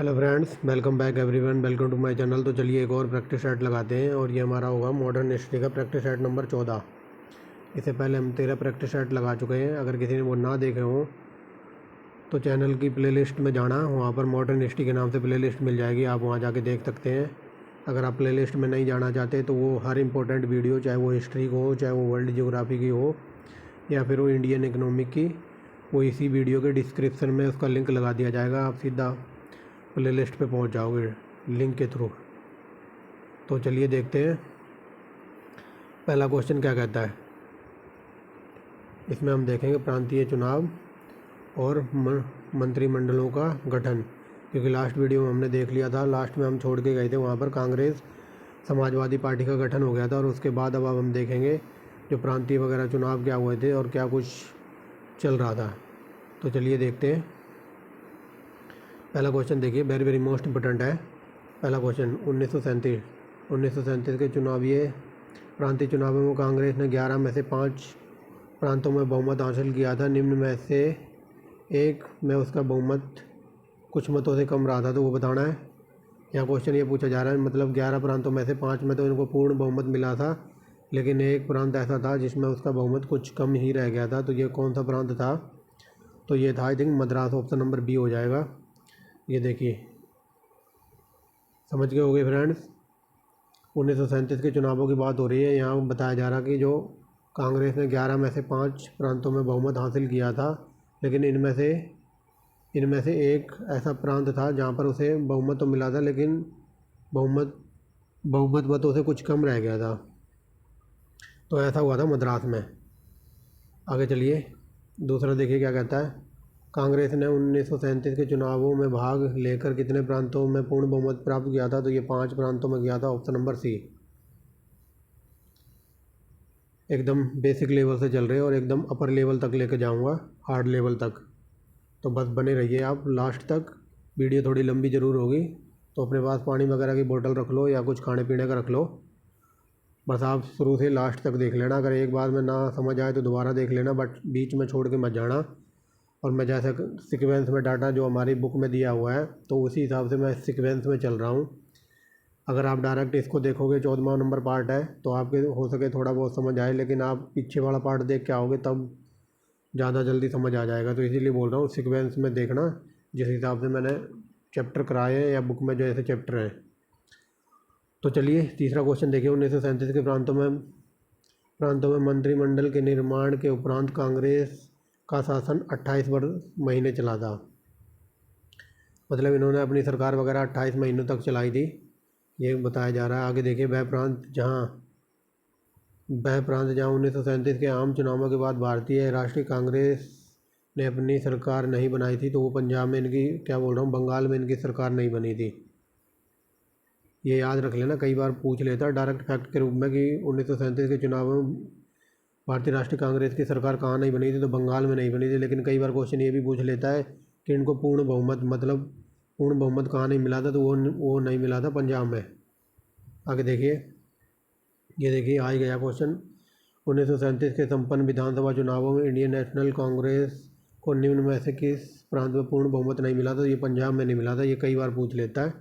Hello friends, welcome back everyone, welcome to my channel. तो चलिए एक और प्रैक्टिस सेट लगाते हैं और ये हमारा होगा मॉडर्न हिस्ट्री का प्रैक्टिस सेट नंबर 14। इससे पहले हम 13 प्रैक्टिस सेट लगा चुके हैं। अगर किसी ने वो ना देखे हों तो चैनल की प्लेलिस्ट में जाना, वहाँ पर मॉडर्न हिस्ट्री के नाम से प्लेलिस्ट मिल जाएगी, आप वहाँ जाके देख सकते हैं। अगर आप प्लेलिस्ट में नहीं जाना चाहते तो वो हर इंपॉर्टेंट वीडियो, चाहे वो हिस्ट्री को हो, चाहे वो वर्ल्ड जियोग्राफी की हो या फिर वो इंडियन इकोनॉमिक की, वो इसी वीडियो के डिस्क्रिप्शन में उसका लिंक लगा दिया जाएगा। आप सीधा प्लेलिस्ट पे पहुंच जाओगे लिंक के थ्रू। तो चलिए देखते हैं पहला क्वेश्चन क्या कहता है। इसमें हम देखेंगे प्रांतीय चुनाव और मंत्रिमंडलों का गठन, क्योंकि लास्ट वीडियो में हमने देख लिया था, लास्ट में हम छोड़ के गए थे, वहाँ पर कांग्रेस समाजवादी पार्टी का गठन हो गया था। और उसके बाद अब हम देखेंगे जो प्रांतीय वगैरह चुनाव क्या हुए थे और क्या कुछ चल रहा था। तो चलिए देखते हैं। पहला क्वेश्चन देखिए, वेरी वेरी मोस्ट इम्पोर्टेंट है। पहला क्वेश्चन 1937 के चुनावीय प्रांतीय चुनावों में कांग्रेस ने 11 में से 5 प्रांतों में बहुमत हासिल किया था। निम्न में से एक में उसका बहुमत कुछ मतों से कम रहा था, तो वो बताना है। यहाँ क्वेश्चन ये पूछा जा रहा है, मतलब 11 प्रांतों में से 5 में तो इनको पूर्ण बहुमत मिला था, लेकिन एक प्रांत ऐसा था जिसमें उसका बहुमत कुछ कम ही रह गया था। तो ये कौन सा प्रांत था? तो ये था I think Madras. Option number B हो जाएगा। ये देखिए, समझ गए होंगे फ्रेंड्स। 1937 के चुनावों की बात हो रही है। यहाँ बताया जा रहा कि जो कांग्रेस ने 11 में से 5 प्रांतों में बहुमत हासिल किया था, लेकिन इनमें से एक ऐसा प्रांत था जहाँ पर उसे बहुमत तो मिला था, लेकिन बहुमत मतों से कुछ कम रह गया था। तो ऐसा हुआ था मद्रास में। आगे चलिए, दूसरा देखिए क्या कहता है। कांग्रेस ने 1937 के चुनावों में भाग लेकर कितने प्रांतों में पूर्ण बहुमत प्राप्त किया था? तो ये 5 प्रांतों में किया था। Option number C. एकदम बेसिक लेवल से चल रहे हैं और एकदम अपर लेवल तक लेकर जाऊंगा, हार्ड लेवल तक। तो बस बने रहिए आप लास्ट तक। वीडियो थोड़ी लंबी ज़रूर होगी, तो अपने पास पानी वगैरह की बोतल रख लो या कुछ खाने पीने का रख लो। बस आप शुरू से लास्ट तक देख लेना। अगर एक बार में ना समझ आए तो दोबारा देख लेना, बट बीच में छोड़ के मत जाना। और मैं जैसे सीक्वेंस में डाटा जो हमारी बुक में दिया हुआ है, तो उसी हिसाब से मैं सीक्वेंस में चल रहा हूँ। अगर आप डायरेक्ट इसको देखोगे, 14वां नंबर पार्ट है, तो आपके हो सके थोड़ा बहुत समझ आए, लेकिन आप पीछे वाला पार्ट देख के आओगे तब ज़्यादा जल्दी समझ आ जाएगा। तो इसीलिए बोल रहा हूँ सीक्वेंस में देखना, जिस हिसाब से मैंने चैप्टर कराए हैं या बुक में जो ऐसे चैप्टर हैं। तो चलिए तीसरा क्वेश्चन देखिए। 1937 के प्रांतों में मंत्रिमंडल के निर्माण के उपरांत कांग्रेस का शासन 28 महीने चला था। मतलब इन्होंने अपनी सरकार वगैरह 28 महीनों तक चलाई थी, ये बताया जा रहा है। आगे देखिए, वह प्रांत जहाँ 1937 के आम चुनावों के बाद भारतीय राष्ट्रीय कांग्रेस ने अपनी सरकार नहीं बनाई थी, तो वो पंजाब में इनकी, क्या बोल रहा हूँ, बंगाल में इनकी सरकार नहीं बनी थी। ये याद रख लेना, कई बार पूछ लेता है डायरेक्ट फैक्ट के रूप में कि 1937 के चुनावों में भारतीय राष्ट्रीय कांग्रेस की सरकार कहाँ नहीं बनी थी, तो बंगाल में नहीं बनी थी। लेकिन कई बार क्वेश्चन ये भी पूछ लेता है कि इनको पूर्ण बहुमत कहाँ नहीं मिला था, तो वो नहीं मिला था पंजाब में। आगे देखिए, ये देखिए आ ही गया क्वेश्चन। 1937 के संपन्न विधानसभा चुनावों में इंडियन नेशनल कांग्रेस को निम्न में से किस प्रांत में पूर्ण बहुमत नहीं मिला था? तो ये पंजाब में नहीं मिला था। ये कई बार पूछ लेता है,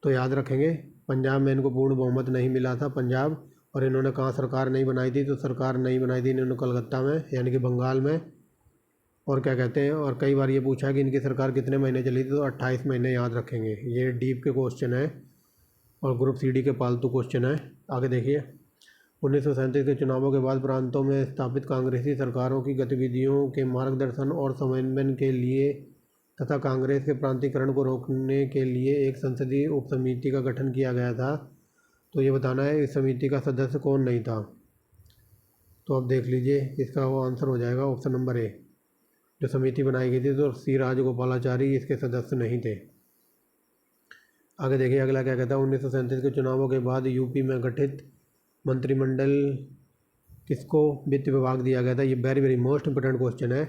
तो याद रखेंगे। पंजाब में इनको पूर्ण बहुमत नहीं मिला था, पंजाब। और इन्होंने कहाँ सरकार नहीं बनाई थी? तो सरकार नहीं बनाई थी इन्होंने कलकत्ता में, यानी कि बंगाल में। और क्या कहते हैं, और कई बार ये पूछा है कि इनकी सरकार कितने महीने चली थी? तो 28 महीने याद रखेंगे। ये डीप के क्वेश्चन है और ग्रुप सीडी के पालतू क्वेश्चन है। आगे देखिए, 1937 के चुनावों के बाद प्रांतों में स्थापित कांग्रेसी सरकारों की गतिविधियों के मार्गदर्शन और समन्वय के लिए तथा कांग्रेस के प्रांतीयकरण को रोकने के लिए एक संसदीय उपसमिति का गठन किया गया था। तो ये बताना है इस समिति का सदस्य कौन नहीं था। तो अब देख लीजिए, इसका वो आंसर हो जाएगा ऑप्शन नंबर ए। जो समिति बनाई गई थी तो सी राजगोपालाचारी इसके सदस्य नहीं थे। आगे देखिए, अगला क्या कहता है। 1937 के चुनावों के बाद यूपी में गठित मंत्रिमंडल किसको वित्त विभाग दिया गया था? ये very very most important question है।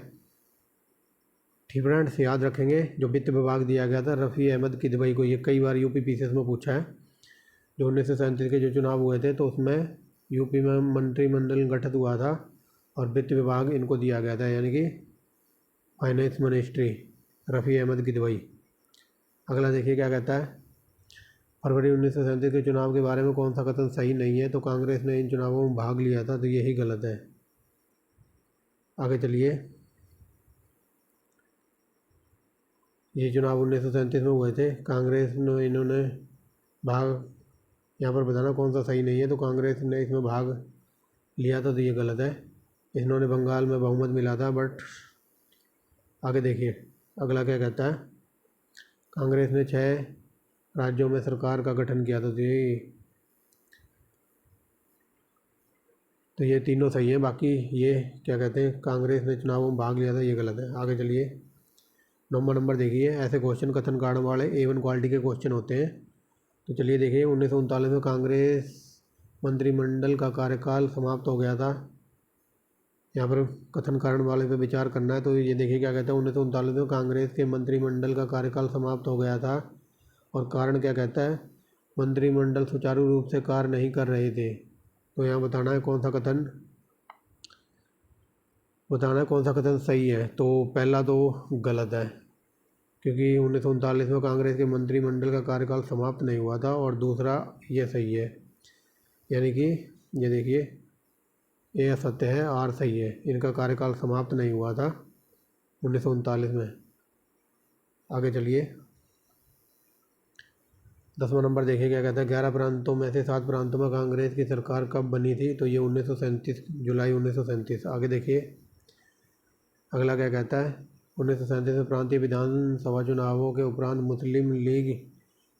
ठीक फ्रेंड्स, याद रखेंगे। जो वित्त विभाग दिया गया था रफ़ी अहमद किदवई को। ये कई बार यूपी पीसीएस में पूछा है। जो 1937 के जो चुनाव हुए थे, तो उसमें यूपी में मंत्रिमंडल गठित हुआ था और वित्त विभाग इनको दिया गया था, यानी कि फाइनेंस मिनिस्ट्री, रफ़ी अहमद किदवई। अगला देखिए क्या कहता है, फरवरी 1937 के चुनाव के बारे में कौन सा कथन सही नहीं है? तो कांग्रेस ने इन चुनावों में भाग लिया था, तो यही गलत है। आगे चलिए, ये चुनाव 1937 में हुए थे, कांग्रेस ने इन्होंने भाग, यहाँ पर बताना कौन सा सही नहीं है। तो कांग्रेस ने इसमें भाग लिया था, तो ये गलत है। इन्होंने बंगाल में बहुमत मिला था, बट आगे देखिए अगला क्या कहता है, कांग्रेस ने 6 राज्यों में सरकार का गठन किया था, तो ये तीनों सही है। बाकी ये क्या कहते हैं, कांग्रेस ने चुनावों में भाग लिया था, ये गलत है। आगे चलिए, नंबर देखिए, ऐसे क्वेश्चन कथन कार्ड वाले A1 क्वालिटी के क्वेश्चन होते हैं। तो चलिए देखिए, 1939 में कांग्रेस मंत्रिमंडल का कार्यकाल समाप्त हो गया था। यहाँ पर कथन कारण वाले पे विचार करना है। तो ये देखिए क्या कहता है, 1939 में कांग्रेस के मंत्रिमंडल का कार्यकाल समाप्त हो गया था, और कारण क्या कहता है, मंत्रिमंडल सुचारू रूप से कार्य नहीं कर रहे थे। तो यहाँ बताना है कौन सा कथन सही है। तो पहला तो गलत है, क्योंकि 1939 में कांग्रेस के मंत्रिमंडल का कार्यकाल समाप्त नहीं हुआ था, और दूसरा ये सही है, यानी कि ये देखिए ए असत्य है, आर सही है। इनका कार्यकाल समाप्त नहीं हुआ था 1939 में। आगे चलिए, 10वां नंबर देखिए क्या कहता है, 11 प्रांतों में से 7 प्रांतों में कांग्रेस की सरकार कब बनी थी? तो ये 1937, जुलाई 1937। आगे देखिए अगला क्या कहता है, 1937 में प्रांतीय विधानसभा चुनावों के उपरांत मुस्लिम लीग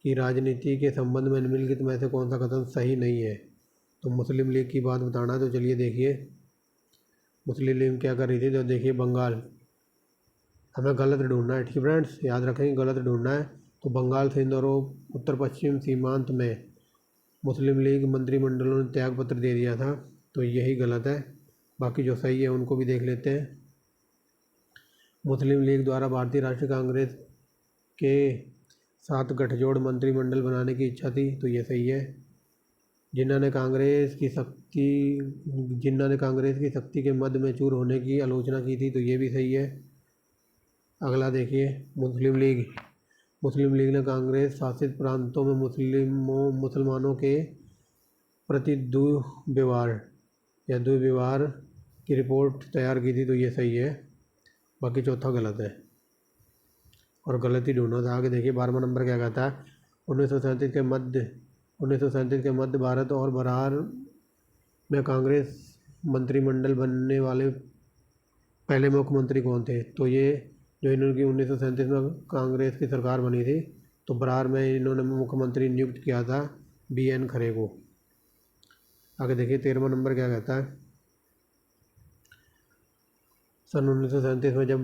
की राजनीति के संबंध में निम्नलिखित में से कौन सा कथन सही नहीं है? तो मुस्लिम लीग की बात बताना है। तो चलिए देखिए, मुस्लिम लीग क्या कर रही थी? तो देखिए बंगाल, हमें गलत ढूंढना है, ठीक है फ्रेंड्स, याद रखेंगे गलत ढूंढना है। तो बंगाल, सिंध और उत्तर पश्चिम सीमांत में मुस्लिम लीग मंत्रिमंडलों ने त्याग पत्र दे दिया था, तो यही गलत है। बाकी जो सही है उनको भी देख लेते हैं। मुस्लिम लीग द्वारा भारतीय राष्ट्रीय कांग्रेस के साथ गठजोड़ मंत्रिमंडल बनाने की इच्छा थी, तो ये सही है। जिन्ना ने कांग्रेस की शक्ति के मध्य में चूर होने की आलोचना की थी, तो ये भी सही है। अगला देखिए, मुस्लिम लीग ने कांग्रेस शासित प्रांतों में मुसलमानों के प्रति दुर्व्यवहार की रिपोर्ट तैयार की थी, तो ये सही है। बाकी चौथा गलत है, और गलत ही ढूंढना था। आगे देखिए 12वां नंबर क्या कहता है, 1937 के मध्य भारत और बरार में कांग्रेस मंत्रिमंडल बनने वाले पहले मुख्यमंत्री कौन थे? तो ये जो इन्होंने 1937 में कांग्रेस की सरकार बनी थी, तो बरार में इन्होंने मुख्यमंत्री नियुक्त किया था BN खरे को। आगे देखिए 13वां नंबर क्या कहता है, सन 1937 में जब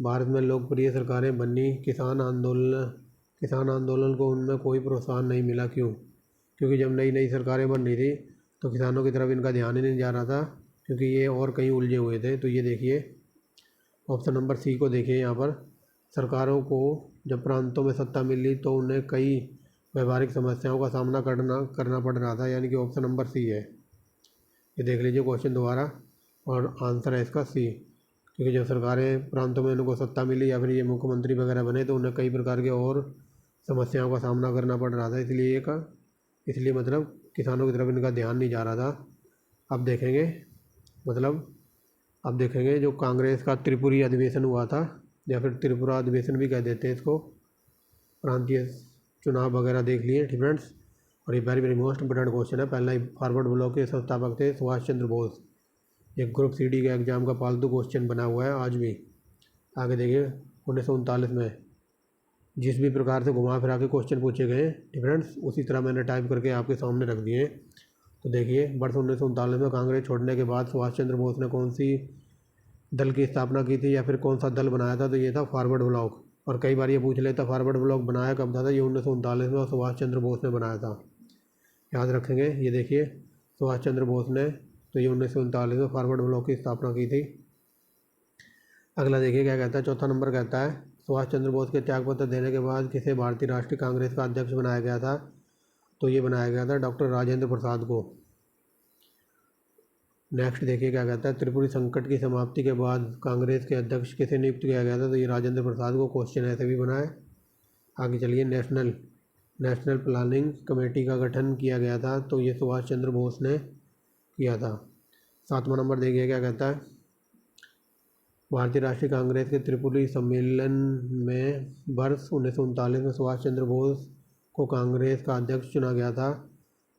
भारत में लोकप्रिय सरकारें बनी, किसान आंदोलन को उनमें कोई प्रोत्साहन नहीं मिला, क्यों? क्योंकि जब नई नई सरकारें बन रही थी तो किसानों की तरफ इनका ध्यान ही नहीं जा रहा था, क्योंकि ये और कहीं उलझे हुए थे। तो ये देखिए ऑप्शन नंबर सी को देखिए, यहाँ पर सरकारों को जब प्रांतों में सत्ता मिली तो उन्हें कई व्यवहारिक समस्याओं का सामना करना पड़ रहा था, यानी कि ऑप्शन नंबर सी है। ये देख लीजिए क्वेश्चन दोबारा, और आंसर है इसका सी, क्योंकि जब सरकारें प्रांतों में इनको सत्ता मिली या फिर ये मुख्यमंत्री वगैरह बने, तो उन्हें कई प्रकार के और समस्याओं का सामना करना पड़ रहा था, इसलिए मतलब किसानों की तरफ इनका ध्यान नहीं जा रहा था। अब देखेंगे जो कांग्रेस का त्रिपुरी अधिवेशन हुआ था, या फिर त्रिपुरा अधिवेशन भी कह देते हैं इसको, प्रांतीय चुनाव वगैरह देख लिए, ठीक फ्रेंड्स। और ये very very most important question है। पहला ही फॉरवर्ड ब्लॉक के संस्थापक थे सुभाष चंद्र बोस। ये ग्रुप CD के एग्ज़ाम का पालतू क्वेश्चन बना हुआ है आज भी। आगे देखिए 1939 में जिस भी प्रकार से घुमा फिरा के क्वेश्चन पूछे गए फ्रेंड्स, उसी तरह मैंने टाइप करके आपके सामने रख दिए। तो देखिए वर्ष 1939 में कांग्रेस छोड़ने के बाद सुभाष चंद्र बोस ने कौन सी दल की स्थापना की थी, या फिर कौन सा दल बनाया था? तो ये था फॉरवर्ड ब्लॉक। और कई बार ये पूछ लेता फॉरवर्ड ब्लॉक बनाया कब था? ये 1939 में और सुभाष चंद्र बोस ने बनाया था, याद रखेंगे। ये देखिए सुभाष चंद्र बोस ने तो ये 1939 में फॉरवर्ड ब्लॉक की स्थापना की थी। अगला देखिए क्या कहता है, चौथा नंबर कहता है, सुभाष चंद्र बोस के त्यागपत्र देने के बाद किसे भारतीय राष्ट्रीय कांग्रेस का अध्यक्ष बनाया गया था? तो ये बनाया गया था डॉक्टर राजेंद्र प्रसाद को। नेक्स्ट देखिए क्या कहता है, त्रिपुरी संकट की समाप्ति के बाद कांग्रेस के अध्यक्ष किसे नियुक्त किया गया था? तो ये राजेंद्र प्रसाद को। क्वेश्चन ऐसे भी बना है। आगे चलिए, नेशनल प्लानिंग कमेटी का गठन किया गया था, तो ये सुभाष चंद्र बोस ने किया था। 7वां नंबर देखिए क्या कहता है। भारतीय राष्ट्रीय कांग्रेस के त्रिपुरी सम्मेलन में वर्ष 1939 में सुभाष चंद्र बोस को कांग्रेस का अध्यक्ष चुना गया था।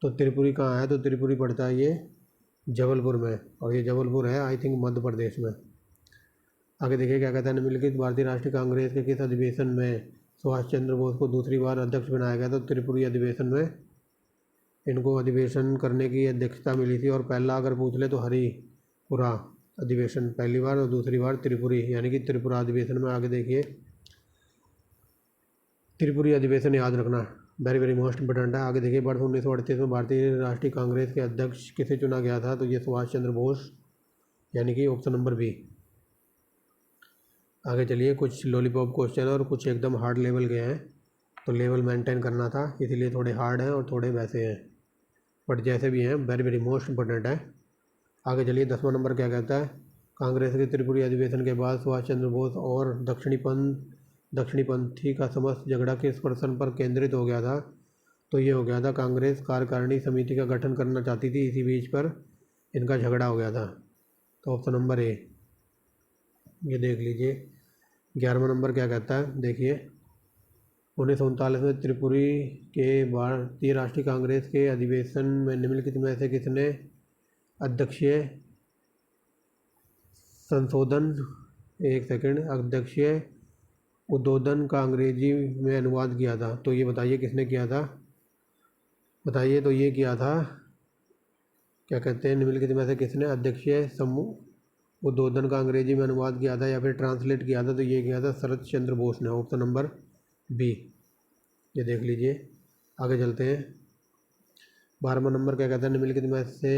तो त्रिपुरी कहाँ है, तो त्रिपुरी पड़ता है ये जबलपुर में, और ये जबलपुर है आई थिंक मध्य प्रदेश में। आगे देखिए क्या कहता है। निम्नलिखित भारतीय राष्ट्रीय कांग्रेस के किस अधिवेशन में सुभाष चंद्र बोस को दूसरी बार अध्यक्ष बनाया गया? तो त्रिपुरी अधिवेशन में इनको अधिवेशन करने की अध्यक्षता मिली थी। और पहला अगर पूछ ले तो हरिपुरा अधिवेशन पहली बार, और दूसरी बार त्रिपुरी यानी कि त्रिपुरा अधिवेशन में। आगे देखिए, त्रिपुरी अधिवेशन याद रखना, वेरी वेरी मोस्ट इंपोर्टेंट है। आगे देखिए, वर्ष 1938 में भारतीय राष्ट्रीय कांग्रेस के अध्यक्ष किसे चुना गया था? तो ये सुभाष चंद्र बोस, यानी कि ऑप्शन नंबर बी। आगे चलिए, कुछ लॉलीपॉप क्वेश्चन और कुछ एकदम हार्ड लेवल के हैं, तो लेवल मेंटेन करना था, इसीलिए थोड़े हार्ड हैं और थोड़े वैसे हैं, बट जैसे भी हैं वेरी वेरी मोस्ट इंपोर्टेंट है। आगे चलिए, 10वां नंबर क्या कहता है। कांग्रेस के त्रिपुरी अधिवेशन के बाद सुभाष चंद्र बोस और दक्षिणीपंथी का समस्त झगड़ा किस प्रश्न पर केंद्रित हो गया था? तो ये हो गया था, कांग्रेस कार्यकारिणी समिति का गठन करना चाहती थी, इसी बीच पर इनका झगड़ा हो गया था। तो ऑप्शन नंबर ए, ये देख लीजिए। 11वां नंबर क्या कहता है, देखिए। 1939 में त्रिपुरी के भारतीय राष्ट्रीय कांग्रेस के अधिवेशन में निम्नलिखित में से किसने अध्यक्षीय उद्बोधन का अंग्रेजी में अनुवाद किया था? तो ये बताइए किसने किया था, बताइए। तो ये किया था, क्या कहते हैं, निम्नलिखित में से किसने अध्यक्षीय उद्बोधन का अंग्रेजी में अनुवाद किया था या फिर ट्रांसलेट किया था? तो ये किया था शरद चंद्र बोस ने, ऑप्शन नंबर बी, ये देख लीजिए। आगे चलते हैं। 12वां नंबर क्या कहता है। निम्नलिखित में से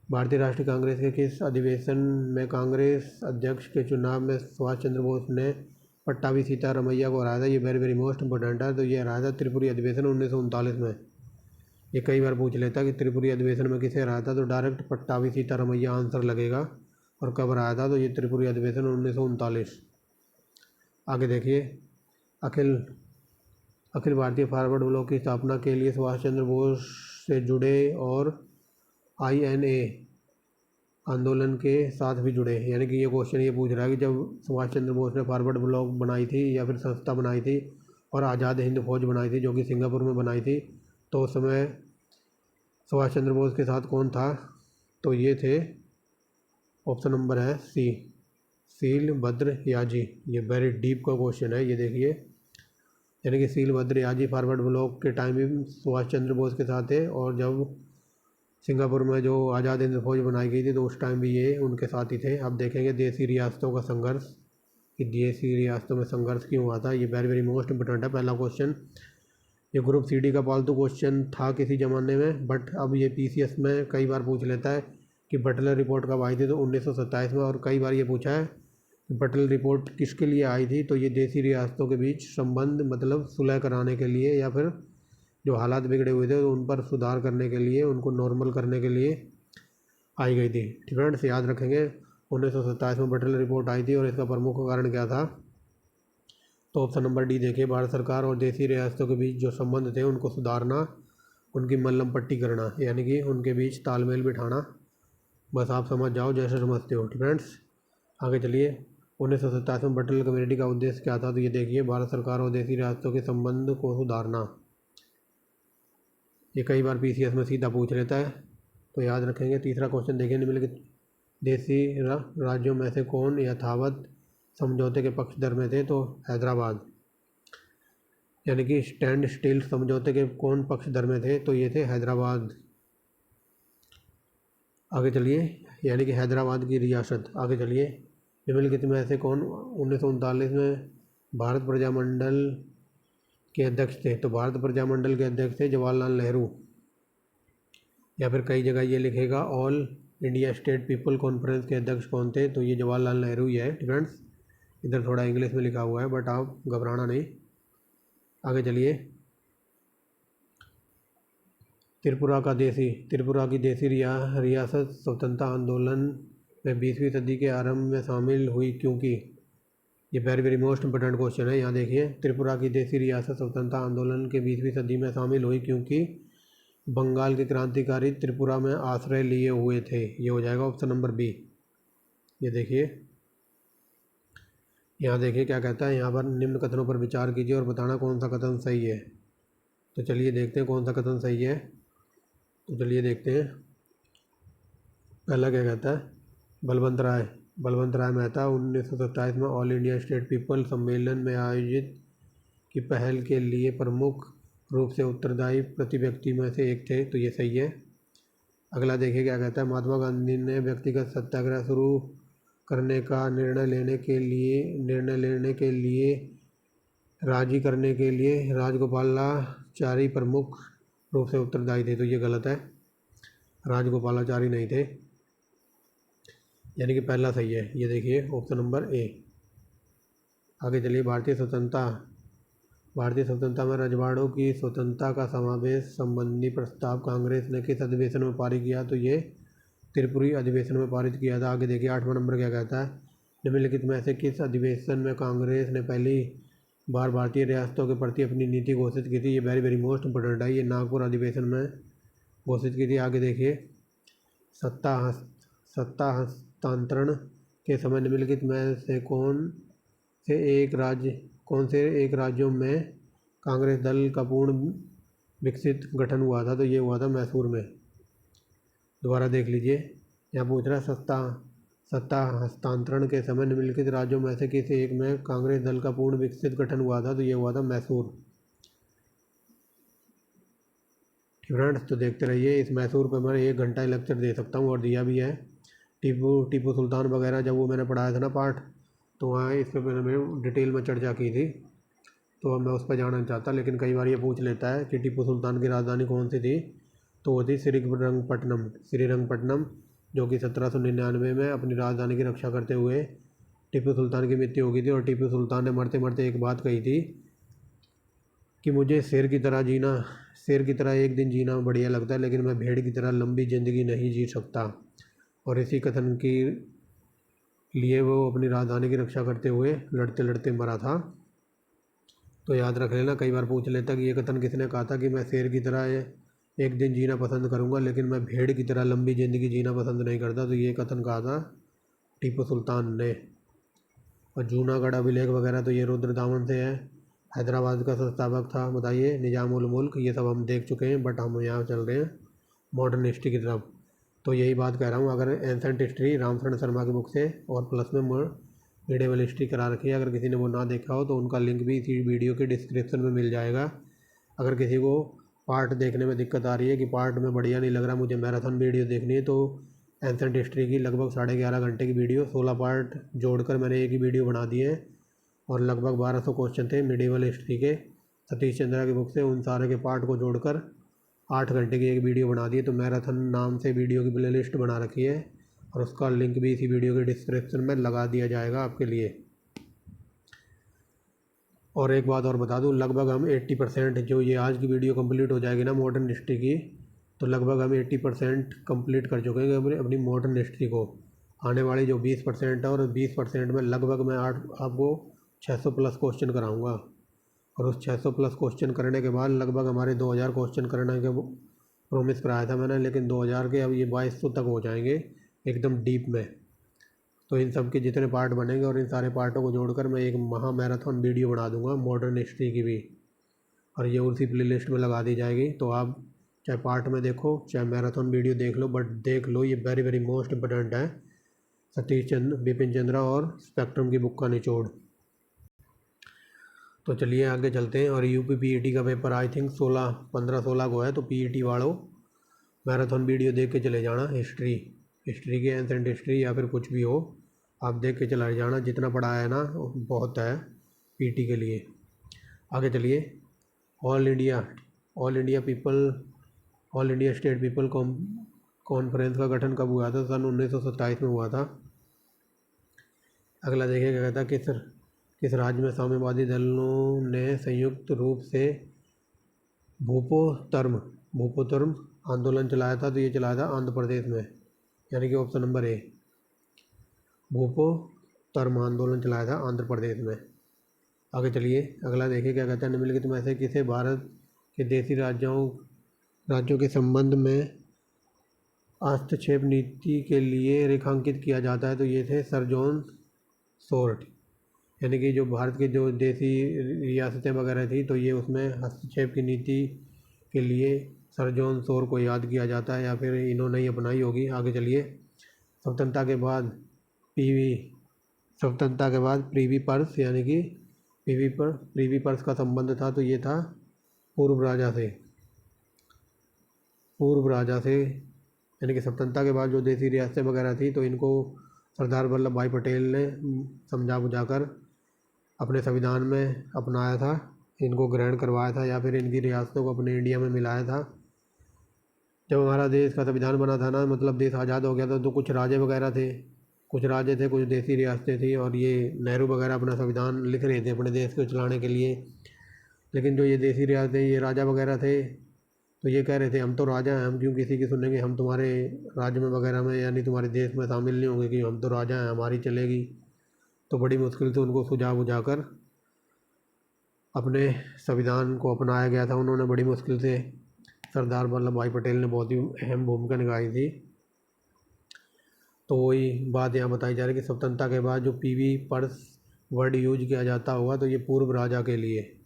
भारतीय राष्ट्रीय कांग्रेस के किस अधिवेशन में कांग्रेस अध्यक्ष के चुनाव में सुभाष चंद्र बोस ने पट्टाभी सीतारमैया को हराया था? ये वेरी वेरी मोस्ट इंपोर्टेंट है। तो ये हराया था त्रिपुरी अधिवेशन 1939 में। ये कई बार पूछ लेता कि त्रिपुरी अधिवेशन में किसे हराया था, तो डायरेक्ट पट्टाभी सीतारमैया आंसर लगेगा। और कब हराया था? तो ये त्रिपुरी अधिवेशन 1939। आगे देखिए, अखिल भारतीय फॉरवर्ड ब्लॉक की स्थापना के लिए सुभाष चंद्र बोस से जुड़े और INA आंदोलन के साथ भी जुड़े, यानी कि ये क्वेश्चन ये पूछ रहा है कि जब सुभाष चंद्र बोस ने फॉरवर्ड ब्लॉक बनाई थी या फिर संस्था बनाई थी और आज़ाद हिंद फौज बनाई थी जो कि सिंगापुर में बनाई थी, तो उस समय सुभाष चंद्र बोस के साथ कौन था? तो ये थे, ऑप्शन नंबर है सी, शीलभद्र याजी। ये वेरी डीप का क्वेश्चन है, ये देखिए। यानी कि शीलभद्र याजी फॉरवर्ड ब्लॉक के टाइम भी सुभाष चंद्र बोस के साथ थे, और जब सिंगापुर में जो आज़ाद हिंद फौज बनाई गई थी तो उस टाइम भी ये उनके साथ ही थे। अब देखेंगे देसी रियासतों का संघर्ष, कि देसी रियासतों में संघर्ष क्यों हुआ था। ये वेरी वेरी मोस्ट इंपोर्टेंट है पहला क्वेश्चन। ये ग्रुप CD का पालतू क्वेश्चन था किसी ज़माने में, बट अब ये PCS में कई बार पूछ लेता है कि बटलर रिपोर्ट कब आई थी, तो 1927 में। और कई बार ये पूछा है कि बटलर रिपोर्ट किसके लिए आई थी, तो ये देसी रियासतों के बीच संबंध मतलब सुलह कराने के लिए, या फिर जो हालात बिगड़े हुए थे तो उन पर सुधार करने के लिए, उनको नॉर्मल करने के लिए आई गई थी। फ्रेंड्स याद रखेंगे, 1927 में बटलर रिपोर्ट आई थी, और इसका प्रमुख कारण क्या था? तो ऑप्शन नंबर डी देखिए, भारत सरकार और देसी रियासतों के बीच जो संबंध थे उनको सुधारना, उनकी मल्लम पट्टी करना, यानी कि उनके बीच तालमेल बिठाना। बस आप समझ जाओ जैसे समझते हो। फ्रेंड्स आगे चलिए, 1927 में बटलर कमेटी का उद्देश्य क्या था? तो ये देखिए, भारत सरकार और देसी रियासतों के संबंध को सुधारना। ये कई बार PCS में सीधा पूछ लेता है, तो याद रखेंगे। तीसरा क्वेश्चन देखिए, निम्नलिखित देसी राज्यों में से कौन यथावत समझौते के पक्षधर में थे? तो हैदराबाद, यानी कि स्टैंड स्टिल समझौते के कौन पक्षधर में थे? तो ये थे हैदराबाद। आगे चलिए, यानी कि हैदराबाद की रियासत। आगे चलिए, निम्नलिखित में से कौन 1939 में भारत प्रजामंडल के अध्यक्ष थे? तो भारत प्रजामंडल के अध्यक्ष थे जवाहरलाल नेहरू, या फिर कई जगह ये लिखेगा all India state people conference के अध्यक्ष कौन थे? तो ये जवाहरलाल नेहरू ही है। फ्रेंड्स इधर थोड़ा इंग्लिश में लिखा हुआ है, बट आप घबराना नहीं। आगे चलिए, त्रिपुरा की देसी रियासत स्वतंत्रता आंदोलन में 20वीं सदी के आरंभ में शामिल हुई क्योंकि? ये very very most important question है। यहाँ देखिए, त्रिपुरा की देसी रियासत स्वतंत्रता आंदोलन के 20वीं सदी में शामिल हुई क्योंकि बंगाल के क्रांतिकारी त्रिपुरा में आश्रय लिए हुए थे। ये हो जाएगा ऑप्शन नंबर बी। ये देखिए, यहाँ देखिए क्या कहता है, यहाँ पर निम्न कथनों पर विचार कीजिए और बताना कौन सा कथन सही है। तो चलिए देखते हैं कौन सा कथन सही है। तो चलिए देखते हैं। पहला क्या कहता है, बलवंत राय मेहता 1927 में ऑल इंडिया स्टेट पीपल सम्मेलन में आयोजित की पहल के लिए प्रमुख रूप से उत्तरदायी प्रति व्यक्ति में से एक थे। तो ये सही है। अगला देखिए क्या कहता है, महात्मा गांधी ने व्यक्तिगत सत्याग्रह शुरू करने का निर्णय लेने के लिए राजी करने के लिए राजगोपालाचारी प्रमुख रूप से उत्तरदायी थे। तो ये गलत है, राजगोपालाचारी नहीं थे, यानी कि पहला सही है। ये देखिए ऑप्शन नंबर ए। आगे चलिए, भारतीय स्वतंत्रता में रजवाड़ों की स्वतंत्रता का समावेश संबंधी प्रस्ताव कांग्रेस ने किस अधिवेशन में पारित किया। तो ये त्रिपुरी अधिवेशन में पारित किया था। आगे देखिए 8वां नंबर क्या कहता है, निम्नलिखित में से किस अधिवेशन में कांग्रेस ने पहली बार भारतीय रियासतों के प्रति अपनी नीति घोषित की थी। ये वेरी वेरी मोस्ट इंपोर्टेंट है। ये नागपुर अधिवेशन में घोषित की थी। आगे देखिए, सत्ता हस्तांतरण के समय निम्नलिखित में से कौन से एक राज्यों में कांग्रेस दल का पूर्ण विकसित गठन हुआ था। तो ये हुआ था मैसूर में। दोबारा देख लीजिए, यहाँ पूछ रहा है सत्ता हस्तांतरण के समय निम्नलिखित राज्यों में से किसी एक में कांग्रेस दल का पूर्ण विकसित गठन हुआ था। तो ये हुआ था मैसूर। फ्रेंड्स, तो देखते रहिए, इस मैसूर पर मैं 1 घंटा लेक्चर दे सकता हूँ और दिया भी है। टीपू सुल्तान वगैरह जब वो मैंने पढ़ाया था ना पार्ट, तो वहाँ इस पर मैंने डिटेल में चर्चा की थी। तो अब मैं उस पर जाना नहीं चाहता, लेकिन कई बार ये पूछ लेता है कि टीपू सुल्तान की राजधानी कौन सी थी। तो वो थी श्रीरंगपट्टनम, जो कि 1799 में अपनी राजधानी की रक्षा करते हुए टीपू सुल्तान की मृत्यु हो गई थी। और टीपू सुल्तान ने मरते मरते एक बात कही थी कि मुझे शेर की तरह एक दिन जीना बढ़िया लगता है, लेकिन मैं भेड़ की तरह लंबी ज़िंदगी नहीं जी सकता। और इसी कथन के लिए वो अपनी राजधानी की रक्षा करते हुए लड़ते लड़ते मरा था। तो याद रख लेना, कई बार पूछ लेता कि ये कथन किसने कहा था कि मैं शेर की तरह एक दिन जीना पसंद करूंगा, लेकिन मैं भेड़ की तरह लंबी ज़िंदगी जीना पसंद नहीं करता। तो ये कथन कहा था टीपू सुल्तान ने। और जूनागढ़ अभिलेख वगैरह तो ये रुद्रदामन से है। हैदराबाद का संस्थापक था, बताइए, निजाम उल मुल्क। ये सब हम देख चुके हैं, बट हम यहाँ चल रहे हैं मॉडर्न हिस्ट्री की तरफ। तो यही बात कह रहा हूँ, अगर एंसेंट हिस्ट्री रामशरण शर्मा की बुक से और प्लस में मिडेवल हिस्ट्री करा रखी है, अगर किसी ने वो ना देखा हो तो उनका लिंक भी इसी वीडियो के डिस्क्रिप्शन में मिल जाएगा। अगर किसी को पार्ट देखने में दिक्कत आ रही है कि पार्ट में बढ़िया नहीं लग रहा, मुझे मैराथन वीडियो देखनी है, तो एंसेंट हिस्ट्री की लगभग 11.5 घंटे की वीडियो 16 पार्ट जोड़कर मैंने एक ही वीडियो बना दी है। और लगभग 1200 क्वेश्चन थे मिडेवल हिस्ट्री के सतीश चंद्रा की बुक से। उन सारे के पार्ट को जोड़कर 8 घंटे की एक वीडियो बना दी है। तो मैराथन नाम से वीडियो की प्ले लिस्ट बना रखी है, और उसका लिंक भी इसी वीडियो के डिस्क्रिप्शन में लगा दिया जाएगा आपके लिए। और एक बात और बता दूं, लगभग हम 80% जो ये आज की वीडियो कंप्लीट हो जाएगी ना मॉडर्न हिस्ट्री की, तो लगभग हम 80% कंप्लीट कर चुके हैं अपनी मॉडर्न हिस्ट्री को। आने वाली जो 20% है, और 20% में लगभग मैं आपको 600 प्लस क्वेश्चन कराऊँगा। और उस 600 प्लस क्वेश्चन करने के बाद लगभग हमारे 2000 क्वेश्चन करने के प्रॉमिस कराया था मैंने, लेकिन 2000 के अब ये 2200 तक हो जाएंगे एकदम डीप में। तो इन सब के जितने पार्ट बनेंगे और इन सारे पार्टों को जोड़कर मैं एक महा मैराथन वीडियो बना दूंगा मॉडर्न हिस्ट्री की भी, और ये उसी प्ले लिस्ट में लगा दी जाएगी। तो आप चाहे पार्ट में देखो चाहे मैराथन वीडियो देख लो, बट देख लो, ये वेरी वेरी मोस्ट इम्पोर्टेंट है। बिपिन चंद्रा और स्पेक्ट्रम की बुक का निचोड़। तो चलिए आगे चलते हैं। और यूपी पीईटी का पेपर आई थिंक 15-16 को है। तो पीईटी वालों मैराथन वीडियो देख के चले जाना। हिस्ट्री के एंसेंट हिस्ट्री या फिर कुछ भी हो, आप देख के चला जाना। जितना पढ़ा है ना बहुत है पीटी के लिए। आगे चलिए, all India state people conference का गठन कब हुआ था। सन 1927 में हुआ था। अगला देखिए क्या कहता है, किस राज्य में साम्यवादी दलों ने संयुक्त रूप से भूपोत्तरम आंदोलन चलाया था। तो ये चलाया था आंध्र प्रदेश में, यानी कि ऑप्शन नंबर ए। धर्म आंदोलन चलाया था आंध्र प्रदेश में। आगे चलिए अगला देखिए क्या कहता है। निम्नलिखित में से किसे भारत के देशी राज्यों के संबंध में हस्तक्षेप नीति के लिए रेखांकित किया जाता है? तो ये थे सर जॉन सोर्ट, यानी कि जो भारत के जो देसी रियासतें वगैरह थी तो ये उसमें हस्तक्षेप की नीति के लिए सर जॉन सोर को याद किया जाता है, या फिर इन्होंने ही अपनाई होगी। आगे चलिए। स्वतंत्रता के बाद प्रिवी पर्स, यानी कि प्रिवी पर्स का संबंध था तो ये था पूर्व राजा से, यानी कि स्वतंत्रता के बाद जो देसी रियासतें वगैरह थी तो इनको सरदार वल्लभ भाई पटेल ने समझा बुझाकर अपने संविधान में अपनाया था, इनको ग्रहण करवाया था, या फिर इनकी रियासतों को अपने इंडिया में मिलाया था। जब हमारा देश का संविधान बना था ना, मतलब देश आज़ाद हो गया था, तो कुछ राज्य वगैरह थे, कुछ देसी रियासतें थी, और ये नेहरू वगैरह अपना संविधान लिख रहे थे अपने देश को चलाने के लिए। लेकिन जो ये देसी रियासतें, ये राजा वगैरह थे, तो ये कह रहे थे हम तो राजा हैं, हम क्यों किसी की सुनेंगे, हम तुम्हारे राज्य में वगैरह में यानी तुम्हारे देश में शामिल नहीं होंगे, कि हम तो राजा हैं, हमारी चलेगी। तो बड़ी मुश्किल से उनको सुझा बुझाकर अपने संविधान को अपनाया गया था उन्होंने, बड़ी मुश्किल से। सरदार वल्लभ भाई पटेल ने बहुत ही अहम भूमिका निभाई थी। तो वही बात यहाँ बताई जा रही है कि स्वतंत्रता के बाद जो पीवी पर्स वर्ड यूज किया जाता होगा तो ये पूर्व राजा के लिए।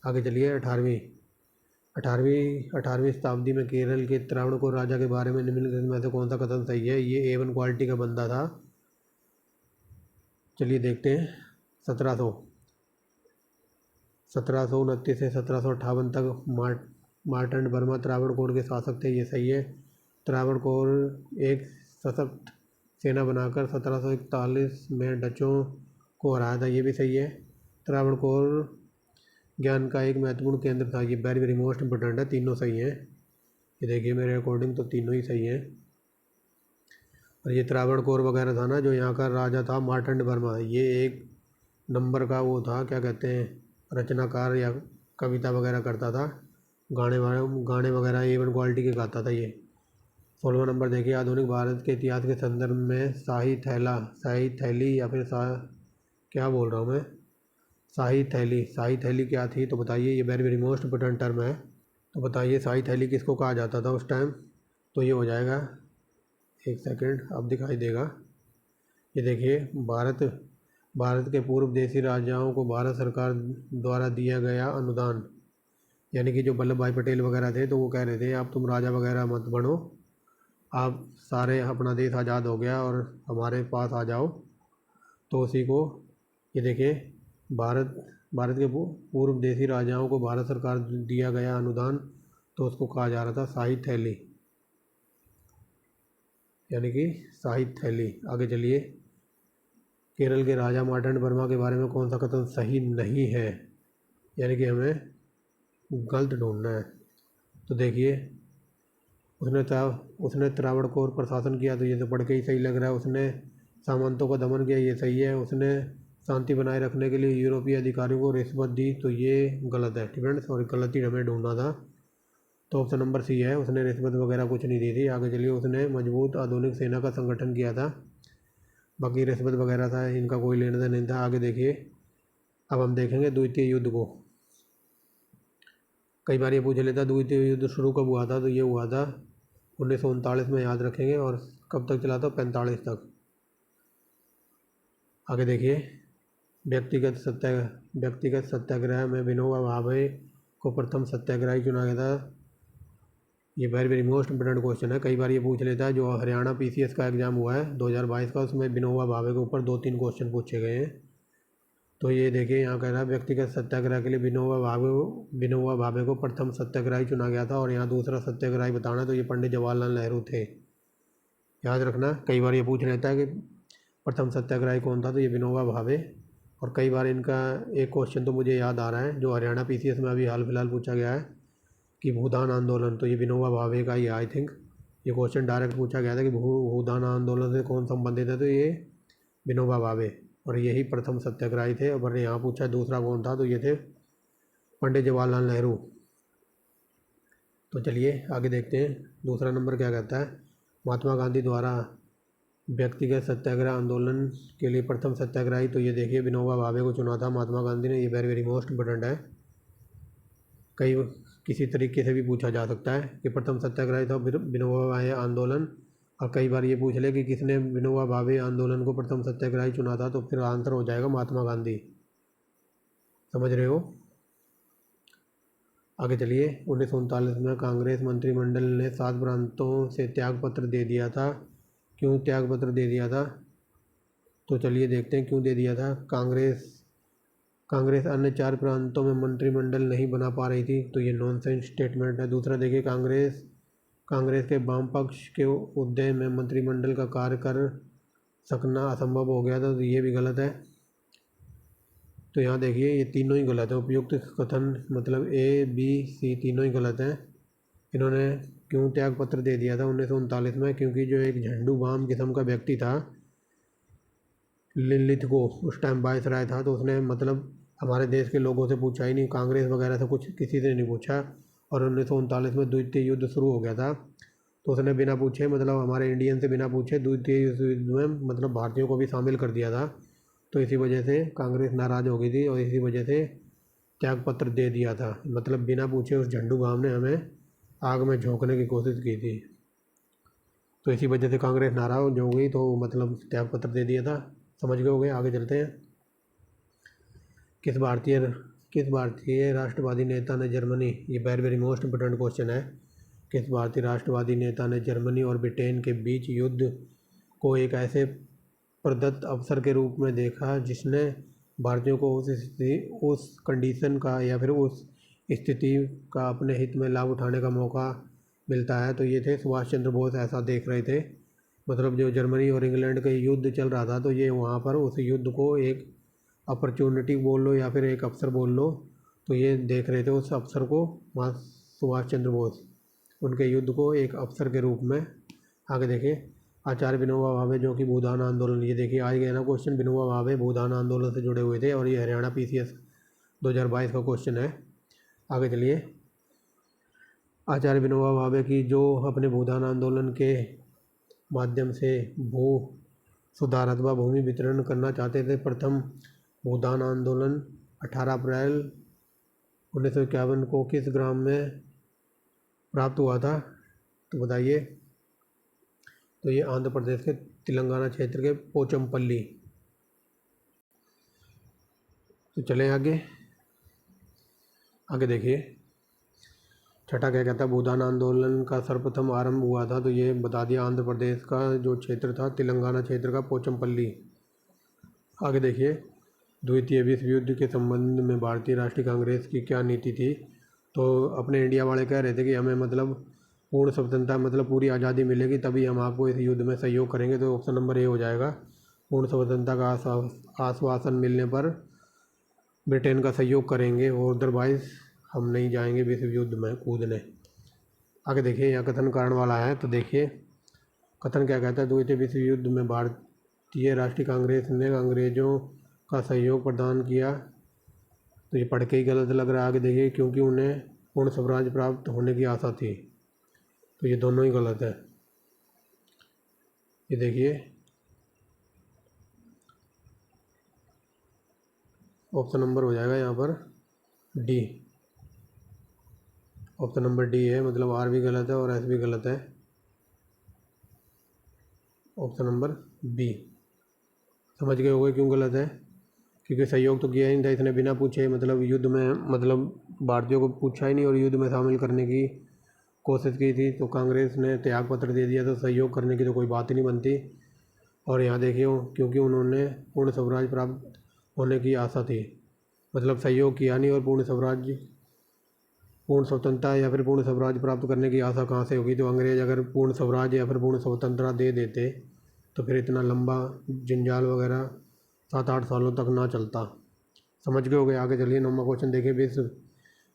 आगे चलिए। 18वीं शताब्दी में केरल के त्रावणकोर राजा के बारे में निम्नलिखित में से कौन सा कथन सही है? ये A1 क्वालिटी का बंदा था। चलिए देखते हैं। 1729 से 1758 तक मार्तंड वर्मा त्रावणकोर के शासक थे, ये सही है। त्रावणकोर एक सशक्त सेना बनाकर 1741 में डचों को हराया था, ये भी सही है। त्रावणकोर ज्ञान का एक महत्वपूर्ण केंद्र था, ये वेरी मोस्ट इम्पोर्टेंट है, तीनों सही हैं। ये देखिए मेरे अकॉर्डिंग तो तीनों ही सही हैं। और ये त्रावणकोर वगैरह था ना, जो यहाँ का राजा था मार्तंड वर्मा, ये एक नंबर का वो था, क्या कहते हैं, रचनाकार या कविता वगैरह करता था, गाने वगैरह A1 क्वालिटी के गाता था ये। 16वां नंबर देखिए। आधुनिक भारत के इतिहास के संदर्भ में शाही थैली या फिर क्या बोल रहा हूँ मैं, शाही थैली क्या थी? तो बताइए, ये वेरी मोस्ट इम्पोर्टेंट टर्म है। तो बताइए शाही थैली किसको कहा जाता था उस टाइम? तो ये हो जाएगा, एक सेकंड अब दिखाई देगा। ये देखिए, भारत के पूर्व देशी राजाओं को भारत सरकार द्वारा दिया गया अनुदान, यानी कि जो वल्लभ भाई पटेल वगैरह थे तो वो कह रहे थे आप तुम राजा वगैरह मत बनो, आप सारे अपना देश आज़ाद हो गया और हमारे पास आ जाओ। तो उसी को ये देखिए, भारत के पूर्व देशी राजाओं को भारत सरकार दिया गया अनुदान, तो उसको कहा जा रहा था शाही थैली, यानी कि शाही थैली। आगे चलिए। केरल के राजा मार्तंड वर्मा के बारे में कौन सा कथन सही नहीं है? यानी कि हमें गलत ढूंढना है। तो देखिए, उसने त्रावणकोर पर शासन किया, तो ये तो पढ़ के ही सही लग रहा है। उसने सामंतों का दमन किया, ये सही है। उसने शांति बनाए रखने के लिए यूरोपीय अधिकारियों को रिश्वत दी, तो ये गलत है फ्रेंड्स, और गलती हमें ढूंढना था। तो ऑप्शन नंबर सी है, उसने रिश्वत वगैरह कुछ नहीं दी थी। आगे चलिए। उसने मजबूत आधुनिक सेना का संगठन किया था, बाकी रिश्वत वगैरह था इनका कोई लेना देना नहीं था। आगे देखिए, अब हम देखेंगे द्वितीय युद्ध को। कई बार ये पूछ लेता द्वितीय युद्ध शुरू कब हुआ था? तो ये हुआ था 1939 में, याद रखेंगे। और कब तक चला था? 45 तक। आगे देखिए। व्यक्तिगत सत्याग्रह में विनोबा भावे को प्रथम सत्याग्रही चुना गया था, ये वेरी मोस्ट इंपोर्टेंट क्वेश्चन है। कई बार ये पूछ लेता है। जो हरियाणा PCS का एग्ज़ाम हुआ है 2022 का, उसमें विनोबा भावे के ऊपर 2-3 क्वेश्चन पूछे गए हैं। तो ये देखिए, यहाँ कह रहा है व्यक्तिगत सत्याग्रह के लिए विनोबा भावे को प्रथम सत्याग्रही चुना गया था, और यहाँ दूसरा सत्याग्रही बताना, तो ये पंडित जवाहरलाल नेहरू थे, याद रखना। कई बार ये पूछ लेता है कि प्रथम सत्याग्रही कौन था, तो ये विनोबा भावे। और कई बार इनका एक क्वेश्चन तो मुझे याद आ रहा है, जो हरियाणा PCS में अभी हाल फिलहाल पूछा गया है कि भूदान आंदोलन, तो ये विनोबा भावे का ही आई थिंक। ये क्वेश्चन डायरेक्ट पूछा गया था कि भूदान आंदोलन से कौन संबंधित है, तो ये विनोबा भावे, और यही प्रथम सत्याग्रही थे। और यहाँ पूछा दूसरा कौन था, तो ये थे पंडित जवाहरलाल नेहरू। तो चलिए आगे देखते हैं, दूसरा नंबर क्या कहता है। महात्मा गांधी द्वारा व्यक्तिगत सत्याग्रह आंदोलन के लिए प्रथम सत्याग्रही, तो ये देखिए विनोबा भावे को चुना था महात्मा गांधी ने। ये वेरी वेरी मोस्ट इम्पोर्टेंट है, कई किसी तरीके से भी पूछा जा सकता है कि प्रथम सत्याग्रही था विनोबा भावे आंदोलन, और कई बार ये पूछ ले कि किसने विनोबा भावे आंदोलन को प्रथम सत्याग्रही चुना था, तो फिर आंसर हो जाएगा महात्मा गांधी। समझ रहे हो? आगे चलिए। 1939 में कांग्रेस मंत्रिमंडल ने 7 प्रांतों से त्यागपत्र दे दिया था। क्यों त्यागपत्र दे दिया था? तो चलिए देखते हैं क्यों दे दिया था। कांग्रेस अन्य 4 प्रांतों में मंत्रिमंडल नहीं बना पा रही थी, तो ये नॉनसेंस स्टेटमेंट है। दूसरा देखिए, कांग्रेस के वाम पक्ष के उदय में मंत्रिमंडल का कार्य कर सकना असंभव हो गया था, तो ये भी गलत है। तो यहाँ देखिए ये तीनों ही गलत है। उपयुक्त कथन मतलब ए बी सी तीनों ही गलत हैं। इन्होंने क्यों त्यागपत्र दे दिया था 1939 में? क्योंकि जो एक झंडू बाम किस्म का व्यक्ति था लिनलिथगो, उस टाइम वायसराय था, तो उसने मतलब हमारे देश के लोगों से पूछा ही नहीं, कांग्रेस वगैरह से कुछ किसी से नहीं पूछा। और 1939 में द्वितीय युद्ध शुरू हो गया था, तो उसने बिना पूछे मतलब हमारे इंडियन से बिना पूछे द्वितीय युद्ध में मतलब भारतीयों को भी शामिल कर दिया था। तो इसी वजह से कांग्रेस नाराज़ हो गई थी और इसी वजह से त्यागपत्र दे दिया था। मतलब बिना पूछे उस झंडू बाम ने हमें आग में झोंकने की कोशिश की थी, तो इसी वजह से कांग्रेस नाराज़ हो गई, तो मतलब त्यागपत्र दे दिया था। समझ गए होंगे। आगे चलते हैं। किस भारतीय राष्ट्रवादी नेता ने जर्मनी, ये very very most important question है, किस भारतीय राष्ट्रवादी नेता ने जर्मनी और ब्रिटेन के बीच युद्ध को एक ऐसे प्रदत्त अवसर के रूप में देखा जिसने भारतीयों को उस कंडीशन का या फिर उस स्थिति का अपने हित में लाभ उठाने का मौका मिलता है? तो ये थे सुभाष चंद्र बोस। ऐसा देख रहे थे, मतलब जो जर्मनी और इंग्लैंड का युद्ध चल रहा था, तो ये वहाँ पर उस युद्ध को एक अपॉर्चुनिटी बोल लो या फिर एक अवसर बोल लो, तो ये देख रहे थे उस अवसर को वहाँ सुभाष चंद्र बोस, उनके युद्ध को एक अवसर के रूप में। आगे देखिए, आचार्य विनोबा भावे जो कि भूदान आंदोलन, ये देखिए आ गया ना क्वेश्चन, विनोबा भावे भूदान आंदोलन से जुड़े हुए थे, और ये हरियाणा PCS 2022 का क्वेश्चन है। आगे चलिए। आचार्य विनोबा भावे की जो अपने भूदान आंदोलन के माध्यम से भू सुधार अथवा भूमि वितरण करना चाहते थे। प्रथम भूदान आंदोलन 18 अप्रैल 1951 को किस ग्राम में प्राप्त हुआ था? तो बताइए। तो ये आंध्र प्रदेश के तेलंगाना क्षेत्र के पोचमपल्ली। तो चलें आगे देखिए। छठा क्या कहता है? भूदान आंदोलन का सर्वप्रथम आरंभ हुआ था, तो ये बता दिया आंध्र प्रदेश का जो क्षेत्र था तेलंगाना क्षेत्र का पोचमपल्ली। आगे देखिए, द्वितीय विश्व युद्ध के संबंध में भारतीय राष्ट्रीय कांग्रेस की क्या नीति थी? तो अपने इंडिया वाले कह रहे थे कि हमें मतलब पूर्ण स्वतंत्रता मतलब पूरी आज़ादी मिलेगी तभी हम आपको इस युद्ध में सहयोग करेंगे, तो ऑप्शन नंबर ए हो जाएगा। पूर्ण स्वतंत्रता का आश्वासन मिलने पर ब्रिटेन का सहयोग करेंगे और अदरवाइज हम नहीं जाएंगे विश्व युद्ध में कूदने। आगे देखिए, यहाँ कथन कारण वाला है, तो देखिए कथन क्या कहता है? द्वितीय विश्व युद्ध में भारतीय राष्ट्रीय कांग्रेस ने अंग्रेज़ों का सहयोग प्रदान किया, तो ये पढ़ के ही गलत लग रहा है। आगे देखिए, क्योंकि उन्हें पूर्ण स्वराज प्राप्त होने की आशा थी, तो ये दोनों ही गलत है। ये देखिए ऑप्शन नंबर हो जाएगा यहाँ पर डी। ऑप्शन नंबर डी है, मतलब आर भी गलत है और एस भी गलत है। Option number B. समझ गए होंगे क्यों गलत है? क्योंकि सहयोग तो किया ही नहीं था इसने, बिना पूछे मतलब युद्ध में मतलब भारतीयों को पूछा ही नहीं और युद्ध में शामिल करने की कोशिश की थी, तो कांग्रेस ने त्यागपत्र दे दिया, तो सहयोग करने की तो कोई बात ही नहीं बनती। और यहाँ देखिए, क्योंकि उन्होंने पूर्ण स्वराज प्राप्त होने की आशा थी, मतलब सहयोग किया नहीं और पूर्ण स्वतंत्रता या फिर पूर्ण स्वराज प्राप्त करने की आशा कहाँ से होगी? तो अंग्रेज़ अगर पूर्ण स्वराज या फिर पूर्ण स्वतंत्रता दे देते तो फिर इतना लंबा जंजाल वगैरह 7-8 सालों तक ना चलता। समझ गए हो गए। आगे चलिए, 9वां क्वेश्चन देखिए।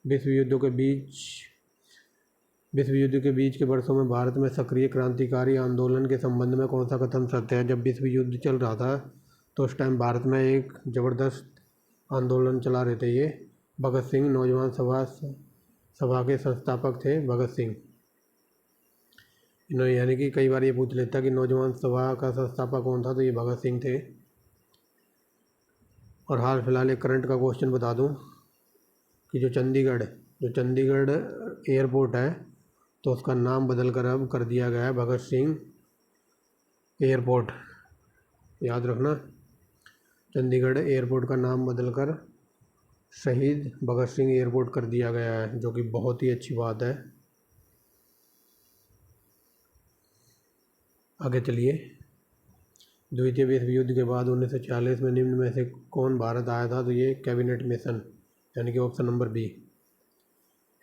विश्व युद्ध के बीच के वर्षों में भारत में सक्रिय क्रांतिकारी आंदोलन के संबंध में कौन सा कथन सत्य है? जब विश्व युद्ध चल रहा था तो उस टाइम भारत में एक ज़बरदस्त आंदोलन चला रहे थे ये भगत सिंह, नौजवान सभा के संस्थापक थे भगत सिंह। इन्होंने यानी कि कई बार ये पूछ लेता कि नौजवान सभा का संस्थापक कौन था, तो ये भगत सिंह थे। और हाल फिलहाल एक करंट का क्वेश्चन बता दूं कि जो चंडीगढ़ एयरपोर्ट है, तो उसका नाम बदल कर अब कर दिया गया है भगत सिंह एयरपोर्ट। याद रखना, चंडीगढ़ एयरपोर्ट का नाम बदलकर शहीद भगत सिंह एयरपोर्ट कर दिया गया है, जो कि बहुत ही अच्छी बात है। आगे चलिए। द्वितीय विश्व युद्ध के बाद 1946 में निम्न में से कौन भारत आया था, तो ये कैबिनेट मिशन, यानी कि ऑप्शन नंबर बी।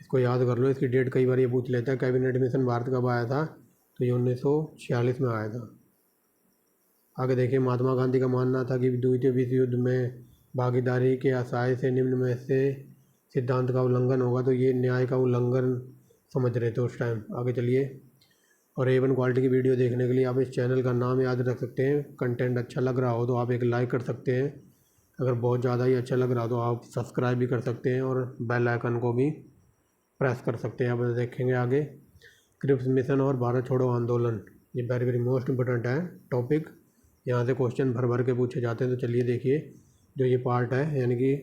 इसको याद कर लो, इसकी डेट कई बार ये पूछ लेता है। कैबिनेट मिशन भारत कब आया था, तो ये 1946 में आया था। आगे देखिए, महात्मा गांधी का मानना था कि द्वितीय विश्व युद्ध में भागीदारी के आशय से निम्न में से सिद्धांत का उल्लंघन होगा, तो ये न्याय का उल्लंघन समझ रहे थे उस टाइम। आगे चलिए। और A1 क्वालिटी की वीडियो देखने के लिए आप इस चैनल का नाम याद रख सकते हैं। कंटेंट अच्छा लग रहा हो तो आप एक लाइक कर सकते हैं, अगर बहुत ज़्यादा ही अच्छा लग रहा हो तो आप सब्सक्राइब भी कर सकते हैं और बेल आइकन को भी प्रेस कर सकते हैं। अब देखेंगे आगे, क्रिप्स मिशन और भारत छोड़ो आंदोलन, ये वेरी वेरी मोस्ट इम्पोर्टेंट है टॉपिक। यहाँ से क्वेश्चन भर भर के पूछे जाते हैं। तो चलिए देखिए, जो ये पार्ट है, यानी कि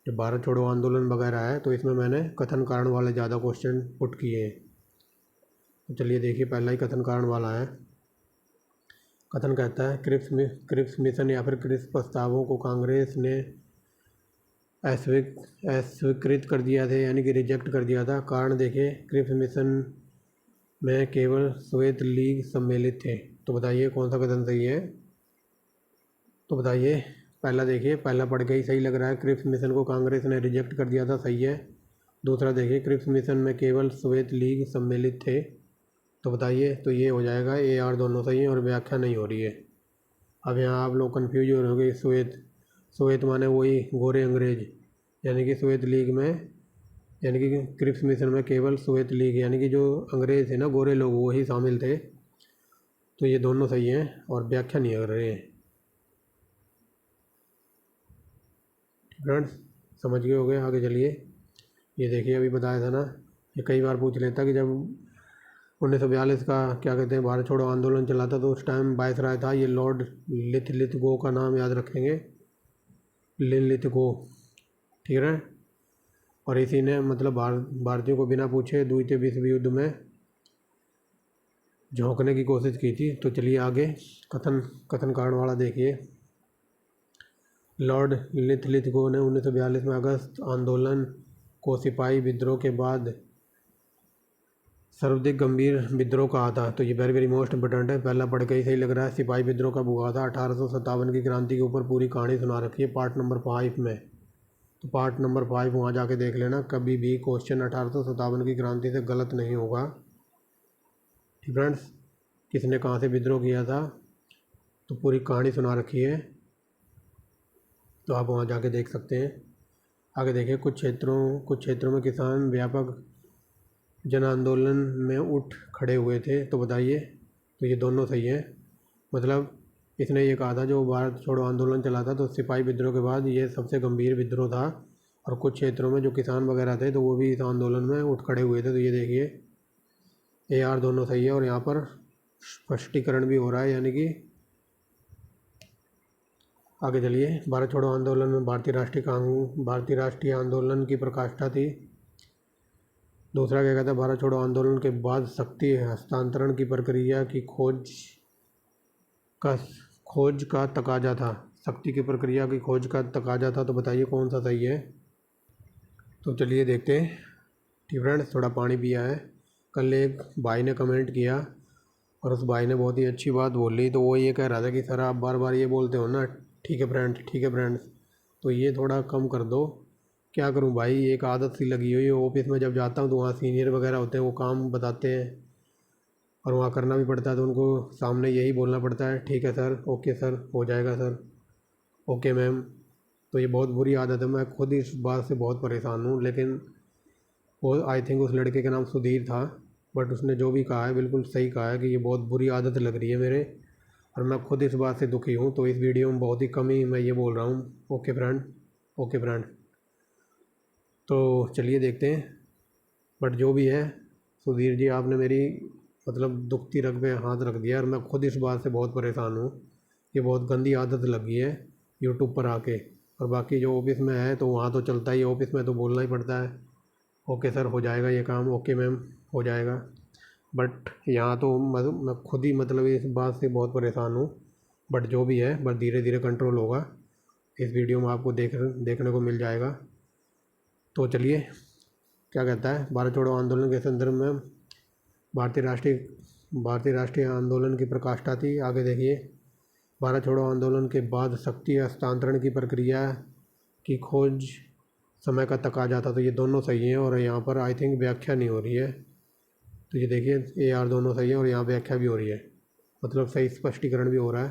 जो भारत छोड़ो आंदोलन वगैरह है, तो इसमें मैंने कथन कारण वाले ज़्यादा क्वेश्चन पुट किए हैं। तो चलिए देखिए, पहला ही कथन कारण वाला है। कथन कहता है, क्रिप्स मिशन या फिर क्रिप्स प्रस्तावों को कांग्रेस ने अस्वीकृत कर दिया था, यानी कि रिजेक्ट कर दिया था। कारण देखिए, क्रिप्स मिशन में केवल श्वेत लीग सम्मिलित थे। तो बताइए कौन सा कथन सही है। तो बताइए, पहला देखिए, पहला पढ़ के ही सही लग रहा है, क्रिप्स मिशन को कांग्रेस ने रिजेक्ट कर दिया था, सही है। दूसरा देखिए, क्रिप्स मिशन में केवल श्वेत लीग सम्मिलित थे, तो बताइए, तो ये हो जाएगा AR, दोनों सही हैं और व्याख्या नहीं हो रही है। अब यहाँ आप लोग कन्फ्यूज हो रहे होंगे, श्वेत माने वही गोरे अंग्रेज, यानी कि श्वेत लीग में, यानी कि क्रिप्स मिशन में केवल श्वेत लीग, यानी कि जो अंग्रेज थे ना, गोरे लोग, वही शामिल थे। तो ये दोनों सही हैं और व्याख्या नहीं कर रहे हैं। फ्रेंड्स समझ गए हो गए। आगे चलिए। ये देखिए, अभी बताया था ना, ये कई बार पूछ लेता कि जब 1942 का क्या कहते हैं भारत छोड़ो आंदोलन चला था, तो उस टाइम वायसराय था, ये लॉर्ड लिथगो का नाम याद रखेंगे, लिथगो, ठीक है। और इसी ने मतलब भारतीयों को बिना पूछे द्वितीय विश्व युद्ध में झोंकने की कोशिश की थी। तो चलिए आगे, कथन कारण वाला देखिए। लॉर्ड लिथगो ने 1942 में अगस्त आंदोलन को सिपाही विद्रोह के बाद सर्वाधिक गंभीर विद्रोह कहा था। तो ये वेरी वेरी मोस्ट इंपोर्टेंट है, पहला पढ़ के ही सही लग रहा है। सिपाही विद्रोह कब हुआ था, 1857 की क्रांति के ऊपर पूरी कहानी सुना रखी है पार्ट नंबर 5 में। तो पार्ट नंबर 5 वहाँ जाके देख लेना, कभी भी क्वेश्चन 1857 की क्रांति से गलत नहीं होगा। ठीक फ्रेंड्स, किसने कहाँ से विद्रोह किया था, तो पूरी कहानी सुना रखी है, तो आप वहाँ जाके देख सकते हैं। आगे देखिए, कुछ क्षेत्रों में किसान व्यापक जन आंदोलन में उठ खड़े हुए थे, तो बताइए, तो ये दोनों सही हैं। मतलब इसने ये कहा था जो भारत छोड़ो आंदोलन चला था, तो सिपाही विद्रोह के बाद ये सबसे गंभीर विद्रोह था, और कुछ क्षेत्रों में जो किसान वगैरह थे, तो वो भी इस आंदोलन में उठ खड़े हुए थे। तो ये देखिए, AR दोनों सही है, और यहाँ पर स्पष्टीकरण भी हो रहा है, यानी कि आगे चलिए। भारत छोड़ो आंदोलन में भारतीय राष्ट्रीय आंदोलन की प्रकाष्ठा थी। दूसरा क्या कहता है, भारत छोड़ो आंदोलन के बाद शक्ति हस्तांतरण की प्रक्रिया की खोज का तकाजा था। शक्ति की प्रक्रिया की खोज का तकाजा था, तो बताइए कौन सा सही है। तो चलिए देखते हैं। ठीक फ्रेंड्स, थोड़ा पानी पिया है। कल एक भाई ने कमेंट किया और उस भाई ने बहुत ही अच्छी बात बोली, तो वो ये कह रहा था कि सर आप बार बार ये बोलते हो ना, ठीक है फ्रेंड्स, तो ये थोड़ा कम कर दो। क्या करूं भाई, एक आदत सी लगी हुई है। ऑफिस में जब जाता हूं तो वहाँ सीनियर वगैरह होते हैं, वो काम बताते हैं और वहाँ करना भी पड़ता है, तो उनको सामने यही बोलना पड़ता है, ठीक है सर, ओके सर, हो जाएगा सर, ओके मैम। तो ये बहुत बुरी आदत है, मैं खुद इस बात से बहुत परेशान हूँ। लेकिन वो आई थिंक उस लड़के का नाम सुधीर था, बट उसने जो भी कहा है बिल्कुल सही कहा है कि ये बहुत बुरी आदत लग रही है मेरे, और मैं खुद इस बात से दुखी हूँ। तो इस वीडियो में बहुत ही कम ही मैं ये बोल रहा हूँ, ओके फ्रेंड। तो चलिए देखते हैं। बट जो भी है, सुधीर जी, आपने मेरी मतलब दुखती रग पे हाथ रख दिया। और मैं खुद इस बात से बहुत परेशान हूँ। ये बहुत गंदी आदत लगी है यूट्यूब पर आके। और बाकी जो ऑफिस में है तो वहाँ तो चलता ही है, ऑफिस में तो बोलना ही पड़ता है, ओके सर हो जाएगा ये काम, ओके मैम हो जाएगा। बट यहाँ तो मैं खुद ही मतलब इस बात से बहुत परेशान हूँ। बट जो भी है बस धीरे धीरे कंट्रोल होगा। इस वीडियो में आपको देखने को मिल जाएगा। तो चलिए, क्या कहता है, भारत छोड़ो आंदोलन के संदर्भ में भारतीय राष्ट्रीय आंदोलन की प्रकाष्ठा थी। आगे देखिए, भारत छोड़ो आंदोलन के बाद शक्ति हस्तांतरण की प्रक्रिया की खोज समय का तकाजा था। तो ये दोनों सही हैं और यहाँ पर आई थिंक व्याख्या नहीं हो रही है। तो ये देखिए AR दोनों सही है और यहाँ व्याख्या भी हो रही है, मतलब सही स्पष्टीकरण भी हो रहा है।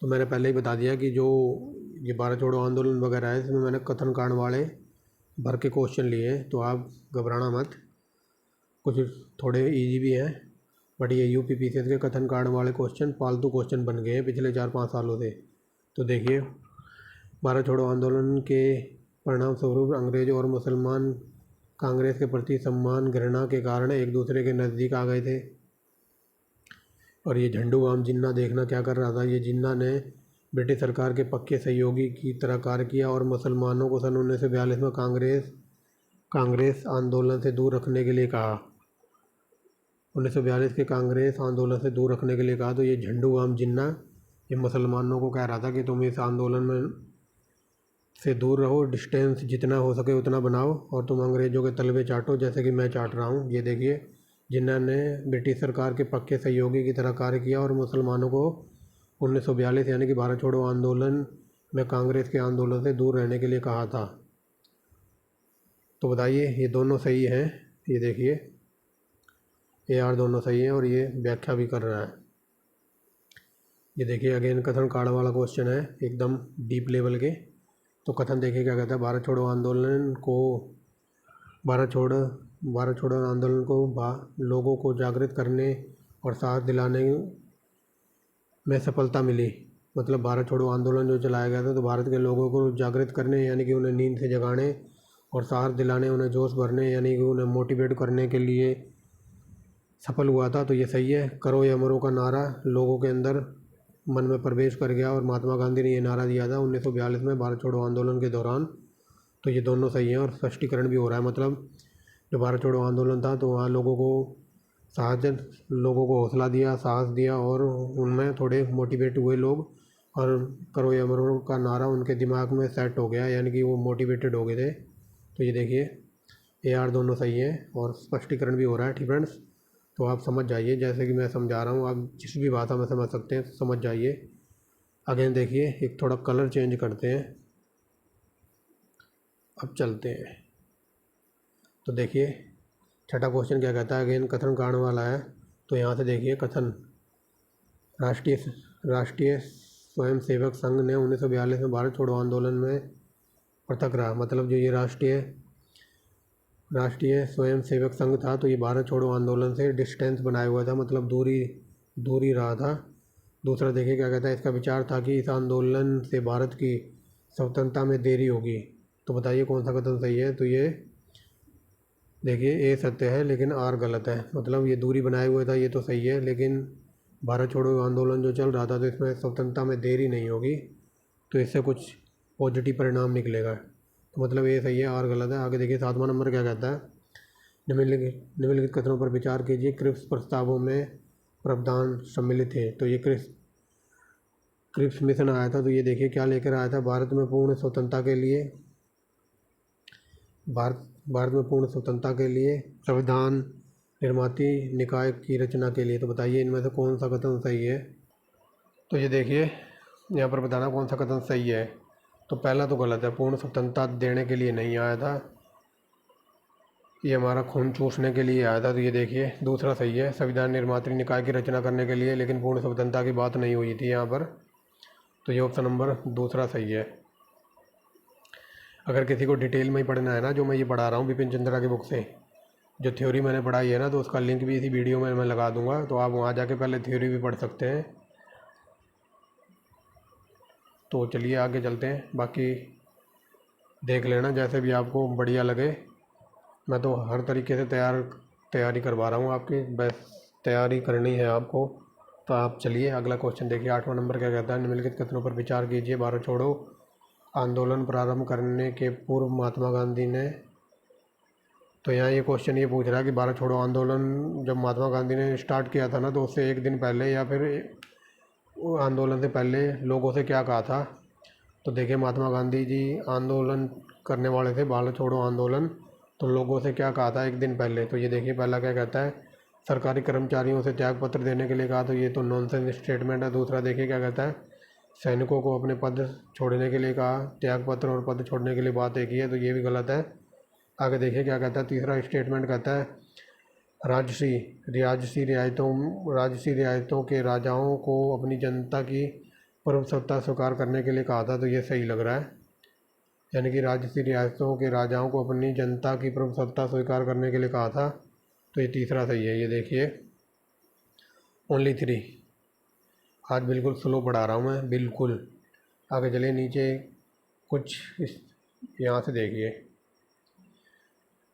तो मैंने पहले ही बता दिया कि जो ये भारत छोड़ो आंदोलन वगैरह है इसमें मैंने कथन कांड वाले भर के क्वेश्चन लिए हैं, तो आप घबराना मत। कुछ थोड़े इजी भी हैं, बट ये UP के कथन कांड वाले क्वेश्चन फालतू क्वेश्चन बन गए हैं पिछले 4-5 सालों से। तो देखिए, भारत छोड़ो आंदोलन के परिणाम स्वरूप अंग्रेज और मुसलमान कांग्रेस के प्रति सम्मान घृणा के कारण एक दूसरे के नज़दीक आ गए थे। और ये झंडू राम जिन्ना देखना क्या कर रहा था, ये जिन्ना ने ब्रिटिश सरकार के पक्के सहयोगी की तरह कार्य किया और मुसलमानों को सन 1942 में कांग्रेस आंदोलन से दूर रखने के लिए कहा। 1942 के कांग्रेस आंदोलन से दूर रखने के लिए कहा। तो ये झंडू राम जिन्ना ये मुसलमानों को कह रहा था कि तुम इस आंदोलन में से दूर रहो, डिस्टेंस जितना हो सके उतना बनाओ और तुम अंग्रेज़ों के तलवे चाटो जैसे कि मैं चाट रहा हूँ। ये देखिए, जिन्ना ने ब्रिटिश सरकार के पक्के सहयोगी की तरह कार्य किया और मुसलमानों को 1942 यानी कि भारत छोड़ो आंदोलन में कांग्रेस के आंदोलन से दूर रहने के लिए कहा था। तो बताइए, ये दोनों सही हैं। ये देखिए, AR दोनों सही हैं और ये व्याख्या भी कर रहा है। ये देखिए, अगेन कथन कांड वाला क्वेश्चन है, एकदम डीप लेवल के। तो कथन देखिए क्या कहता है, भारत छोड़ो आंदोलन को लोगों को जागृत करने और साथ दिलाने में सफलता मिली। मतलब भारत छोड़ो आंदोलन जो चलाया गया था तो भारत के लोगों को जागृत करने यानी कि उन्हें नींद से जगाने और साहस दिलाने, उन्हें जोश भरने यानी कि उन्हें मोटिवेट करने के लिए सफल हुआ था। तो ये सही है। करो या मरो का नारा लोगों के अंदर मन में प्रवेश कर गया और महात्मा गांधी ने ये नारा दिया था 1942 में भारत छोड़ो आंदोलन के दौरान। तो ये दोनों सही हैं और स्पष्टीकरण भी हो रहा है। मतलब जो भारत छोड़ो आंदोलन था तो वहाँ लोगों को हौसला दिया, साहस दिया और उनमें थोड़े मोटिवेट हुए लोग। और करो या मरो का नारा उनके दिमाग में सेट हो गया यानी कि वो मोटिवेटेड हो गए थे। तो ये देखिए, AR दोनों सही हैं और स्पष्टीकरण भी हो रहा है। ठीक फ्रेंड्स, तो आप समझ जाइए जैसे कि मैं समझा रहा हूँ, आप जिस भी भाषा में समझ सकते हैं समझ जाइए। अगेन देखिए, एक थोड़ा कलर चेंज करते हैं, अब चलते हैं। तो देखिए, छठा क्वेश्चन क्या कहता है, अगेन कथन कांड वाला है। तो यहाँ से देखिए, कथन राष्ट्रीय स्वयं सेवक संघ ने 1942 में भारत छोड़ो आंदोलन में पृथक रहा। मतलब जो ये राष्ट्रीय स्वयं सेवक संघ था तो ये भारत छोड़ो आंदोलन से डिस्टेंस बनाया हुआ था, मतलब दूरी रहा था। दूसरा देखिए क्या कहता है, इसका विचार था कि इस आंदोलन से भारत की स्वतंत्रता में देरी होगी। तो बताइए कौन सा कथन सही है। तो ये देखिए, A सत्य है लेकिन R गलत है। मतलब ये दूरी बनाए हुए था ये तो सही है, लेकिन भारत छोड़ो आंदोलन जो चल रहा था तो इसमें स्वतंत्रता में देरी नहीं होगी, तो इससे कुछ पॉजिटिव परिणाम निकलेगा। तो मतलब A सही है, R गलत है। आगे देखिए, 7वां नंबर क्या कहता है, निम्नलिखित कथनों पर विचार कीजिए। क्रिप्स प्रस्तावों में प्रावधान सम्मिलित थे। तो ये क्रिप्स मिशन आया था। तो ये देखिए क्या लेकर आया था, भारत में पूर्ण स्वतंत्रता के लिए संविधान निर्माती निकाय की रचना के लिए। तो बताइए इनमें से कौन सा कथन सही है। तो ये देखिए, यहाँ पर बताना कौन सा कथन सही है। तो पहला तो गलत है, पूर्ण स्वतंत्रता देने के लिए नहीं आया था, ये हमारा खून चूसने के लिए आया था। तो ये देखिए, दूसरा सही है, संविधान निर्मात्री निकाय की रचना करने के लिए, लेकिन पूर्ण स्वतंत्रता की बात नहीं हुई थी यहाँ पर। तो ये ऑप्शन नंबर दूसरा सही है। अगर किसी को डिटेल में ही पढ़ना है ना, जो मैं ये पढ़ा रहा हूँ बिपिन चंद्रा की बुक से, जो थ्योरी मैंने पढ़ाई है ना, तो उसका लिंक भी इसी वीडियो में मैं लगा दूँगा, तो आप वहाँ जाके पहले थ्योरी भी पढ़ सकते हैं। तो चलिए आगे चलते हैं, बाकी देख लेना जैसे भी आपको बढ़िया लगे। मैं तो हर तरीके से तैयारी करवा रहा हूँ आपकी, बस तैयारी करनी है आपको। तो आप चलिए अगला क्वेश्चन देखिए। 8वां नंबर क्या कहता है, निम्नलिखित कथनों पर विचार कीजिए। भारत छोड़ो आंदोलन प्रारंभ करने के पूर्व महात्मा गांधी ने, तो यहाँ ये क्वेश्चन ये पूछ रहा है कि भारत छोड़ो आंदोलन जब महात्मा गांधी ने स्टार्ट किया था ना, तो उससे एक दिन पहले या फिर आंदोलन से पहले लोगों से क्या कहा था। तो देखिए महात्मा गांधी जी आंदोलन करने वाले थे, भारत छोड़ो आंदोलन, तो लोगों से क्या कहा था एक दिन पहले। तो ये देखिए पहला क्या कहता है, सरकारी कर्मचारियों से त्याग पत्र देने के लिए कहा, तो ये तो नॉनसेंस स्टेटमेंट है। दूसरा देखिए क्या कहता है, सैनिकों को अपने पद छोड़ने के लिए कहा, त्याग पत्र और पद छोड़ने के लिए बात एक ही है, तो ये भी गलत है। आगे देखिए क्या कहता है, तीसरा स्टेटमेंट कहता है राजसी राजसी रियायतों के राजाओं को अपनी जनता की प्रभुसत्ता स्वीकार करने के लिए कहा था, तो ये सही लग रहा है। यानी कि राजसी रियासतों के राजाओं को अपनी जनता की प्रभुसत्ता स्वीकार करने के लिए कहा था, तो ये तीसरा सही है। ये देखिए ओनली 3। आज बिल्कुल स्लो पढ़ा रहा हूँ मैं, बिल्कुल। आगे चलिए नीचे कुछ इस यहाँ से देखिए,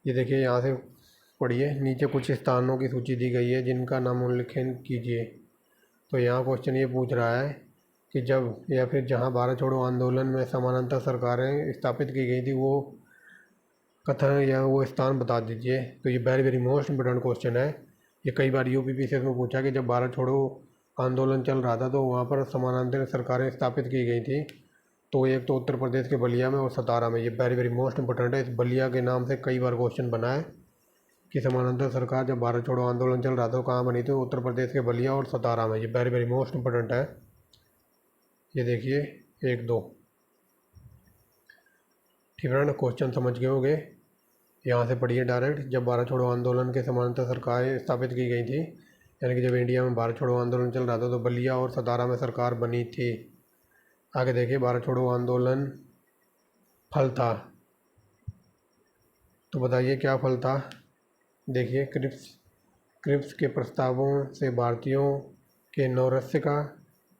ये देखिए यहाँ से पढ़िए, नीचे कुछ स्थानों की सूची दी गई है जिनका नाम उल्लेखन कीजिए। तो यहाँ क्वेश्चन ये पूछ रहा है कि जब या फिर जहाँ भारत छोड़ो आंदोलन में समानांतर सरकारें स्थापित की गई थी, वो कथन या वो स्थान बता दीजिए। तो ये very very most important question है। ये कई बार यूपीपीसीएस में पूछा कि जब भारत छोड़ो आंदोलन चल रहा था तो वहाँ पर समानांतर सरकारें स्थापित की गई थी। तो एक तो उत्तर प्रदेश के बलिया में और सतारा में। ये वेरी वेरी मोस्ट इंपॉर्टेंट है। इस बलिया के नाम से कई बार क्वेश्चन बना है कि समानांतर सरकार जब भारत छोड़ो आंदोलन चल रहा था तो कहाँ बनी थी, उत्तर प्रदेश के बलिया और सतारा में। ये वेरी वेरी मोस्ट इंपॉर्टेंट है। ये देखिए 1-2, ठीक है ना। क्वेश्चन समझ गए होंगे, यहाँ से पढ़िए डायरेक्ट। जब भारत छोड़ो आंदोलन के समानांतर सरकारें स्थापित की गई थी, यानी कि जब इंडिया में भारत छोड़ो आंदोलन चल रहा था तो बलिया और सतारा में सरकार बनी थी। आगे देखिए, भारत छोड़ो आंदोलन फल था, तो बताइए क्या फल था। देखिए क्रिप्स के प्रस्तावों से भारतीयों के नौरस्य का।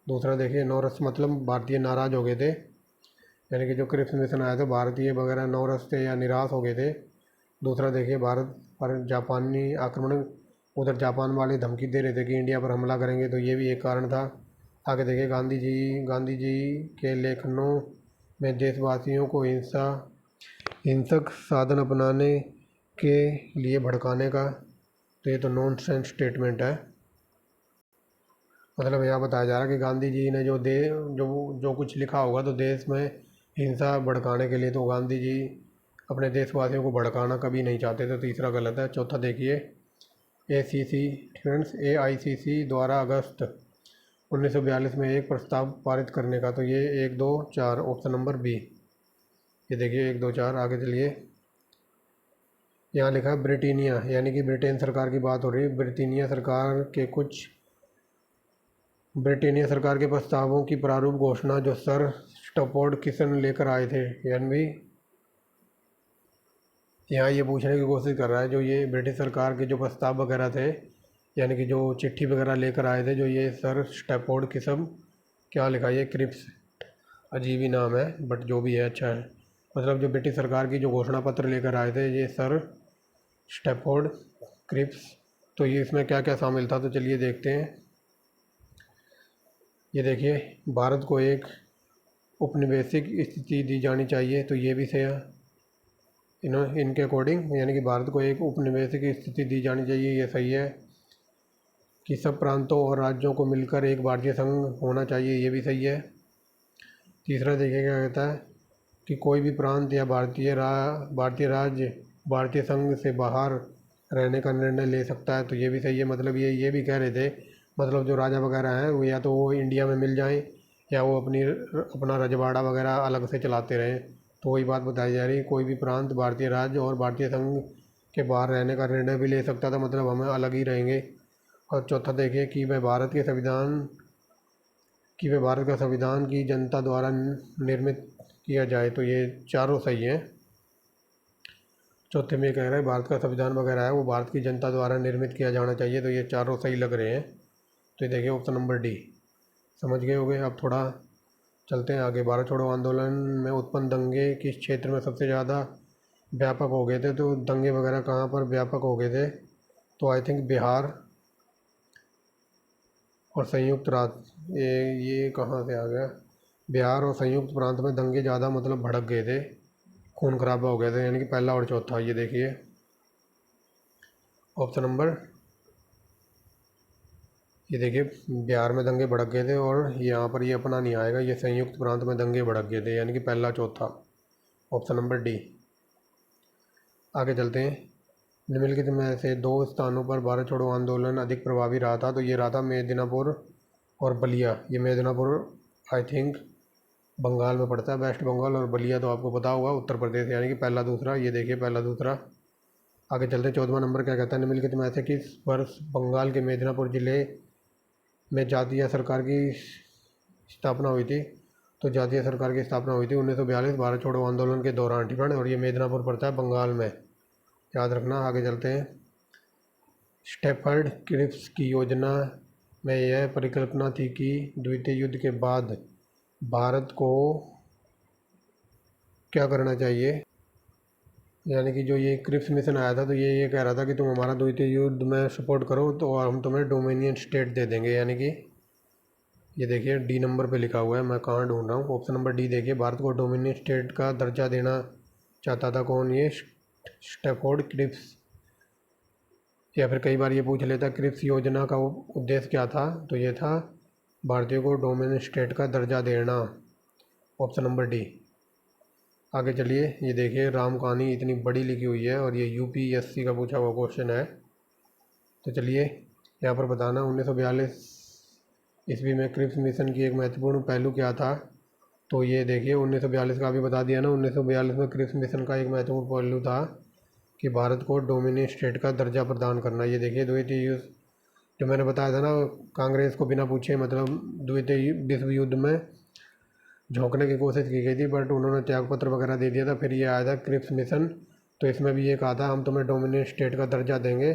दूसरा देखिए, नौरस्य मतलब भारतीय नाराज़ हो गए थे, यानी कि जो क्रिप्स मिशन आया था भारतीय वगैरह नौरस थे या निराश हो गए थे। दूसरा देखिए, भारत पर जापानी आक्रमण, उधर जापान वाले धमकी दे रहे थे कि इंडिया पर हमला करेंगे, तो ये भी एक कारण था। आगे देखिए, गांधी जी के लेखनों में देशवासियों को हिंसक साधन अपनाने के लिए भड़काने का, तो ये तो नॉनसेंस स्टेटमेंट है। मतलब यहाँ बताया जा रहा है कि गांधी जी ने जो कुछ लिखा होगा तो देश में हिंसा भड़काने के लिए, तो गांधी जी अपने देशवासियों को भड़काना कभी नहीं चाहते, तो तीसरा गलत है। चौथा देखिए, AICC द्वारा अगस्त 1942 में एक प्रस्ताव पारित करने का, तो ये 1, 2, 4 ऑप्शन नंबर बी। ये देखिए 1, 2, 4। आगे चलिए, यहाँ लिखा है ब्रिटानिया, यानी कि ब्रिटेन सरकार की बात हो रही है। ब्रिटानिया सरकार के प्रस्तावों की प्रारूप घोषणा जो सर स्टफोर्ड किशन लेकर आए थे, यानी यहाँ ये पूछने की कोशिश कर रहा है, जो ये ब्रिटिश सरकार के जो प्रस्ताव वगैरह थे, यानी कि जो चिट्ठी वगैरह लेकर आए थे, जो ये सर स्टफोर्ड किशन, क्या लिखा है ये क्रिप्स, अजीब ही नाम है बट जो भी है अच्छा है। मतलब जो ब्रिटिश सरकार की जो घोषणा पत्र लेकर आए थे ये सर स्टैफोर्ड क्रिप्स, तो ये इसमें क्या क्या शामिल था, तो चलिए देखते हैं। ये देखिए, भारत को एक उपनिवेशिक स्थिति दी जानी चाहिए, तो ये भी सही है इनके अकॉर्डिंग, यानी कि भारत को एक उपनिवेशिक स्थिति दी जानी चाहिए, ये सही है। कि सब प्रांतों और राज्यों को मिलकर एक भारतीय संघ होना चाहिए, ये भी सही है। तीसरा देखिए क्या कहता है कि कोई भी प्रांत या भारतीय राज्य भारतीय संघ से बाहर रहने का निर्णय ले सकता है, तो ये भी सही है। मतलब ये भी कह रहे थे, मतलब जो राजा वगैरह हैं वो या तो वो इंडिया में मिल जाएं या वो अपना रजवाड़ा वगैरह अलग से चलाते रहें, तो वही बात बताई जा रही है। कोई भी प्रांत भारतीय राज्य और भारतीय संघ के बाहर रहने का निर्णय भी ले सकता था, मतलब हम अलग ही रहेंगे। और चौथा देखिए कि वह भारत का संविधान की जनता द्वारा निर्मित किया जाए, तो ये चारों सही हैं। चौथे में कह रहा है भारत का संविधान वगैरह है वो भारत की जनता द्वारा निर्मित किया जाना चाहिए, तो ये चारों सही लग रहे हैं। तो ये देखिए ऑप्शन नंबर डी। समझ गए होंगे। अब थोड़ा चलते हैं आगे। भारत छोड़ो आंदोलन में उत्पन्न दंगे किस क्षेत्र में सबसे ज़्यादा व्यापक हो गए थे, तो दंगे वगैरह कहाँ पर व्यापक हो गए थे, तो आई थिंक बिहार और संयुक्त राज्य, ये कहाँ से आ गया, बिहार और संयुक्त प्रांत में दंगे ज़्यादा मतलब भड़क गए थे, खून खराबा हो गए थे, यानी कि पहला और चौथा। ये देखिए ऑप्शन नंबर, ये देखिए बिहार में दंगे भड़क गए थे, और यहाँ पर ये अपना नहीं आएगा, ये संयुक्त प्रांत में दंगे भड़क गए थे, यानी कि पहला चौथा, ऑप्शन नंबर डी। आगे चलते हैं। निम्नलिखित में से दो स्थानों पर भारत छोड़ो आंदोलन अधिक प्रभावी रहा था, तो ये रहा था मेदिनीपुर और बलिया। ये मेदिनीपुर आई थिंक बंगाल में पड़ता है, वेस्ट बंगाल, और बलिया तो आपको पता होगा उत्तर प्रदेश, यानी कि पहला दूसरा। ये देखिए पहला दूसरा। आगे चलते हैं। 14वां नंबर क्या कहता है, निम्नलिखित में से किस वर्ष बंगाल के मेदिनीपुर जिले में जातीय सरकार की स्थापना हुई थी? तो जातीय सरकार की स्थापना हुई थी 1942 भारत छोड़ो आंदोलन के दौरान, ठीक है, और ये मेदिनीपुर पड़ता है बंगाल में, याद रखना। आगे चलते हैं। स्टैफर्ड क्रिप्स की योजना में यह परिकल्पना थी कि द्वितीय युद्ध के बाद भारत को क्या करना चाहिए, यानी कि जो ये क्रिप्स मिशन आया था, तो ये कह रहा था कि तुम हमारा द्वितीय युद्ध में सपोर्ट करो तो हम तुम्हें डोमिनियन स्टेट दे देंगे, यानी कि ये देखिए डी नंबर पे लिखा हुआ है, मैं कहाँ ढूंढ रहा हूँ, ऑप्शन नंबर डी देखिए, भारत को डोमिनियन स्टेट का दर्जा देना चाहता था कौन, ये स्टैफोर्ड क्रिप्स। या फिर कई बार ये पूछ लेता क्रिप्स योजना का उद्देश्य क्या था, तो ये था भारतीयों को डोमिनियन स्टेट का दर्जा देना, ऑप्शन नंबर डी। आगे चलिए। ये देखिए राम कहानी इतनी बड़ी लिखी हुई है, और ये यूपीएससी का पूछा हुआ क्वेश्चन है। तो चलिए यहाँ पर बताना 1942 ईस्वी में क्रिप्स मिशन की एक महत्वपूर्ण पहलू क्या था। तो ये देखिए 1942 का भी बता दिया ना, 1942 में क्रिप्स मिशन का एक महत्वपूर्ण पहलू था कि भारत को डोमिनियन स्टेट का दर्जा प्रदान करना। ये देखिए द्वितीय युद्ध जो मैंने बताया था ना, कांग्रेस को बिना पूछे मतलब द्वितीय विश्व युद्ध में झोंकने की कोशिश की गई थी, बट उन्होंने त्यागपत्र वगैरह दे दिया था। फिर ये आया था क्रिप्स मिशन, तो इसमें भी ये कहा था हम तुम्हें डोमिनियन स्टेट का दर्जा देंगे,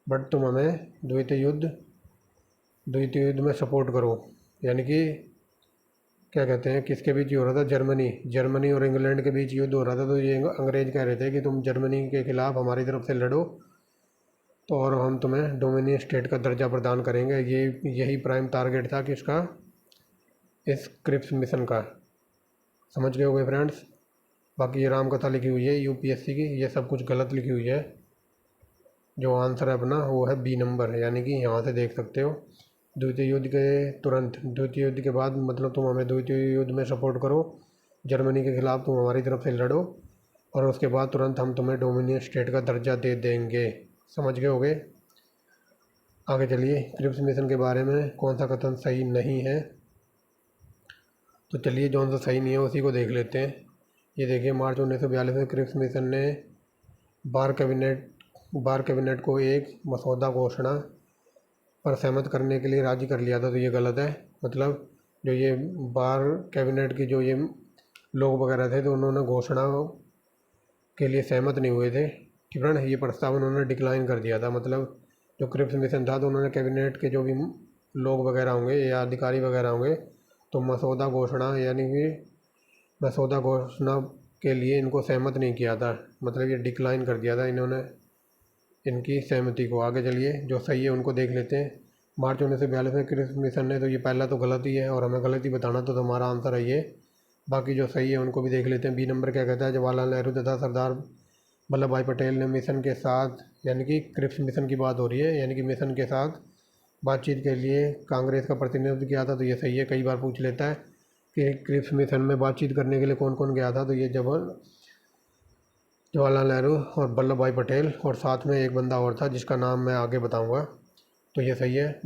बट तुम हमें द्वितीय युद्ध में सपोर्ट करो। यानी कि क्या कहते हैं, किसके बीच हो रहा था, जर्मनी और इंग्लैंड के बीच युद्ध हो रहा था। तो ये अंग्रेज कह रहे थे कि तुम जर्मनी के खिलाफ हमारी तरफ से लड़ो, तो और हम तुम्हें डोमिनियन स्टेट का दर्जा प्रदान करेंगे। यही प्राइम टारगेट था किसका, इस क्रिप्स मिशन का। समझ गए होंगे फ्रेंड्स। बाकी ये राम कथा लिखी हुई है यूपीएससी की, ये सब कुछ गलत लिखी हुई है। जो आंसर है अपना वो है बी नंबर, यानी कि यहाँ से देख सकते हो। द्वितीय युद्ध के बाद मतलब तुम हमें द्वितीय युद्ध में सपोर्ट करो, जर्मनी के खिलाफ तुम हमारी तरफ से लड़ो, और उसके बाद तुरंत हम तुम्हें डोमिनियन स्टेट का दर्जा दे देंगे। समझ गए होगे। आगे चलिए। क्रिप्स मिशन के बारे में कौन सा कथन सही नहीं है, तो चलिए जो सा सही नहीं है उसी को देख लेते हैं। ये देखिए मार्च 1942 में क्रिप्स मिशन ने बार कैबिनेट को एक मसौदा घोषणा पर सहमत करने के लिए राजी कर लिया था, तो ये गलत है। मतलब जो ये बार कैबिनेट की जो ये लोग वगैरह थे, तो उन्होंने घोषणा के लिए सहमत नहीं हुए थे, ठीक है ना। ये प्रस्ताव उन्होंने डिक्लाइन कर दिया था। मतलब जो क्रिप्स मिशन था, तो उन्होंने कैबिनेट के जो भी लोग वगैरह होंगे या अधिकारी वगैरह होंगे, तो मसौदा घोषणा के लिए इनको सहमत नहीं किया था, मतलब ये डिक्लाइन कर दिया था इन्होंने इनकी सहमति को। आगे चलिए जो सही है उनको देख लेते हैं। मार्च 1942 में क्रिप्स मिशन ने, तो ये पहला तो गलत ही है, और हमें गलत ही बताना, तो हमारा आंसर है ये। बाकी जो सही है उनको भी देख लेते हैं। बी नंबर क्या कहता है, जवाहरलाल नेहरू तथा सरदार वल्लभ भाई पटेल ने मिशन के साथ, यानी कि क्रिप्स मिशन की बात हो रही है, यानी कि मिशन के साथ बातचीत के लिए कांग्रेस का प्रतिनिधित्व किया था, तो ये सही है। कई बार पूछ लेता है कि क्रिप्स मिशन में बातचीत करने के लिए कौन कौन गया था, तो ये जवाहरलाल नेहरू और वल्लभ भाई पटेल, और साथ में एक बंदा और था जिसका नाम मैं आगे बताऊंगा, तो ये सही है।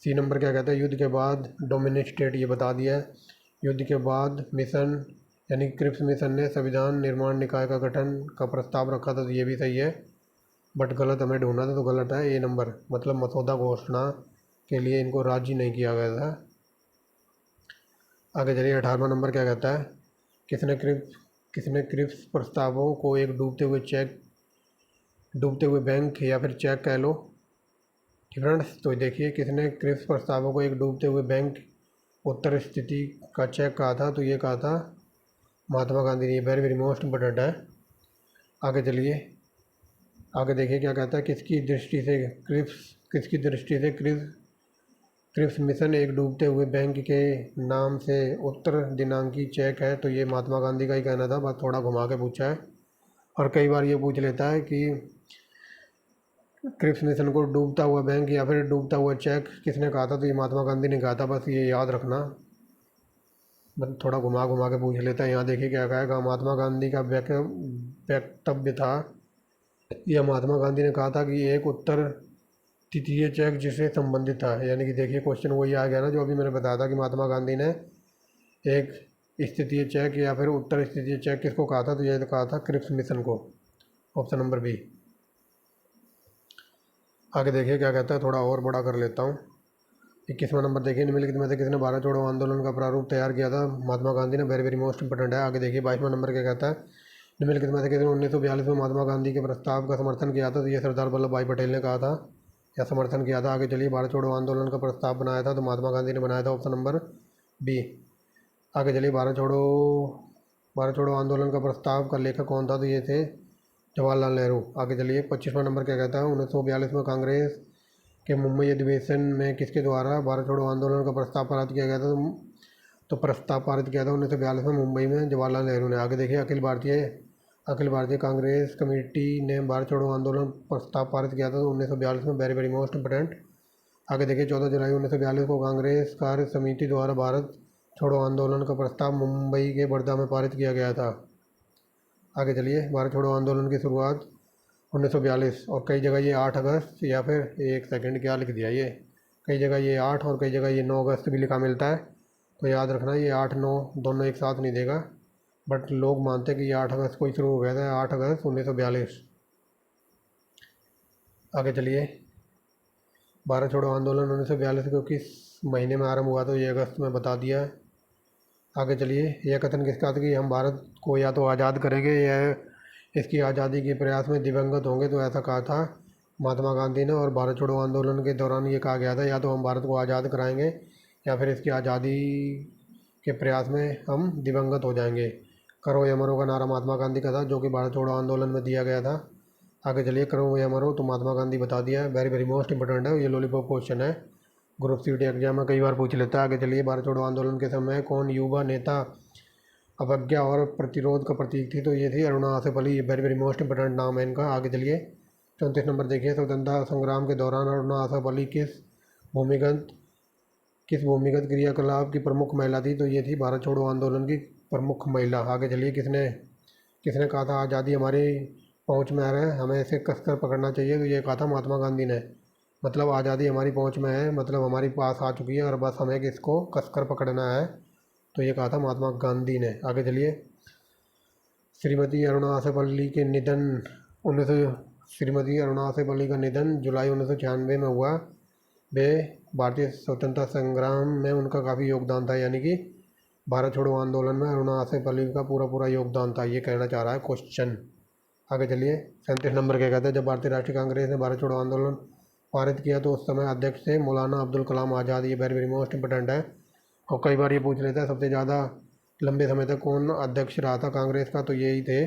सी नंबर क्या कहता है, युद्ध के बाद डोमिनियन स्टेट, ये बता दिया है। युद्ध के बाद मिशन यानी क्रिप्स मिशन ने संविधान निर्माण निकाय का गठन का प्रस्ताव रखा था, तो ये भी सही है, बट गलत हमें ढूंढना था, तो गलत है ए नंबर। मतलब मसौदा घोषणा के लिए इनको राजी नहीं किया गया था। आगे चलिए 18वां नंबर क्या कहता है, किसने क्रिप्स प्रस्तावों को एक डूबते हुए बैंक या फिर चेक कह लो, फ्रेंड्स। तो देखिए किसने क्रिप्स प्रस्तावों को एक डूबते हुए बैंक उत्तर स्थिति का चेक कहा था, तो ये कहा था महात्मा गांधी ने। वेरी वेरी मोस्ट इम्पोर्टेंट है। आगे चलिए। आगे देखिए क्या कहता है, किसकी दृष्टि से क्रिप्स मिशन एक डूबते हुए बैंक के नाम से उत्तर दिनांकी चेक है। तो ये महात्मा गांधी का ही कहना था, बस थोड़ा घुमा के पूछा है। और कई बार ये पूछ लेता है कि क्रिप्स मिशन को डूबता हुआ बैंक या फिर डूबता हुआ चेक किसने कहा था, तो ये महात्मा गांधी ने कहा था। बस ये याद रखना, बस थोड़ा घुमा घुमा के पूछ लेता है। यहाँ देखिए क्या कहेगा, महात्मा गांधी का वक्तव्य था। यह महात्मा गांधी ने कहा था कि एक उत्तर तृतीय चेक जिससे संबंधित था। यानी कि देखिए क्वेश्चन वही आ गया ना जो अभी मैंने बताया था कि महात्मा गांधी ने एक स्थितीय चेक या फिर उत्तर स्थितीय चेक किसको कहा था, तो यह कहा था क्रिप्स मिशन को। Option number B. आगे देखिए क्या कहता है, थोड़ा और बड़ा कर लेता हूँ। 21वां नंबर देखिए, निम्नलिखित में से किसने भारत छोड़ो आंदोलन का प्रारूप तैयार किया था? महात्मा गांधी ने। वेरी वेरी मोस्ट इंपोर्टेंट है। आगे देखिए 22वां नंबर क्या कहता है, निम्नलिखित में से किसने 1942 में महात्मा गांधी के प्रस्ताव का समर्थन किया था? तो ये सरदार वल्लभ भाई पटेल ने कहा था या समर्थन किया था। आगे चलिए, भारत छोड़ो आंदोलन का प्रस्ताव बनाया था तो महात्मा गांधी ने बनाया था। Option number B. आगे चलिए, भारत छोड़ो आंदोलन का प्रस्ताव का लेखक कौन था? तो ये थे जवाहरलाल नेहरू। आगे चलिए 25वां नंबर क्या कहता है, 1942 में कांग्रेस के मुंबई अधिवेशन में किसके द्वारा भारत छोड़ो आंदोलन का प्रस्ताव पारित किया गया था? तो प्रस्ताव पारित किया था 1942 में मुंबई में जवाहरलाल नेहरू ने। आगे देखिए, अखिल भारतीय कांग्रेस कमेटी ने भारत छोड़ो आंदोलन प्रस्ताव पारित किया था 1942 में। Very very most important. आगे देखिए 14 जुलाई 1942 को कांग्रेस कार्य समिति द्वारा भारत छोड़ो आंदोलन का प्रस्ताव मुंबई के वर्धा में पारित किया गया था। आगे चलिए, भारत छोड़ो आंदोलन की शुरुआत 1942 और कई जगह ये 8 अगस्त या फिर एक सेकंड क्या लिख दिया, ये कई जगह ये 8 और कई जगह ये 9 अगस्त भी लिखा मिलता है। तो याद रखना, ये 8-9 दोनों एक साथ नहीं देगा, बट लोग मानते हैं कि ये 8 अगस्त को ही शुरू हो गया था, 8 अगस्त 1942। आगे चलिए, भारत छोड़ो आंदोलन 1942 को किस महीने में आरंभ हुआ? तो ये अगस्त में बता दिया है। आगे चलिए, यह कथन किसका था कि हम भारत को या तो आज़ाद करेंगे या इसकी आज़ादी के प्रयास में दिवंगत होंगे? तो ऐसा कहा था महात्मा गांधी ने। और भारत छोड़ो आंदोलन के दौरान ये कहा गया था या तो हम भारत को आज़ाद कराएंगे या फिर इसकी आज़ादी के प्रयास में हम दिवंगत हो जाएंगे। करो या मरो का नारा महात्मा गांधी का था, जो कि भारत छोड़ो आंदोलन में दिया गया था। आगे चलिए, करो या मरो तो महात्मा गांधी बता दिया है। वेरी वेरी मोस्ट इंपोर्टेंट है, ये लॉलीपॉप क्वेश्चन है, ग्रुप सी एग्जाम में कई बार पूछ लेता है। आगे चलिए, भारत छोड़ो आंदोलन के समय कौन युवा नेता अवज्ञा और प्रतिरोध का प्रतीक थी? तो ये थी अरुणा आसेफली। ये वेरी वेरी मोस्ट इंपोर्टेंट नाम है इनका। आगे चलिए 34 नंबर देखिए, स्वतंत्रता संग्राम के दौरान अरुणा आसेफली भूमिगत क्रियाकलाप की प्रमुख महिला थी? तो ये थी भारत छोड़ो आंदोलन की प्रमुख महिला। आगे चलिए, किसने किसने कहा था आज़ादी हमारी पहुँच में आ रहा है, हमें इसे कसकर पकड़ना चाहिए? तो ये कहा था महात्मा गांधी ने। मतलब आज़ादी हमारी पहुँच में है, मतलब हमारी पास आ चुकी है और बस हमें इसको कसकर पकड़ना है। तो ये कहा था महात्मा गांधी ने। आगे चलिए, श्रीमती अरुणा आसेफअली के निधन 19 श्रीमती अरुणा आसेफअली का निधन जुलाई 1996 में हुआ। वे भारतीय स्वतंत्रता संग्राम में उनका काफ़ी योगदान था, यानी कि भारत छोड़ो आंदोलन में अरुणा आसेफअली का पूरा योगदान था, ये कहना चाह रहा है क्वेश्चन। आगे चलिए 37 नंबर क्या कहता है, जब भारतीय राष्ट्रीय कांग्रेस ने भारत छोड़ो आंदोलन पारित किया तो उस समय अध्यक्ष थे मौलाना अब्दुल कलाम आज़ाद। ये वेरी वेरी मोस्ट इंपोर्टेंट है और कई बार ये पूछ लेता है सबसे ज़्यादा लंबे समय तक कौन अध्यक्ष रहा था कांग्रेस का? तो यही थे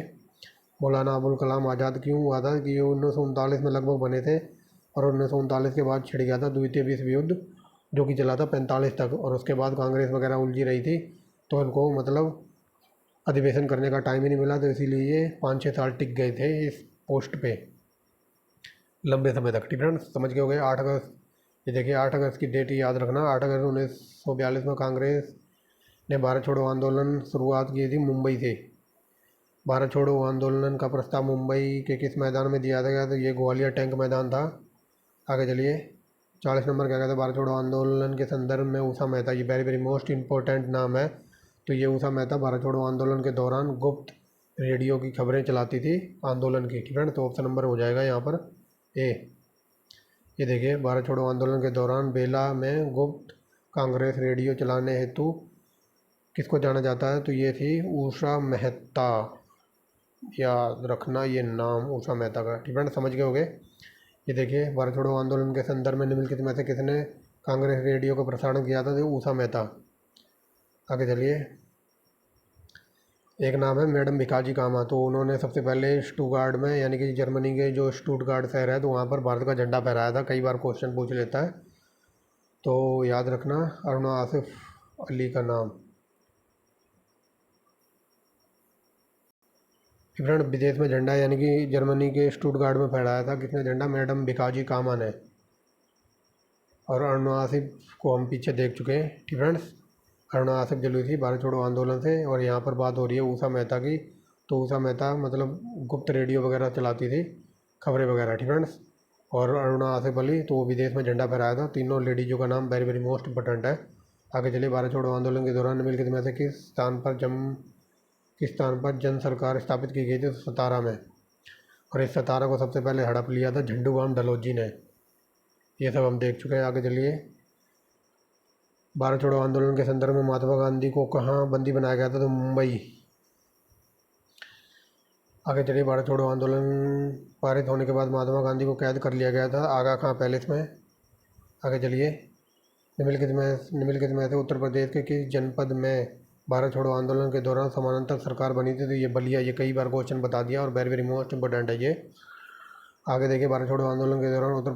मौलाना अबुल कलाम आज़ाद। क्यों हुआ था कि ये 1939 में लगभग बने थे और 1939 के बाद छिड़ गया था द्वितीय विश्व युद्ध, जो कि चला था 45 तक, और उसके बाद कांग्रेस वगैरह उलझी रही थी तो इनको मतलब अधिवेशन करने का टाइम ही नहीं मिला, तो इसीलिए ये 5-6 साल टिक गए थे इस पोस्ट पे लंबे समय तक। ठीक है, समझ के हो गए। 8 अगस्त, ये देखिए 8 अगस्त की डेट याद रखना। 8 अगस्त 1942 में कांग्रेस ने भारत छोड़ो आंदोलन शुरुआत की थी मुंबई से। भारत छोड़ो आंदोलन का प्रस्ताव मुंबई के किस मैदान में दिया गया? तो ये ग्वालियर टैंक मैदान था। आगे चलिए 40 नंबर क्या कहता है, भारत छोड़ो आंदोलन के संदर्भ में उषा मेहता। ये वेरी वेरी मोस्ट इंपॉर्टेंट नाम है। तो ये उषा मेहता भारत छोड़ो आंदोलन के दौरान गुप्त रेडियो की खबरें चलाती थी आंदोलन की। ठीक है, तो ऑप्शन नंबर हो जाएगा यहाँ पर ए। ये देखिए, भारत छोड़ो आंदोलन के दौरान बेला में गुप्त कांग्रेस रेडियो चलाने हेतु किसको जाना जाता है? तो ये थी उषा मेहता। याद रखना ये नाम उषा मेहता का। ठीक है, समझ गए होगे। ये देखिए, भारत छोड़ो आंदोलन के संदर्भ में निम्नलिखित में से किसने कांग्रेस रेडियो का प्रसारण किया था? तो उषा मेहता। आगे चलिए एक नाम है मैडम भिकाजी कामा, तो उन्होंने सबसे पहले स्टुटगार्ट में, यानी कि जर्मनी के जो स्टुटगार्ट शहर है, तो वहाँ पर भारत का झंडा फहराया था। कई बार क्वेश्चन पूछ लेता है, तो याद रखना अरुणा आसिफ अली का नाम। फ्रेंड, विदेश में झंडा यानी कि जर्मनी के स्टुटगार्ट में फहराया था किसने झंडा? मैडम भिकाजी कामा ने। और अरुणा आसिफ को हम पीछे देख चुके हैं। ठीक फ्रेंड्स, अरुणा आसिफ जली थी भारत छोड़ो आंदोलन से। और यहाँ पर बात हो रही है उषा मेहता की, तो उषा मेहता मतलब गुप्त रेडियो वगैरह चलाती थी, खबरें वगैरह। ठीक फ्रेंड्स, और अरुणा आसिफ अली तो वो विदेश में झंडा फहराया था। तीनों लेडीजों का नाम वेरी वेरी मोस्ट इंपॉर्टेंट है। आगे चलिए, भारत छोड़ो आंदोलन के दौरान निम्नलिखित में से किस स्थान पर जन सरकार स्थापित की गई थी? तो सतारा में। और इस सतारा को सबसे पहले हड़प लिया था झंडू राम डलहौजी ने। ये सब हम देख चुके हैं। आगे चलिए, भारत छोड़ो आंदोलन के संदर्भ में महात्मा गांधी को कहाँ बंदी बनाया गया था? तो मुंबई। आगे चलिए, भारत छोड़ो आंदोलन पारित होने के बाद महात्मा गांधी को कैद कर लिया गया था आगा खां पैलेस में। आगे चलिए, निम्नलिखित में से उत्तर प्रदेश के किस जनपद में भारत छोड़ो आंदोलन के दौरान समानांतर सरकार बनी थी? तो ये बलिया। ये कई बार क्वेश्चन बता दिया और वेरी वेरी मोस्ट इंपॉर्टेंट है ये। आगे देखिए, भारत छोड़ो आंदोलन के दौरान उत्तर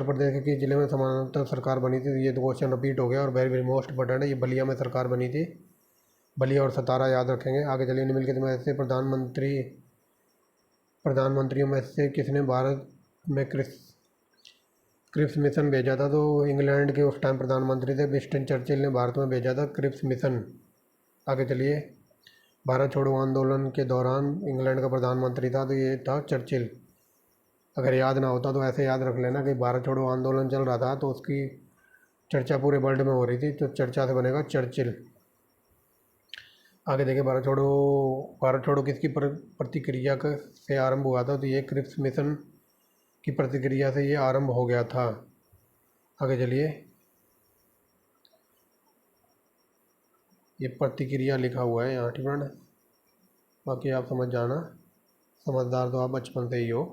प्रदेश के किस जिले में समानांतर सरकार बनी थी? ये तो क्वेश्चन रिपीट हो गया और वेरी वेरी मोस्ट इंपॉर्टेंट है। ये बलिया में सरकार बनी थी। बलिया और सतारा याद रखेंगे। आगे चलिए, निम्नलिखित में से प्रधानमंत्रियों में से किसने भारत में क्रिप्स मिशन भेजा था? तो इंग्लैंड के उस टाइम प्रधानमंत्री थे विंस्टन चर्चिल ने भारत में भेजा था क्रिप्स मिशन। आगे चलिए, भारत छोड़ो आंदोलन के दौरान इंग्लैंड का प्रधानमंत्री था, तो ये था चर्चिल। अगर याद ना होता तो ऐसे याद रख लेना कि भारत छोड़ो आंदोलन चल रहा था तो उसकी चर्चा पूरे वर्ल्ड में हो रही थी, तो चर्चा से बनेगा चर्चिल। आगे देखिए, भारत छोड़ो किसकी प्रतिक्रिया से आरंभ हुआ था? तो ये क्रिप्स मिशन की प्रतिक्रिया से ये आरंभ हो गया था। आगे चलिए, ये प्रतिक्रिया लिखा हुआ है यहाँ। ठीक है, बाकी आप समझ जाना, समझदार तो आप बचपन से ही हो।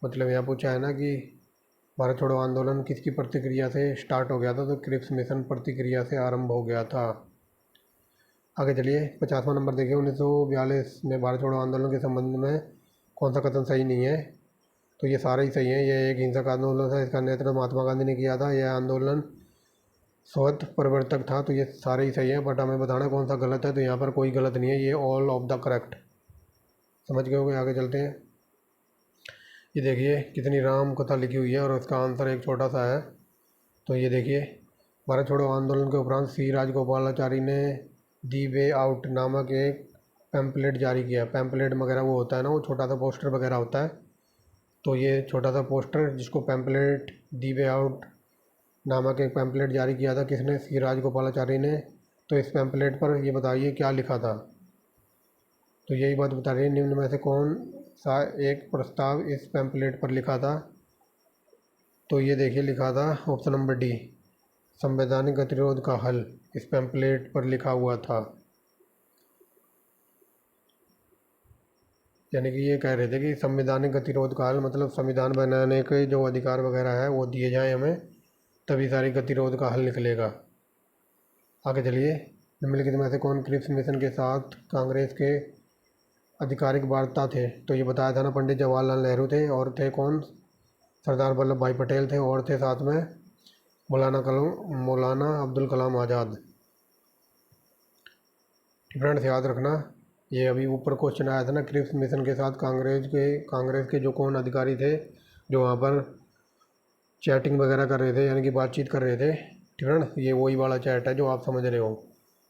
मतलब यहाँ पूछा है ना कि भारत छोड़ो आंदोलन किसकी प्रतिक्रिया से स्टार्ट हो गया था? तो क्रिप्स मिशन प्रतिक्रिया से आरंभ हो गया था। आगे चलिए, 50वां नंबर देखिए, 1942 में भारत छोड़ो आंदोलन के संबंध में कौन सा कथन सही नहीं है? तो ये सारे ही सही हैं। ये एक हिंसक आंदोलन था, इसका नेतृत्व महात्मा गांधी ने किया था। यह आंदोलन स्वतः प्रवर्तक था। तो ये सारे ही सही हैं, बट हमें बताना कौन सा गलत है। तो यहाँ पर कोई गलत नहीं है, ये ऑल ऑफ द करेक्ट। समझ गए होंगे। आगे चलते हैं। ये देखिए कितनी राम कथा लिखी हुई है और उसका आंसर एक छोटा सा है। तो ये देखिए, भारत छोड़ो आंदोलन के उपरांत सी राजगोपालाचारी ने दी वे आउट नामक एक पैम्पलेट जारी किया। पैम्पलेट वगैरह वो होता है ना, वो छोटा सा पोस्टर वगैरह होता है। तो ये छोटा सा पोस्टर जिसको पैम्पलेट दी वे आउट नामक एक पैम्पलेट जारी किया था किसने? सी राजगोपालाचारी ने। तो इस पैम्पलेट पर ये बताइए क्या लिखा था? तो यही बात बता रही है, निम्न में से कौन सा एक प्रस्ताव इस पैम्पलेट पर लिखा था? तो ये देखिए लिखा था ऑप्शन नंबर डी, संवैधानिक गतिरोध का हल। इस पैम्पलेट पर लिखा हुआ था। यानी कि ये कह रहे थे कि संवैधानिक गतिरोध का हल मतलब संविधान बनाने के जो अधिकार वगैरह है वो दिए जाएं हमें, तभी सारी गतिरोध का हल निकलेगा। आगे चलिए, निम्नलिखित में से कौन क्रिप्स मिशन के साथ कांग्रेस के आधिकारिक वार्ता थे? तो ये बताया था ना, पंडित जवाहरलाल नेहरू थे। और थे कौन? सरदार वल्लभ भाई पटेल थे। और थे साथ में मौलाना अब्दुल कलाम आज़ाद। फ्रेंड्स याद रखना, ये अभी ऊपर क्वेश्चन आया था ना, क्रिप्स मिशन के साथ कांग्रेस के जो कौन अधिकारी थे जो वहाँ पर चैटिंग वगैरह कर रहे थे, यानी कि बातचीत कर रहे थे। ठीक है ना, ये वही वाला चैट है जो आप समझ रहे हो।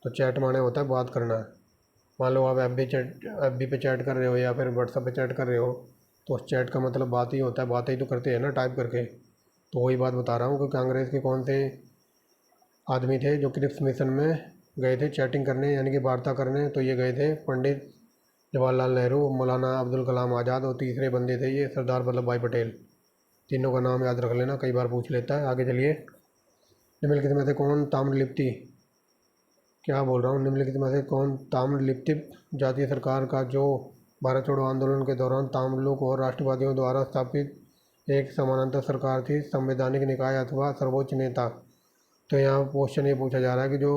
तो चैट माने होता है बात करना। मान लो आप एफ बी पे चैट कर रहे हो या फिर व्हाट्सएप पे चैट कर रहे हो, तो उस चैट का मतलब बात ही होता है, बात ही तो करते हैं ना टाइप करके। तो वही बात बता रहा हूँ कि कांग्रेस के कौन से आदमी थे जो क्रिप्स मिशन में गए थे चैटिंग करने, यानी कि वार्ता करने? तो ये गए थे पंडित जवाहरलाल नेहरू, मौलाना अब्दुल कलाम आज़ाद और तीसरे बंदे थे ये सरदार वल्लभ भाई पटेल। तीनों का नाम याद रख लेना, कई बार पूछ लेता है। आगे चलिए, निम्नलिखित में से कौन ताम्रलिप्ति क्या बोल रहा हूँ निम्नलिखित में से कौन ताम्रलिप्ति जातीय सरकार का जो भारत छोड़ो आंदोलन के दौरान ताम्रलुक और राष्ट्रवादियों द्वारा स्थापित एक समानांतर सरकार थी, संवैधानिक निकाय अथवा सर्वोच्च नेता? तो यहाँ क्वेश्चन ये पूछा जा रहा है कि जो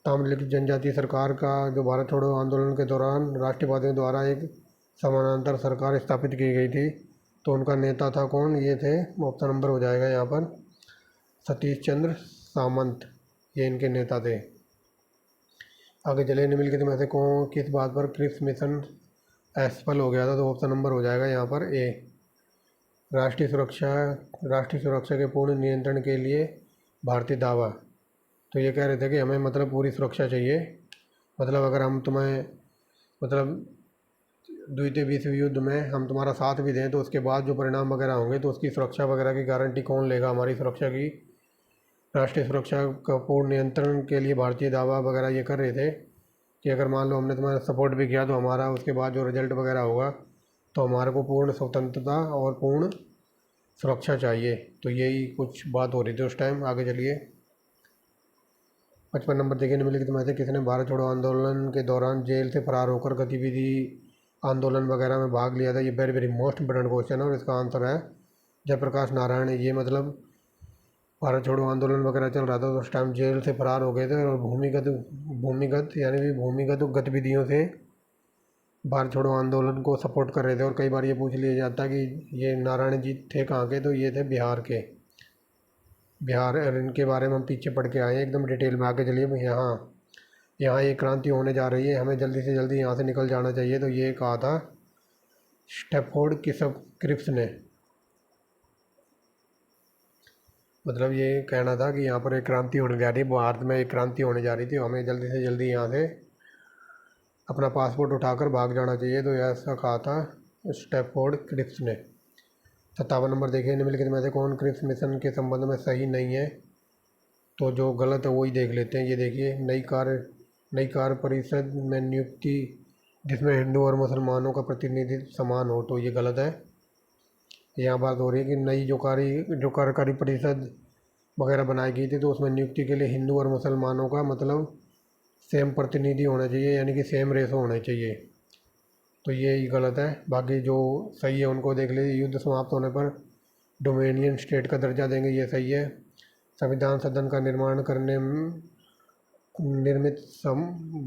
तामिल जनजातीय सरकार का जो भारत छोड़ो आंदोलन के दौरान राष्ट्रवादियों द्वारा एक समानांतर सरकार स्थापित की गई थी, तो उनका नेता था कौन? ये थे, ऑप्शन नंबर हो जाएगा यहाँ पर सतीश चंद्र सामंत, ये इनके नेता थे। आगे चलिए, निम्नलिखित में से कौन किस बात पर क्रिप्स मिशन असफल हो गया था? तो ऑप्शन नंबर हो जाएगा यहाँ पर ए, राष्ट्रीय सुरक्षा के पूर्ण नियंत्रण के लिए भारतीय दावा। तो ये कह रहे थे कि हमें मतलब पूरी सुरक्षा चाहिए, मतलब अगर हम तुम्हें मतलब द्वितीय विश्व युद्ध में हम तुम्हारा साथ भी दें तो उसके बाद जो परिणाम वगैरह होंगे तो उसकी सुरक्षा वगैरह की गारंटी कौन लेगा? हमारी सुरक्षा की, राष्ट्रीय सुरक्षा का पूर्ण नियंत्रण के लिए भारतीय दावा वगैरह ये कर रहे थे कि अगर मान लो हमने तुम्हारा सपोर्ट भी किया तो हमारा उसके बाद जो रिजल्ट वगैरह होगा तो हमारे को पूर्ण स्वतंत्रता और पूर्ण सुरक्षा चाहिए। तो यही कुछ बात हो रही थी उस टाइम। आगे चलिए, 55 नंबर देखिए, निम्नलिखित में से किसने भारत छोड़ो आंदोलन के दौरान जेल से फरार होकर गतिविधि आंदोलन वगैरह में भाग लिया था? ये very very most important question है और इसका आंसर है जयप्रकाश नारायण। ये मतलब भारत छोड़ो आंदोलन वगैरह चल रहा था तो उस टाइम जेल से फरार हो गए थे और भूमिगत यानी कि भूमिगत गतिविधियों से भारत छोड़ो आंदोलन को सपोर्ट कर रहे थे। और कई बार ये पूछ लिया जाता है कि ये नारायण जी थे कहाँ के? तो ये थे बिहार के, बिहार। और इनके बारे में हम पीछे पढ़ के आए हैं एकदम डिटेल में। आगे चलिए, यहाँ ये क्रांति होने जा रही है, हमें जल्दी से जल्दी यहाँ से निकल जाना चाहिए। तो ये कहा था स्टैफोर्ड क्रिप्स ने, मतलब ये कहना था कि यहाँ पर एक क्रांति होने जा रही है, भारत में एक क्रांति होने जा रही थी, हमें जल्दी से जल्दी यहाँ से अपना पासपोर्ट उठाकर भाग जाना चाहिए। तो ऐसा कहा था स्टैफोर्ड क्रिप्स ने। 57 नंबर देखिए, निम्नलिखित में से कौन क्रिप्स मिशन के संबंध में सही नहीं है? तो जो गलत है वही देख लेते हैं। ये देखिए, नई कार्य परिषद में नियुक्ति जिसमें हिंदू और मुसलमानों का प्रतिनिधित्व समान हो, तो ये गलत है। यहाँ बात हो रही है कि नई जो कार्यकारी परिषद वगैरह बनाई गई थी तो उसमें नियुक्ति के लिए हिंदू और मुसलमानों का मतलब सेम प्रतिनिधि होना चाहिए, यानी कि सेम रेशो होना चाहिए। तो ये गलत है। बाकी जो सही है उनको देख लीजिए। युद्ध समाप्त होने पर डोमिनियन स्टेट का दर्जा देंगे, ये सही है। संविधान सदन का निर्माण करने निर्मित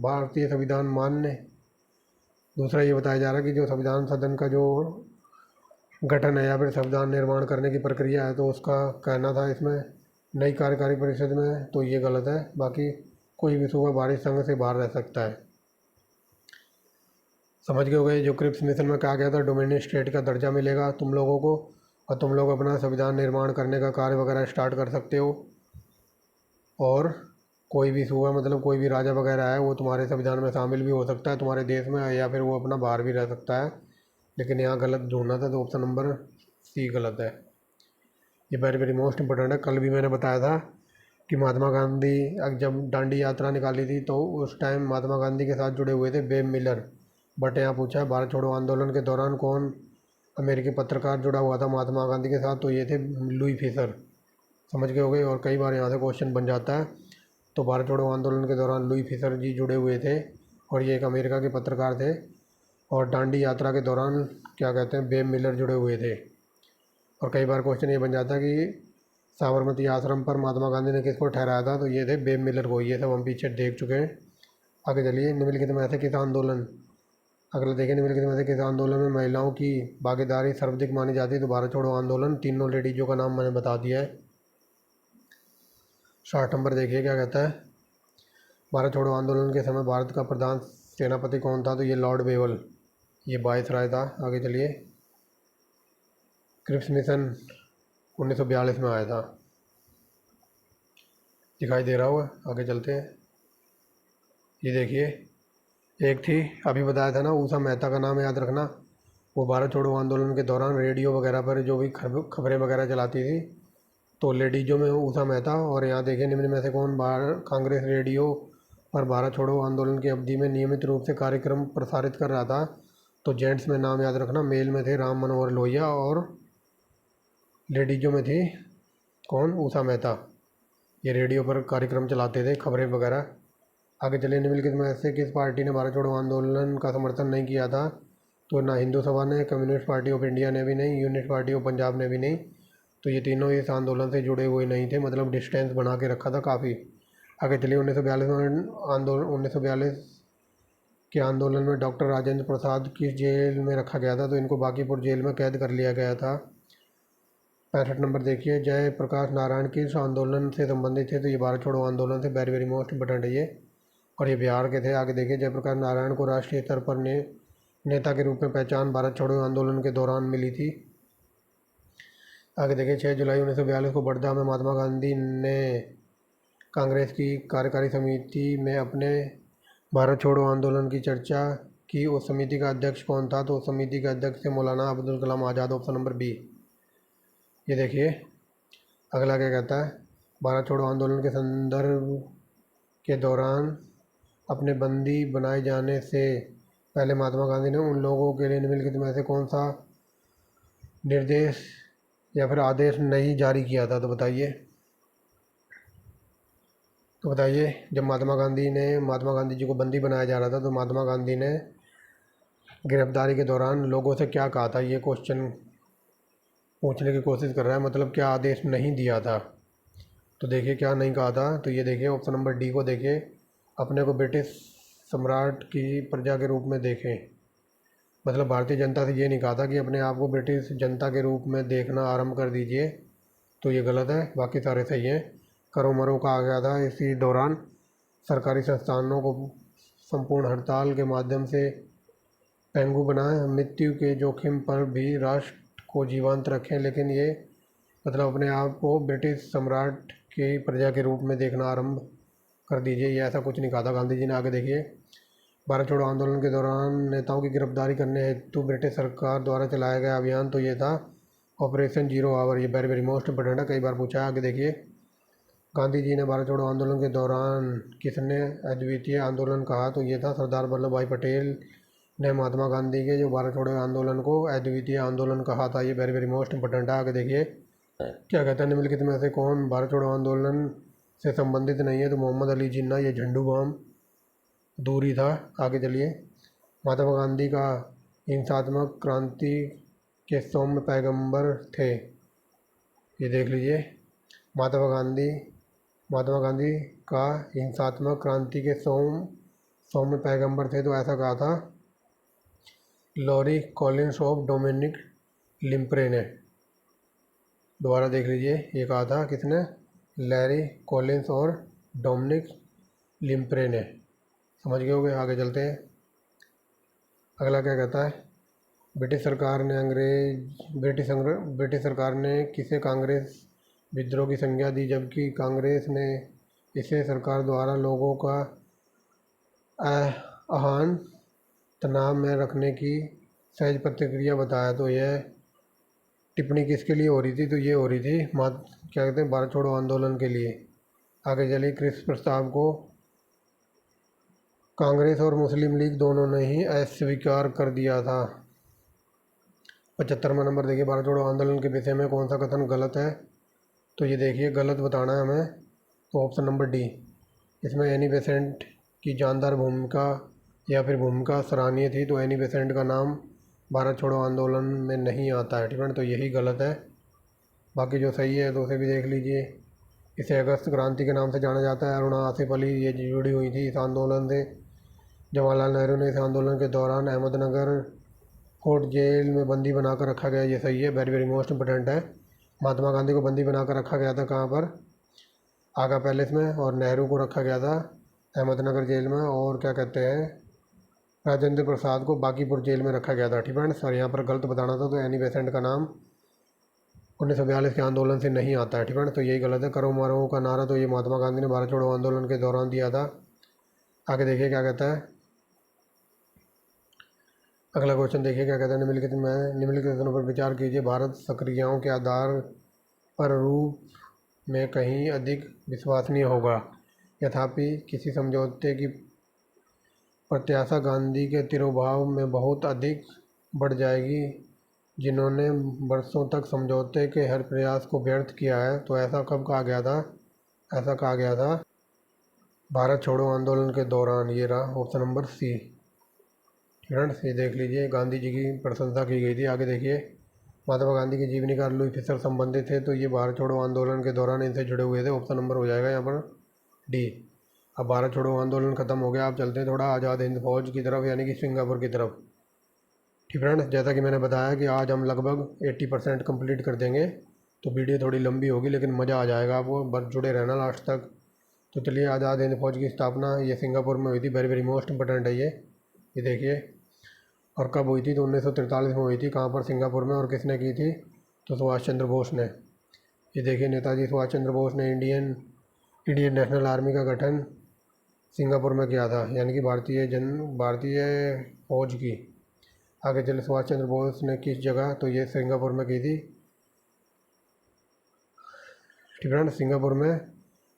भारतीय संविधान मान्य। दूसरा ये बताया जा रहा है कि जो संविधान सदन का जो गठन है या फिर संविधान निर्माण करने की प्रक्रिया है तो उसका कहना था इसमें नई कार्यकारी परिषद में, तो ये गलत है। बाकी कोई भी सूबा भारतीय संघ से बाहर रह सकता है। समझ गए होंगे जो क्रिप्स मिशन में कहा गया था, डोमिनियन स्टेट का दर्जा मिलेगा तुम लोगों को और तुम लोग अपना संविधान निर्माण करने का कार्य वगैरह स्टार्ट कर सकते हो। और कोई भी सूबा मतलब कोई भी राजा वगैरह है वो तुम्हारे संविधान में शामिल भी हो सकता है तुम्हारे देश में, या फिर वो अपना बाहर भी रह सकता है। लेकिन यहाँ गलत ढूंढना था तो ऑप्शन नंबर सी गलत है। ये वेरी वेरी मोस्ट इंपॉर्टेंट है। कल भी मैंने बताया था कि महात्मा गांधी जब दांडी यात्रा निकाली थी तो उस टाइम महात्मा गांधी के साथ जुड़े हुए थे बेब मिलर। बट यहाँ पूछा है भारत छोड़ो आंदोलन के दौरान कौन अमेरिकी पत्रकार जुड़ा हुआ था महात्मा गांधी के साथ? तो ये थे लुई फिशर। समझ गए होंगे। और कई बार यहाँ से क्वेश्चन बन जाता है। तो भारत छोड़ो आंदोलन के दौरान लुई फिशर जी जुड़े हुए थे और ये एक अमेरिका के पत्रकार थे। और दांडी यात्रा के दौरान क्या कहते हैं बेब मिलर जुड़े हुए थे। और कई बार क्वेश्चन ये बन जाता है कि साबरमती आश्रम पर महात्मा गांधी ने किसको ठहराया था? तो ये थे बेब मिलर को। ये सब हम पीछे देख चुके हैं। आगे चलिए, निम्नलिखित में से किस आंदोलन, अगला देखें, निम्नलिखित में से किस आंदोलन में महिलाओं की भागीदारी सर्वाधिक मानी जाती है? तो भारत छोड़ो आंदोलन। तीनों लेडीजों का नाम मैंने बता दिया है। 60 नंबर देखिए क्या कहता है, भारत छोड़ो आंदोलन के समय भारत का प्रधान सेनापति कौन था? तो ये लॉर्ड वेवल, ये वायसराय था। आगे चलिए, क्रिप्स मिशन 1942 में आया था, दिखाई दे रहा होगा। आगे चलते हैं। ये देखिए, एक थी अभी बताया था ना उषा मेहता का नाम याद रखना, वो भारत छोड़ो आंदोलन के दौरान रेडियो वगैरह पर जो भी खबरें वगैरह चलाती थी तो लेडीजों में उषा मेहता। और यहाँ देखिए, निम्न में से कौन कांग्रेस रेडियो पर भारत छोड़ो आंदोलन की अवधि में नियमित रूप से कार्यक्रम प्रसारित कर रहा था? तो जेंट्स में नाम याद रखना, मेल में थे राम मनोहर लोहिया और लेडीजों में थी कौन? उषा मेहता। ये रेडियो पर कार्यक्रम चलाते थे, खबरें वगैरह। आगे चलिए, निम्नलिखित में से किस पार्टी ने भारत छोड़ो आंदोलन का समर्थन नहीं किया था? तो ना हिंदू सभा ने, कम्युनिस्ट पार्टी ऑफ इंडिया ने भी नहीं, यूनिट पार्टी ऑफ पंजाब ने भी नहीं। तो ये तीनों इस आंदोलन से जुड़े हुए नहीं थे, मतलब डिस्टेंस बना के रखा था काफ़ी। आगे चलिए 1942 में आंदोलन 1942 के आंदोलन में डॉक्टर राजेंद्र प्रसाद किस जेल में रखा गया था, तो इनको बांकीपुर जेल में कैद कर लिया गया था। 65 नंबर देखिए, जय प्रकाश नारायण किस आंदोलन से संबंधित थे, तो ये भारत छोड़ो आंदोलन से। वेरी वेरी मोस्ट इंपॉर्टेंट है ये, और ये बिहार के थे। आगे देखिए, जयप्रकाश नारायण को राष्ट्रीय स्तर पर नेता के रूप में पहचान भारत छोड़ो आंदोलन के दौरान मिली थी। आगे देखिए, 6 जुलाई 1942 को बड़ौदा में महात्मा गांधी ने कांग्रेस की कार्यकारी समिति में अपने भारत छोड़ो आंदोलन की चर्चा की। उस समिति का अध्यक्ष कौन था, तो उस समिति के अध्यक्ष थे Maulana Abdul Kalam Azad. Option number B. ये देखिए अगला क्या कहता है, भारत छोड़ो आंदोलन के संदर्भ के दौरान अपने बंदी बनाए जाने से पहले महात्मा गांधी ने उन लोगों के लिए निम्नलिखित में से कौन सा निर्देश या फिर आदेश नहीं जारी किया था, तो बताइए। जब महात्मा गांधी जी को बंदी बनाया जा रहा था, तो महात्मा गांधी ने गिरफ्तारी के दौरान लोगों से क्या कहा था, ये क्वेश्चन पूछने की कोशिश कर रहा है। मतलब क्या आदेश नहीं दिया था, तो देखिए क्या नहीं कहा था, तो ये देखिए ऑप्शन नंबर डी को देखिए, अपने को ब्रिटिश सम्राट की प्रजा के रूप में देखें। मतलब भारतीय जनता से ये नहीं कहा था कि अपने आप को ब्रिटिश जनता के रूप में देखना आरंभ कर दीजिए, तो ये गलत है, बाकी सारे सही हैं। करो मरो का आ गया था। इसी दौरान सरकारी संस्थानों को संपूर्ण हड़ताल के माध्यम से पेंगु बनाएं, मृत्यु के जोखिम पर भी राष्ट्र को जीवंत रखें, लेकिन ये मतलब अपने आप को ब्रिटिश सम्राट की प्रजा के रूप में देखना आरंभ कर दीजिए, ये ऐसा कुछ नहीं कहा था गांधी जी ने। आगे देखिए, भारत छोड़ो आंदोलन के दौरान नेताओं की गिरफ्तारी करने हेतु ब्रिटिश सरकार द्वारा चलाया गया अभियान, तो ये था ऑपरेशन जीरो आवर। ये वेरी वेरी मोस्ट इंपोर्टेंट है, कई बार पूछा है। आगे देखिए, गांधी जी ने भारत छोड़ो आंदोलन के दौरान किसने अद्वितीय आंदोलन कहा, तो ये था सरदार वल्लभ भाई पटेल ने महात्मा गांधी के जो भारत छोड़ो आंदोलन को अद्वितीय आंदोलन कहा था। ये वेरी वेरी मोस्ट इंपोर्टेंट है। आगे देखिए क्या कहता है, निम्नलिखित में से कौन भारत छोड़ो आंदोलन से संबंधित नहीं है, तो मोहम्मद अली जिन्ना, ये झंडू बाम दूरी था। आगे चलिए, महात्मा गांधी का हिंसात्मक क्रांति के सौम्य पैगंबर थे, ये देख लीजिए। महात्मा गांधी का हिंसात्मक क्रांति के सौम्य पैगंबर थे, तो ऐसा कहा था लॉरी कॉलिंस ऑफ डोमिनिक लिम्प्रे ने। दोबारा देख लीजिए, ये कहा था किसने, लैरी कॉलिंस और डोमिनिक लिम्प्रे ने। समझ गए होंगे। आगे चलते हैं, अगला क्या कहता है, ब्रिटिश सरकार ने किसे कांग्रेस विद्रोह की संज्ञा दी, जबकि कांग्रेस ने इसे सरकार द्वारा लोगों का आह्वान तनाव में रखने की सहज प्रतिक्रिया बताया, तो यह टिप्पणी किसके लिए हो रही थी, तो ये हो रही थी क्या कहते हैं, भारत छोड़ो आंदोलन के लिए। आगे चलिए, क्रिप्स प्रस्ताव को कांग्रेस और मुस्लिम लीग दोनों ने ही अस्वीकार कर दिया था। 75वां नंबर देखिए, भारत छोड़ो आंदोलन के विषय में कौन सा कथन गलत है, तो ये देखिए गलत बताना है हमें, तो ऑप्शन नंबर डी। इसमें एनी बेसेंट की जानदार भूमिका या फिर भूमिका सराहनीय थी, तो एनी बेसेंट का नाम भारत छोड़ो आंदोलन में नहीं आता है, ठीक है, तो यही गलत है। बाकी जो सही है तो उसे भी देख लीजिए। इसे अगस्त क्रांति के नाम से जाना जाता है। अरुणा आसिफ अली ये जुड़ी हुई थी इस आंदोलन से। जवाहरलाल नेहरू ने इस आंदोलन के दौरान अहमदनगर कोर्ट जेल में बंदी बनाकर रखा गया, ये सही है, वेरी वेरी मोस्ट इंपोर्टेंट है। महात्मा गांधी को बंदी बनाकर रखा गया था कहाँ पर, आगा पैलेस में, और नेहरू को रखा गया था अहमदनगर जेल में, और क्या कहते हैं, राजेंद्र प्रसाद को बांकीपुर जेल में रखा गया था, ठीक है। सर यहाँ पर गलत बताना था, तो एनी बेसेंट का नाम 1942 के आंदोलन से नहीं आता है, ठीक है, तो यही गलत है। करो मरो का नारा तो ये महात्मा गांधी ने भारत छोड़ो आंदोलन के दौरान दिया था। आगे देखिए क्या कहता है, अगला क्वेश्चन देखिए क्या कहता है, निम्नलिखित कथनों पर विचार कीजिए। भारत सक्रियाओं के आधार पर रूप में कहीं अधिक विश्वसनीय होगा, यथापि किसी समझौते की प्रत्याशा गांधी के तिरोभाव में बहुत अधिक बढ़ जाएगी, जिन्होंने वर्षों तक समझौते के हर प्रयास को व्यर्थ किया है। तो ऐसा कब कहा गया था, ऐसा कहा गया था भारत छोड़ो आंदोलन के दौरान। ये रहा ऑप्शन नंबर सी, फ्रेंड्स ये देख लीजिए, गांधी जी की प्रशंसा की गई थी। आगे देखिए, महात्मा गांधी की जीवनीकार लुई फिशर संबंधित थे, तो ये भारत छोड़ो आंदोलन के दौरान इनसे जुड़े हुए थे। ऑप्शन नंबर हो जाएगा यहाँ पर डी। अब भारत छोड़ो आंदोलन ख़त्म हो गया, अब चलते हैं थोड़ा आज़ाद हिंद फौज की तरफ, यानी कि सिंगापुर की तरफ। ठीक फ्रेंड्स, जैसा कि मैंने बताया कि आज हम लगभग 80% कंप्लीट कर देंगे, तो वीडियो थोड़ी लंबी होगी लेकिन मज़ा आ जाएगा आपको, बस जुड़े रहना लास्ट तक। तो चलिए, आज़ाद हिंद फौज की स्थापना ये सिंगापुर में हुई थी, वेरी वेरी मोस्ट इंपॉर्टेंट है ये देखिए। और कब हुई थी? तो 1943 में हुई थी। कहाँ पर? सिंगापुर में। और किसने की थी? तो सुभाष चंद्र बोस ने। ये देखिए, नेताजी सुभाष चंद्र बोस ने इंडियन नेशनल आर्मी का गठन सिंगापुर में किया था, यानी कि भारतीय फौज की। आगे चले, सुभाष चंद्र बोस ने किस जगह? तो ये सिंगापुर में की थी। फ्रेंड्स, सिंगापुर में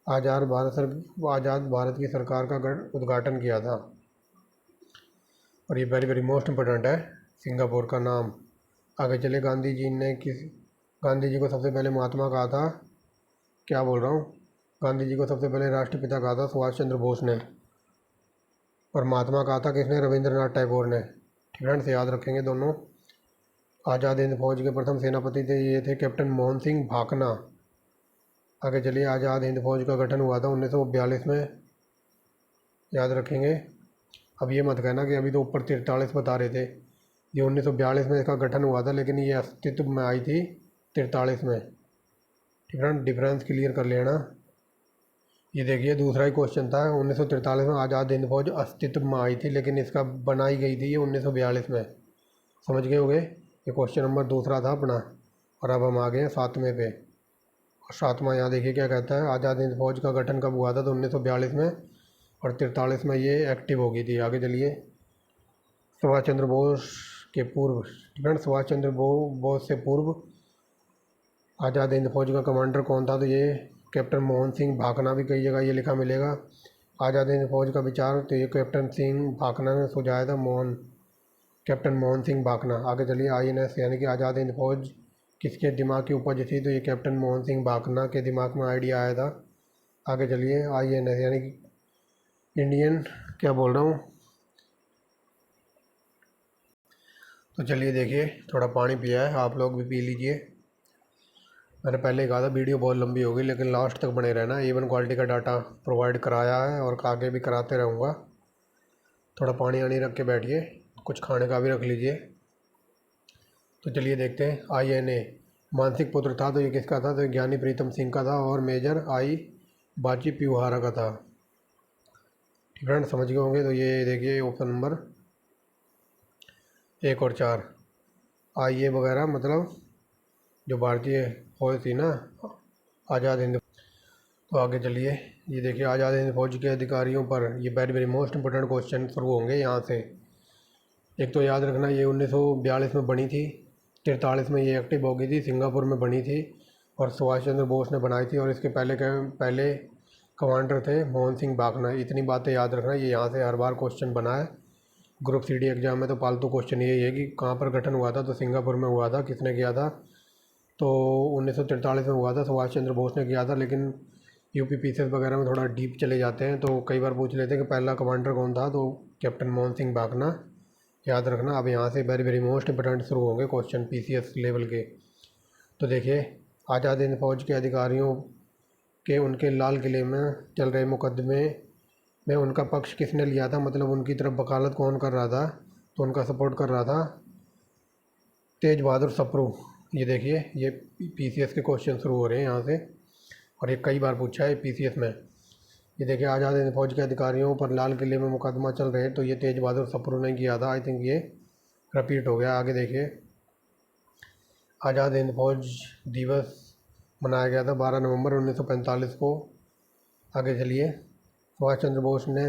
आज़ाद भारत की सरकार का उद्घाटन किया था। और ये वेरी वेरी मोस्ट इम्पोर्टेंट है, सिंगापुर का नाम। आगे चले, गांधी जी को सबसे पहले महात्मा कहा था, क्या बोल रहा हूँ, गांधी जी को सबसे पहले राष्ट्रपिता कहा था सुभाष चंद्र बोस ने, और महात्मा कहा था किसने? रविंद्रनाथ टैगोर ने। फ्रेंड्स, याद रखेंगे दोनों। आज़ाद हिंद फौज के प्रथम सेनापति ये थे कैप्टन मोहन सिंह भाकना। आगे चलिए, आज़ाद हिंद फौज का गठन हुआ था 1942 में, याद रखेंगे। अब ये मत कहना कि अभी तो ऊपर 43 बता रहे थे, ये 1942 में इसका गठन हुआ था, लेकिन ये अस्तित्व में आई थी 43 में। फ्रेंड, डिफरेंस क्लियर कर लेना। ये देखिए, दूसरा ही क्वेश्चन था, 1943 में आज़ाद हिंद फौज अस्तित्व में आई थी, लेकिन इसका बनाई गई थी ये 1942 में। समझ गए होंगे? ये क्वेश्चन नंबर दूसरा था अपना। और अब हम आ गए हैं 7वें पे। और 7वां यहाँ देखिए क्या कहता है, आज़ाद हिंद फौज का गठन कब हुआ था? तो 1942 में, और 43 में ये एक्टिव हो गई थी। आगे चलिए, सुभाष चंद्र बोस के पूर्व। फ्रेंड्स, सुभाष चंद्र बोस से पूर्व आज़ाद हिंद फौज का कमांडर कौन था? तो ये कैप्टन मोहन सिंह भाकना। भी कई जगह ये लिखा मिलेगा आज़ाद हिंद फौज का विचार, तो ये कैप्टन सिंह भाकना ने सुझाया था, कैप्टन मोहन सिंह भाकना। आगे चलिए, INS यानी कि आज़ाद हिंद फौज किसके दिमाग की उपज थी? तो ये कैप्टन मोहन सिंह भाकना के दिमाग में आइडिया आया था। आगे चलिए, INS यानी कि इंडियन, क्या बोल रहा हूँ, तो चलिए देखिए, थोड़ा पानी पिया है, आप लोग भी पी लीजिए। मैंने पहले ही कहा था वीडियो बहुत लंबी होगी, लेकिन लास्ट तक बने रहना। A1 क्वालिटी का डाटा प्रोवाइड कराया है और आगे भी कराते रहूँगा। थोड़ा पानी वानी रख के बैठिए, कुछ खाने का भी रख लीजिए। तो चलिए देखते हैं। INA मानसिक पुत्र था, तो ये किसका था? तो ज्ञानी प्रीतम सिंह का था, और मेजर आई बाची पिवहारा का था। फ्रेंड, समझ गए होंगे। तो ये देखिए, ऑप्शन नंबर 1 और 4 IA वगैरह, मतलब जो भारतीय फौज थी ना, आज़ाद हिंद। तो आगे चलिए, ये देखिए, आज़ाद हिंद फौज के अधिकारियों पर, ये very very most important question शुरू होंगे यहाँ से। एक तो याद रखना, ये 1942 में बनी थी, 43 में ये एक्टिव हो गई थी, सिंगापुर में बनी थी, और सुभाष चंद्र बोस ने बनाई थी, और इसके पहले कमांडर थे मोहन सिंह भाकना। इतनी बातें याद रखना, ये यहाँ से हर बार क्वेश्चन बना है ग्रुप CD एग्जाम में। तो पालतू क्वेश्चन यही है कि कहाँ पर गठन हुआ था? तो सिंगापुर में हुआ था। किसने किया था? तो 1943 में हुआ था, सुभाष चंद्र बोस ने किया था। लेकिन UPPCS वगैरह में थोड़ा डीप चले जाते हैं, तो कई बार पूछ लेते हैं कि पहला कमांडर कौन था? तो कैप्टन मोहन सिंह भाकना, याद रखना। अब यहाँ से वेरी वेरी मोस्ट इंपोर्टेंट शुरू होंगे क्वेश्चन PCS लेवल के। तो देखिए, आज़ाद हिंद फौज के अधिकारियों के उनके लाल किले में चल रहे मुकदमे में उनका पक्ष किसने लिया था? मतलब उनकी तरफ वकालत कौन कर रहा था? तो उनका सपोर्ट कर रहा था तेज बहादुर सप्रू। ये देखिए, ये PCS के क्वेश्चन शुरू हो रहे हैं यहाँ से, और ये कई बार पूछा है PCS में। ये देखिए, आज़ाद हिंद फौज के अधिकारियों पर लाल किले में मुकदमा चल रहे हैं, तो ये तेज बहादुर सप्रू ने किया था। आई थिंक ये रिपीट हो गया। आगे देखिए, आज़ाद हिंद फौज दिवस मनाया गया था 12 नवंबर 1945 को। आगे चलिए, सुभाष चंद्र बोस ने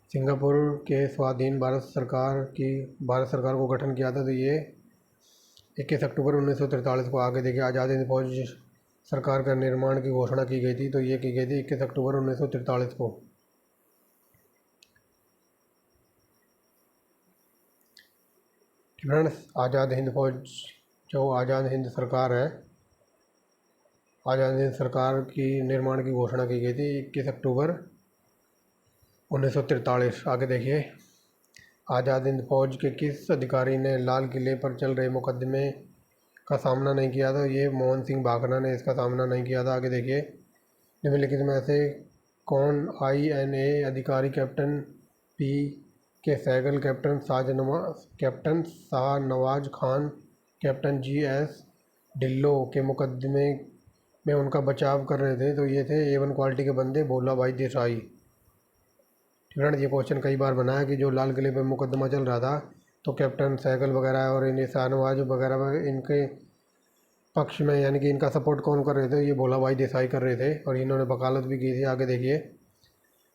सिंगापुर के स्वाधीन भारत सरकार को गठन किया था, तो ये 21 अक्टूबर 1943 को। आगे देखिए, आज़ाद हिंद फौज सरकार का निर्माण की घोषणा की गई थी, तो ये की गई थी 21 अक्टूबर 1943 को। फ्रेंड्स, आज़ाद हिंद फौज, जो आज़ाद हिंद सरकार है, आज़ाद हिंद सरकार की निर्माण की घोषणा की गई थी 21 अक्टूबर 1943। आगे देखिए, आज़ाद हिंद फौज के किस अधिकारी ने लाल किले पर चल रहे मुकदमे का सामना नहीं किया था? ये मोहन सिंह भाकना ने इसका सामना नहीं किया था। आगे देखिए, निम्नलिखित में से कौन? INA अधिकारी captain PK Sahgal, captain Shahnawaz Khan, captain GS Dhillon के मुकदमे में उनका बचाव कर रहे थे। तो ये थे A1 क्वालिटी के बंदे भोला भाई देसाई। फ्रेंड्स, ये क्वेश्चन कई बार बना है कि जो लाल किले पर मुकदमा चल रहा था तो कैप्टन सहगल वगैरह और इन शाहनवाज वगैरह इनके पक्ष में, यानी कि इनका सपोर्ट कौन कर रहे थे? ये भोला भाई देसाई कर रहे थे और इन्होंने वकालत भी की थी। आगे देखिए,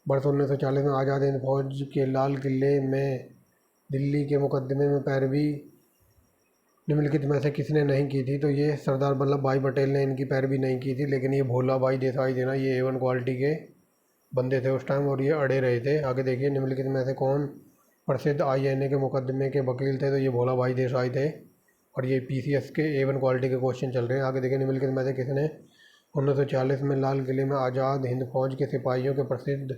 वर्ष 1940 में आज़ाद हिंद फौज के लाल किले में दिल्ली के मुकदमे में पैरवी निम्नलिखित में से किसने नहीं की थी? तो ये सरदार वल्लभ भाई पटेल ने इनकी पैरवी नहीं की थी, लेकिन ये भोला भाई देसाई थे ना, ये A1 क्वालिटी के बंदे थे उस टाइम और ये अड़े रहे थे। आगे देखिए, निम्नलिखित में से कौन प्रसिद्ध INA के मुकदमे के वकील थे? तो ये भोला भाई देसाई थे और ये PCS के A1 क्वालिटी के क्वेश्चन चल रहे हैं। आगे देखिए, निम्नलिखित में से किसने 1940 में लाल किले में आज़ाद हिंद फौज के सिपाहियों के प्रसिद्ध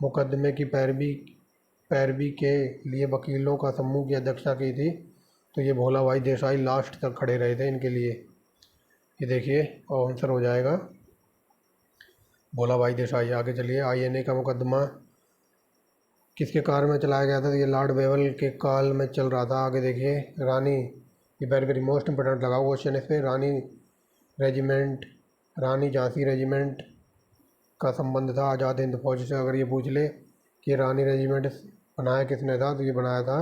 मुकदमे की पैरवी के लिए वकीलों का समूह की अध्यक्षता की थी? तो ये भोला भाई देसाई लास्ट तक खड़े रहे थे इनके लिए। ये देखिए आंसर हो जाएगा भोला भाई देसाई। आगे चलिए, INA का मुकदमा किसके काल में चलाया गया था? तो ये लॉर्ड वेवल के काल में चल रहा था। आगे देखिए, रानी, ये वेरी वेरी मोस्ट इंपोर्टेंट लगा क्वेश्चन इस पर, रानी झांसी रेजिमेंट का संबंध था आज़ाद हिंद फौज से। अगर ये पूछ ले कि रानी रेजिमेंट बनाया किसने था, तो ये बनाया था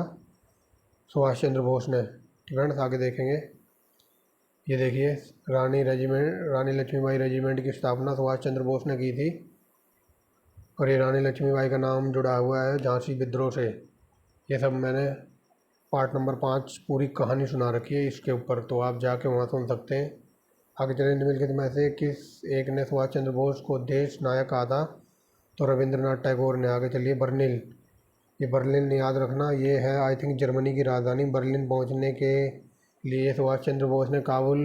सुभाष चंद्र बोस ने। फ्रेंड्स, आगे देखेंगे, ये देखिए, रानी लक्ष्मीबाई रेजिमेंट की स्थापना सुभाष चंद्र बोस ने की थी और ये रानी लक्ष्मीबाई का नाम जुड़ा हुआ है झांसी विद्रोह से। ये सब मैंने पार्ट नंबर 5 पूरी कहानी सुना रखी है इसके ऊपर, तो आप जाके वहाँ सुन सकते हैं। आगे चलिए, निम्नलिखित में से किस एक ने सुभाष चंद्र बोस को देश नायक कहा था? तो रविंद्रनाथ टैगोर ने। आगे चलिए, बर्लिन, ये बर्लिन याद रखना, ये है आई थिंक जर्मनी की राजधानी। बर्लिन पहुंचने के लिए सुभाष चंद्र बोस ने काबुल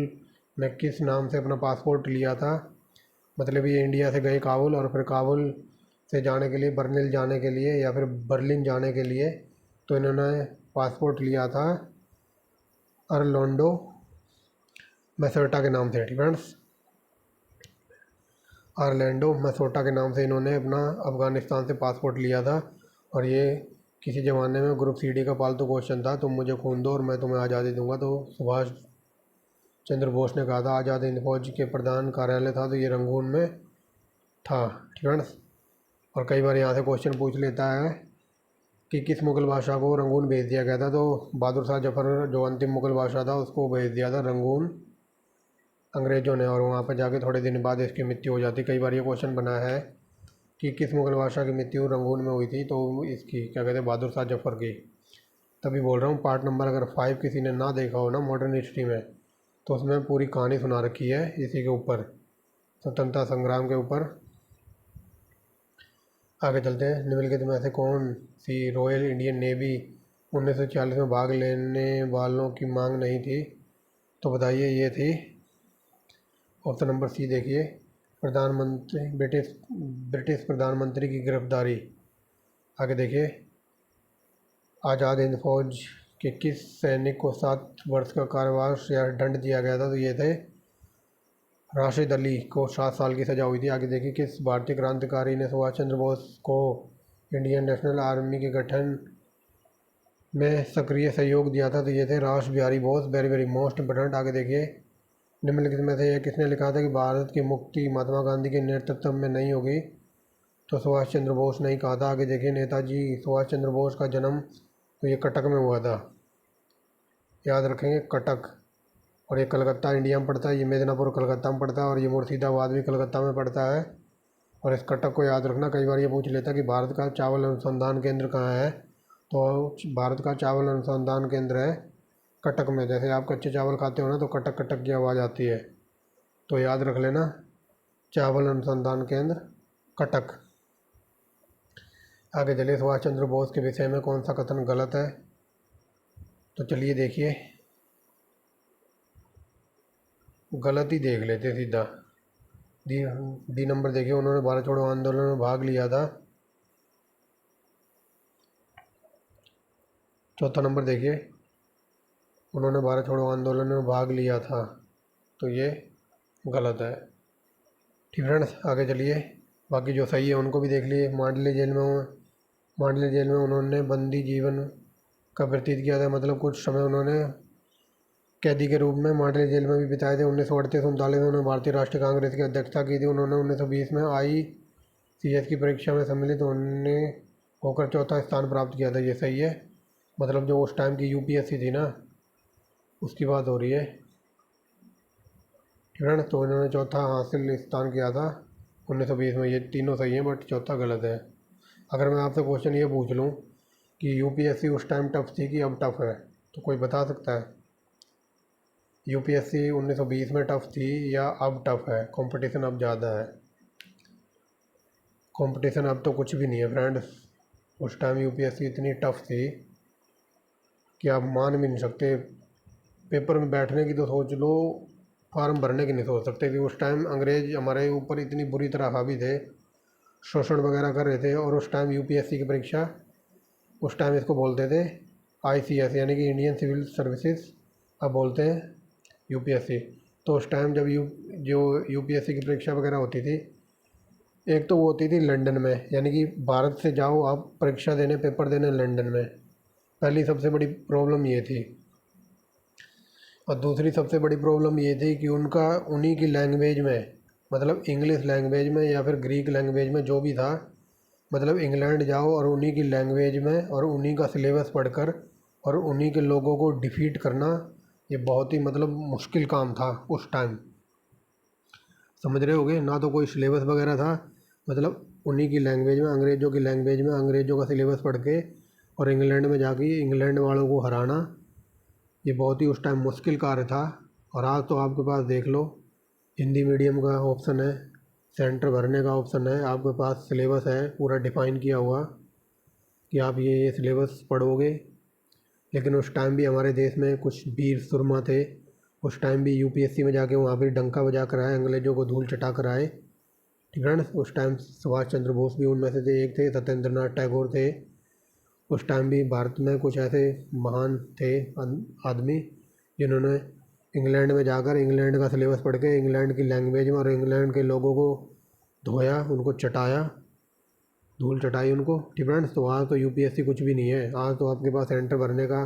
में किस नाम से अपना पासपोर्ट लिया था? मतलब ये इंडिया से गए काबुल और फिर काबुल से जाने के लिए बर्लिन जाने के लिए या फिर बर्लिन जाने के लिए तो इन्होंने पासपोर्ट लिया था ऑरलैंडो मैसोटा के नाम से। फ्रेंड्स, ऑरलैंडो मैसोटा के नाम से इन्होंने अपना अफ़गानिस्तान से पासपोर्ट लिया था और ये किसी ज़माने में ग्रुप CD का पालतू क्वेश्चन था, तुम मुझे खून दो और मैं तुम्हें आज़ादी दूंगा। तो सुभाष चंद्र बोस ने कहा था। आज़ाद हिंद फौज के प्रधान कार्यालय था तो ये रंगून में था। फ्रेंड्स, और कई बार यहाँ से क्वेश्चन पूछ लेता है कि किस मुग़ल बादशाह को रंगून भेज दिया गया था? तो बहादुर शाह जफर जो अंतिम मुग़ल बादशाह था उसको भेज दिया था रंगून अंग्रेज़ों ने और वहाँ पर जाके थोड़े दिन बाद इसकी मृत्यु हो जाती। कई बार ये क्वेश्चन बना है कि किस मुग़ल बादशाह की मृत्यु रंगून में हुई थी? तो इसकी क्या कहते हैं, बहादुर शाह जफर की। तभी बोल रहा हूँ, पार्ट नंबर अगर 5 किसी ने ना देखा हो ना मॉडर्न हिस्ट्री में, तो उसमें पूरी कहानी सुना रखी है इसी के ऊपर, स्वतंत्रता संग्राम के ऊपर। आगे चलते हैं, निम्नलिखित में से कौन सी रॉयल इंडियन नेवी 1940 में भाग लेने वालों की मांग नहीं थी? तो बताइए, ये थी ऑप्शन नंबर C। देखिए, प्रधानमंत्री ब्रिटिश प्रधानमंत्री की गिरफ्तारी। आगे देखिए, आज़ाद हिंद फौज के किस सैनिक को 7 वर्ष का कारावास या दंड दिया गया था? तो ये थे राशिद अली को 7 साल की सज़ा हुई थी। आगे देखिए, किस भारतीय क्रांतिकारी ने सुभाष चंद्र बोस को इंडियन नेशनल आर्मी के गठन में सक्रिय सहयोग दिया था? तो ये थे रास Bihari Bose, very very most important. आगे देखिए, निम्नलिखित में से यह किसने लिखा था कि भारत की मुक्ति महात्मा गांधी के नेतृत्व में नहीं होगी? तो सुभाष चंद्र बोस ने ही कहा था। आगे देखिए, नेताजी सुभाष चंद्र बोस का जन्म तो ये कटक में हुआ था, याद रखेंगे, कटक। और ये कलकत्ता इंडिया में पड़ता है, ये मेदिनीपुर कलकत्ता में पड़ता है और ये मुर्शिदाबाद भी कलकत्ता में पड़ता है। और इस कटक को याद रखना, कई बार ये पूछ लेता कि भारत का चावल अनुसंधान केंद्र कहाँ है? तो भारत का चावल अनुसंधान केंद्र है कटक में। जैसे आप कच्चे चावल खाते हो ना तो कटक कटक की आवाज़ आती है, तो याद रख लेना, चावल अनुसंधान केंद्र कटक। आगे चलिए, सुभाष चंद्र बोस के विषय में कौन सा कथन गलत है? तो चलिए देखिए, गलत ही देख लेते सीधा। डी नंबर देखिए, उन्होंने भारत छोड़ो आंदोलन में भाग लिया था। चौथा नंबर देखिए, उन्होंने भारत छोड़ो आंदोलन में भाग लिया था, तो ये गलत है। ठीक फ्रेंड्स, आगे चलिए, बाकी जो सही है उनको भी देख लिए। मांडले जेल में उन्होंने बंदी जीवन का व्यतीत किया था, मतलब कुछ समय उन्होंने कैदी के रूप में मांडले जेल में भी बिताए थे। 1938-39 में उन्होंने भारतीय राष्ट्रीय कांग्रेस की अध्यक्षता की थी। उन्होंने 1920 में ICS की परीक्षा में सम्मिलित होने होकर चौथा स्थान प्राप्त किया था। ये सही है, मतलब जो उस टाइम की UPSC थी ना, उसकी बात हो रही है, ठीक है ना। तो इन्होंने चौथा हासिल स्थान किया था 1920 में। ये तीनों सही हैं बट चौथा गलत है। अगर मैं आपसे क्वेश्चन ये पूछ लूँ कि UPSC उस टाइम टफ थी कि अब टफ है, तो कोई बता सकता है? UPSC 1920 में टफ थी या अब टफ है? कंपटीशन अब ज़्यादा है। कंपटीशन अब तो कुछ भी नहीं है फ्रेंड्स। उस टाइम UPSC इतनी टफ थी कि आप मान भी नहीं सकते। पेपर में बैठने की तो सोच लो, फार्म भरने की नहीं सोच सकते कि उस टाइम अंग्रेज हमारे ऊपर इतनी बुरी तरह हावी थे, शोषण वगैरह कर रहे थे। और उस टाइम UPSC की परीक्षा, उस टाइम इसको बोलते थे ICS यानी कि इंडियन सिविल सर्विसेज, अब बोलते हैं UPSC। तो उस टाइम जब जो UPSC की परीक्षा वगैरह होती थी, एक तो वो होती थी लंदन में, यानी कि भारत से जाओ आप परीक्षा देने, पेपर देने लंदन में। पहली सबसे बड़ी प्रॉब्लम ये थी। और दूसरी सबसे बड़ी प्रॉब्लम ये थी कि उनका उन्हीं की लैंग्वेज में, मतलब इंग्लिश लैंग्वेज में या फिर ग्रीक लैंग्वेज में, जो भी था, मतलब इंग्लैंड जाओ और उन्हीं की लैंग्वेज में और उन्हीं का सिलेबस पढ़कर और उन्हीं के लोगों को डिफीट करना, ये बहुत ही मतलब मुश्किल काम था उस टाइम। समझ रहे होगे ना? तो कोई सिलेबस वगैरह था, मतलब उन्हीं की लैंग्वेज में, अंग्रेज़ों की लैंग्वेज में, अंग्रेज़ों का सिलेबस पढ़ के और इंग्लैंड में जाके इंग्लैंड वालों को हराना, ये बहुत ही उस टाइम मुश्किल कार्य था। और आज तो आपके पास देख लो, हिंदी मीडियम का ऑप्शन है, सेंटर भरने का ऑप्शन है, आपके पास सिलेबस है पूरा डिफ़ाइन किया हुआ कि आप ये सिलेबस पढ़ोगे। लेकिन उस टाइम भी हमारे देश में कुछ वीर सुरमा थे, उस टाइम भी UPSC में जाके वहाँ भी डंका बजा कर आए, अंग्रेज़ों को धूल चटा कर आए, ठीक है ना। उस टाइम सुभाष चंद्र बोस भी उनमें से थे, एक थे सत्येंद्र नाथ टैगोर थे। उस टाइम भी भारत में कुछ ऐसे महान थे आदमी जिन्होंने इंग्लैंड में जाकर इंग्लैंड का सिलेबस पढ़ के इंग्लैंड की लैंग्वेज में और इंग्लैंड के लोगों को धोया, उनको चटाया, धूल चटाई उनको, ठीक है। तो आज तो UPSC कुछ भी नहीं है। आज तो आपके पास सेंटर भरने का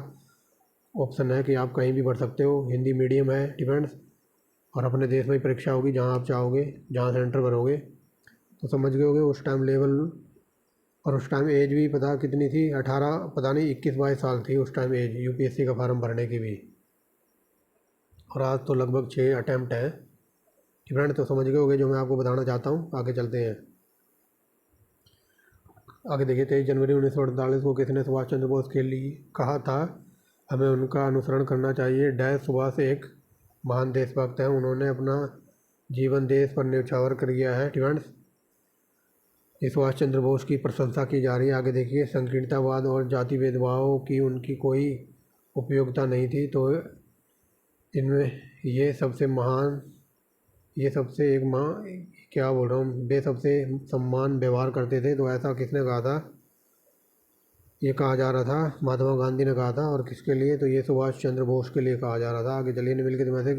ऑप्शन है कि आप कहीं भी भर सकते हो, हिंदी मीडियम है, डिपेंड्स, और अपने देश में ही परीक्षा होगी जहाँ आप चाहोगे, जहाँ सेंटर भरोगे। तो समझ गए होगे उस टाइम लेवल। और उस टाइम एज भी पता कितनी थी, 18, पता नहीं 21-22 साल थी उस टाइम एज UPSC का फार्म भरने की भी। और आज तो लगभग 6 अटैम्प्ट है, ठीक है। तो समझ गए होगे जो मैं आपको बताना चाहता हूँ। आगे चलते हैं। आगे देखिए, 23 जनवरी 1948 को किसने सुभाष चंद्र बोस के लिए कहा था हमें उनका अनुसरण करना चाहिए? डैश सुभाष एक महान देशभक्त हैं, उन्होंने अपना जीवन देश पर न्यौछावर कर दिया है, ठीक है। ये सुभाष चंद्र बोस की प्रशंसा की जा रही है। आगे देखिए, संकीर्णतावाद और जाति भेदभाव की उनकी कोई उपयोगिता नहीं थी, तो इनमें ये सबसे महान, ये सबसे एक माँ, क्या बोल रहा हूँ, वे सबसे सम्मान व्यवहार करते थे। तो ऐसा किसने कहा था? ये कहा जा रहा था, महात्मा गांधी ने कहा था। और किसके लिए? तो ये सुभाष चंद्र बोस के लिए कहा जा रहा था। आगे चलिए, निम्नलिखित में से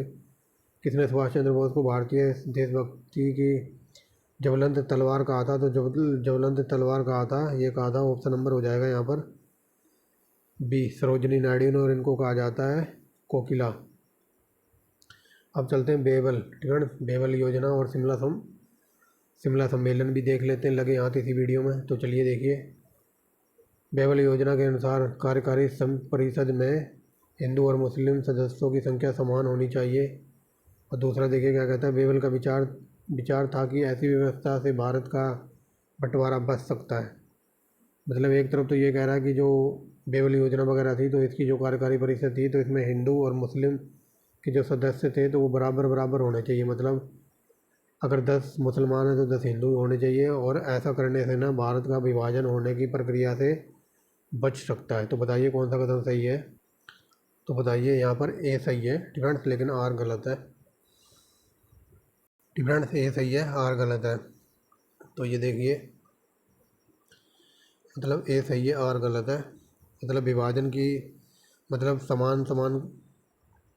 किसने सुभाष चंद्र बोस को भारतीय देशभक्ति की ज्वलंत तलवार कहा था? तो ज्वलंत तलवार कहा था, ये कहा था, ऑप्शन नंबर हो जाएगा यहाँ पर B, सरोजिनी नायडू ने। और इनको कहा जाता है कोकिला। अब चलते हैं बेबल, ठीक है। बेबल योजना और शिमला सम्मेलन भी देख लेते हैं, लगे हाथ इसी वीडियो में। तो चलिए देखिए, बेबल योजना के अनुसार कार्यकारी परिषद में हिंदू और मुस्लिम सदस्यों की संख्या समान होनी चाहिए। और दूसरा देखिए क्या कहता है, बेबल का विचार था कि ऐसी व्यवस्था से भारत का बंटवारा बच सकता है। मतलब एक तरफ तो ये कह रहा है कि जो बेबल योजना वगैरह थी, तो इसकी जो कार्यकारी परिषद थी, तो इसमें हिंदू और मुस्लिम के जो सदस्य थे तो वो बराबर बराबर होने चाहिए। मतलब अगर 10 मुसलमान हैं तो 10 हिंदू होने चाहिए। और ऐसा करने से ना भारत का विभाजन होने की प्रक्रिया से बच सकता है। तो बताइए कौन सा कदम सही है? तो बताइए, यहाँ पर A सही है, ठीक है, लेकिन R गलत है, ठीक है। A सही है, R गलत है। तो ये देखिए, मतलब A सही है, R गलत है। मतलब विभाजन की, मतलब समान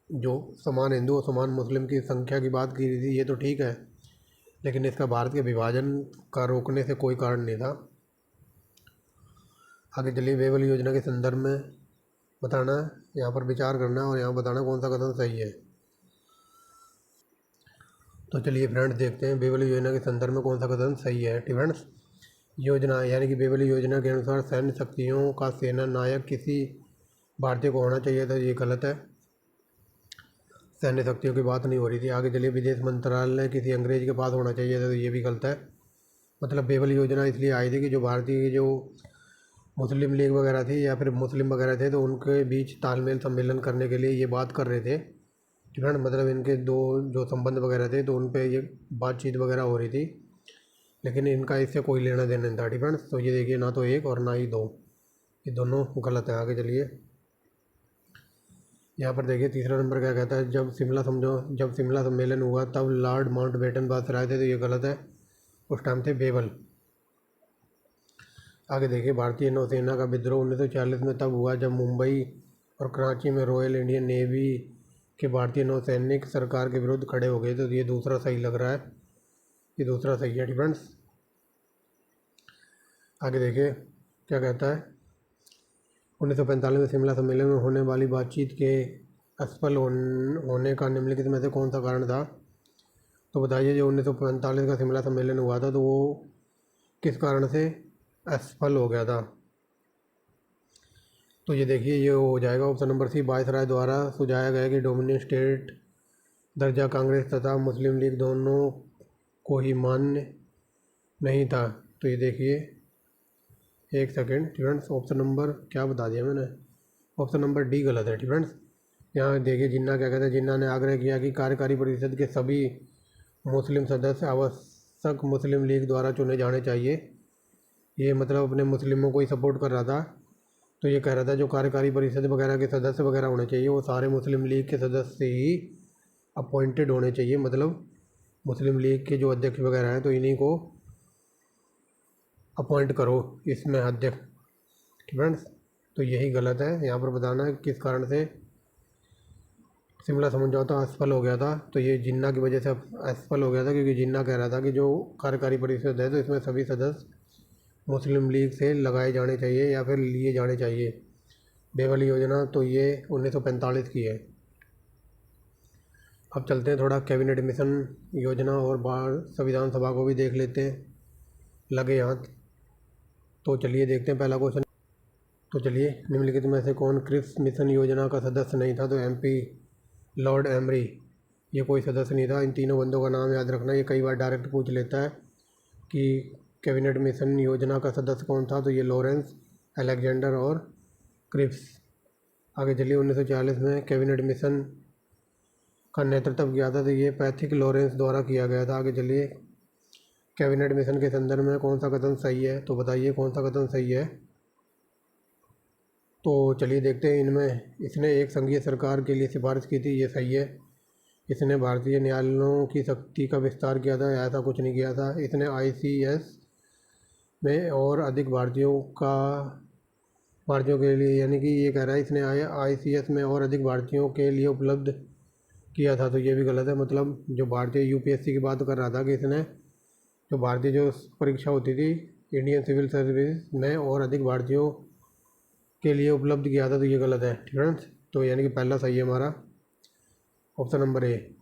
जो समान हिंदू और समान मुस्लिम की संख्या की बात की थी, ये तो ठीक है। लेकिन इसका भारत के विभाजन का रोकने से कोई कारण नहीं था। आगे चलिए, बेवल योजना के संदर्भ में बताना, यहाँ पर विचार करना और यहाँ बताना कौन सा कथन सही है। तो चलिए फ्रेंड्स, देखते हैं बेवल योजना के संदर्भ में कौन सा कथन सही है। फ्रेंड्स, योजना यानी कि बेवल योजना के अनुसार सैन्य शक्तियों का सेना नायक किसी भारतीय को होना चाहिए था, ये गलत है। सैन्य शक्तियों की बात नहीं हो रही थी। आगे चलिए, विदेश मंत्रालय किसी अंग्रेज के पास होना चाहिए था, तो ये भी गलत है। मतलब बेवल योजना इसलिए आई थी कि जो भारतीय जो मुस्लिम लीग वगैरह थी या फिर मुस्लिम वगैरह थे, तो उनके बीच तालमेल सम्मेलन करने के लिए ये बात कर रहे थे। फ्रेंड, मतलब इनके दो जो संबंध वगैरह थे तो उन पे ये बातचीत वगैरह हो रही थी, लेकिन इनका इससे कोई लेना देना नहीं था। फ्रेंड्स, तो ये देखिए, ना तो एक और ना ही दो, ये दोनों गलत है। आगे चलिए, यहाँ पर देखिए तीसरा नंबर क्या कहता है, जब शिमला सम्मेलन हुआ तब लॉर्ड माउंटबेटन बादशाह थे, तो ये गलत है। उस टाइम थे बेवल। आगे देखिए, भारतीय नौसेना का विद्रोह 1940 में तब हुआ जब मुंबई और कराची में रॉयल इंडियन नेवी के भारतीय नौसैनिक सरकार के विरुद्ध खड़े हो गए, तो ये दूसरा सही लग रहा है, ये दूसरा सही है। फ्रेंड्स, आगे देखिए क्या कहता है, 1945 में शिमला सम्मेलन में होने वाली बातचीत के असफल होने का निम्नलिखित में से कौन सा कारण था। तो बताइए, जो 1945 का शिमला सम्मेलन हुआ था तो वो किस कारण से असफल हो गया था। तो ये देखिए, ये हो जाएगा ऑप्शन नंबर सी, वायसराय द्वारा सुझाया गया कि डोमिनियन स्टेट दर्जा कांग्रेस तथा मुस्लिम लीग दोनों को ही मान्य नहीं था। तो ये देखिए, एक सेकेंड फ्रेंड्स, ऑप्शन नंबर क्या बता दिया मैंने, ऑप्शन नंबर डी गलत है। फ्रेंड्स, यहाँ देखिए, जिन्ना क्या कहते हैं, जिन्ना ने आग्रह किया कि कार्यकारी परिषद के सभी मुस्लिम सदस्य आवश्यक मुस्लिम लीग द्वारा चुने जाने चाहिए। ये मतलब अपने मुस्लिमों को ही सपोर्ट कर रहा था। तो ये कह रहा था जो कार्यकारी परिषद वगैरह के सदस्य वगैरह होने चाहिए वो सारे मुस्लिम लीग के सदस्य ही अपॉइंटेड होने चाहिए, मतलब मुस्लिम लीग के जो अध्यक्ष वगैरह हैं तो इन्हीं को अपॉइंट करो इसमें अध्यक्ष। फ्रेंड्स, तो यही गलत है। यहाँ पर बताना है किस कारण से शिमला समझौता असफल हो गया था। तो ये जिन्ना की वजह से असफल हो गया था, क्योंकि जिन्ना कह रहा था कि जो कार्यकारी परिषद है तो इसमें सभी सदस्य मुस्लिम लीग से लगाए जाने चाहिए या फिर लिए जाने चाहिए। बेवल योजना तो ये 1945 की है। अब चलते हैं थोड़ा कैबिनेट मिशन योजना और बाहर संविधान सभा को भी देख लेते हैं, लगे हाथ। तो चलिए देखते हैं पहला क्वेश्चन। तो चलिए, निम्नलिखित में से कौन क्रिप्स मिशन योजना का सदस्य नहीं था। तो एमपी लॉर्ड एमरी, ये कोई सदस्य नहीं था। इन तीनों बंदों का नाम याद रखना, ये कई बार डायरेक्ट पूछ लेता है कि कैबिनेट मिशन योजना का सदस्य कौन था। तो ये लॉरेंस, अलेक्जेंडर और क्रिप्स। आगे चलिए, 1940 में कैबिनेट मिशन का नेतृत्व किया था, तो ये पैथिक लॉरेंस द्वारा किया गया था। आगे चलिए, कैबिनेट मिशन के संदर्भ में कौन सा कथन सही है। तो बताइए कौन सा कथन सही है। तो चलिए देखते हैं इनमें, इसने एक संघीय सरकार के लिए सिफारिश की थी, ये सही है। इसने भारतीय न्यायालयों की शक्ति का विस्तार किया था, ऐसा कुछ नहीं किया था। इसने आईसीएस में और अधिक भारतीयों के लिए, यानी कि ये कह रहा है इसने आईसीएस में और अधिक भारतीयों के लिए उपलब्ध किया था, तो ये भी गलत है। मतलब जो भारतीय यूपीएससी की बात कर रहा था कि इसने जो भारतीय जो परीक्षा होती थी इंडियन सिविल सर्विस में और अधिक भारतीयों के लिए उपलब्ध किया था, तो ये गलत है। फ्रेंड्स, तो यानी कि पहला सही है हमारा, ऑप्शन नंबर ए।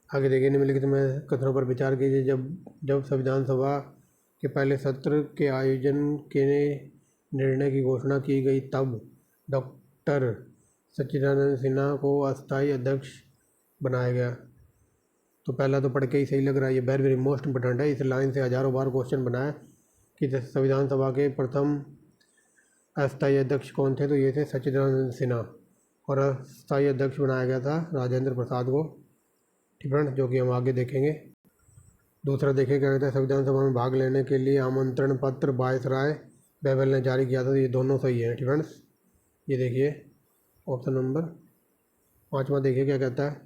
आगे देखिए, निम्नलिखित में कथनों पर विचार कीजिए। जब संविधान सभा के पहले सत्र के आयोजन के निर्णय की घोषणा की गई तब डॉक्टर सच्चिदानंद सिन्हा को अस्थायी अध्यक्ष बनाया गया। तो पहला तो पढ़ के ही सही लग रहा है, ये वेरी वेरी मोस्ट इंपोर्टेंट है। इस लाइन से हज़ारों बार क्वेश्चन बना है कि संविधान सभा के प्रथम अस्थायी अध्यक्ष कौन थे। तो ये थे सच्चिदानंद सिन्हा, और अस्थायी अध्यक्ष बनाया गया था राजेंद्र प्रसाद को। ठीक है, जो कि हम आगे देखेंगे। दूसरा देखिए क्या कहता है, संविधान सभा में भाग लेने के लिए आमंत्रण पत्र वायसराय बेवल ने जारी किया था। तो ये दोनों सही है। फ्रेंड्स, ये देखिए ऑप्शन नंबर 5वां देखिए क्या कहता है,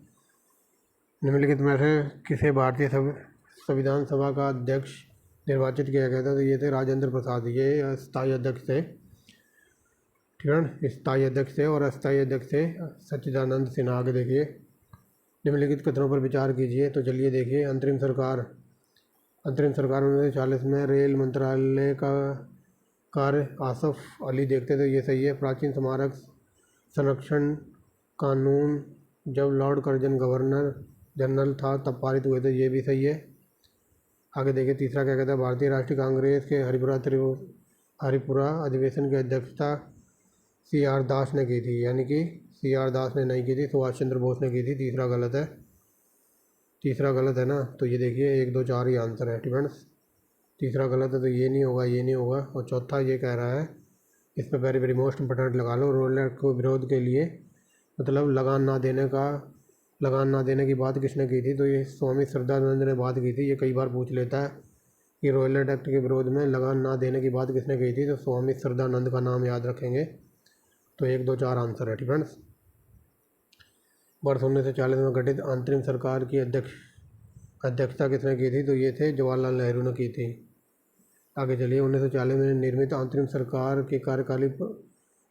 निम्नलिखित में से किसे भारतीय संविधान सभा का अध्यक्ष निर्वाचित किया गया था। तो ये थे राजेंद्र प्रसाद, ये अस्थायी अध्यक्ष थे। ठीक है, स्थायी अध्यक्ष थे, और अस्थायी अध्यक्ष थे सच्चिदानंद सिन्हा। आगे देखिए, निम्नलिखित कथनों पर विचार कीजिए। तो चलिए देखिए, अंतरिम सरकार 1940 में रेल मंत्रालय का कार्य आसफ अली देखते थे, ये सही है। प्राचीन स्मारक संरक्षण कानून जब लॉर्ड कर्जन गवर्नर जनरल था तब पारित हुए थे, ये भी सही है। आगे देखिए, तीसरा क्या कहता है, भारतीय राष्ट्रीय कांग्रेस के हरिपुरा अधिवेशन की अध्यक्षता CR दास ने की थी, यानी कि CR दास ने नहीं की थी, सुभाष चंद्र बोस ने की थी। तीसरा गलत है ना। तो ये देखिए 1 2 4 ही आंसर है फ्रेंड्स। तीसरा गलत है तो ये नहीं होगा, ये नहीं होगा। और चौथा ये कह रहा है, इस पर वेरी वेरी मोस्ट इंपोर्टेंट लगा लो, रोलर को विरोध के लिए मतलब लगान ना देने की बात किसने की थी। तो ये स्वामी श्रद्धानंद ने बात की थी। ये कई बार पूछ लेता है कि रॉयलेट एक्ट के विरोध में लगान ना देने की बात किसने की थी, तो स्वामी श्रद्धानंद का नाम याद रखेंगे। तो 1 2 4 आंसर है फ्रेंड्स। वर्ष 1940 में गठित अंतरिम सरकार की अध्यक्षता किसने की थी, तो ये थे जवाहरलाल नेहरू ने की थी। आगे चलिए, 1940 में निर्मित अंतरिम सरकार के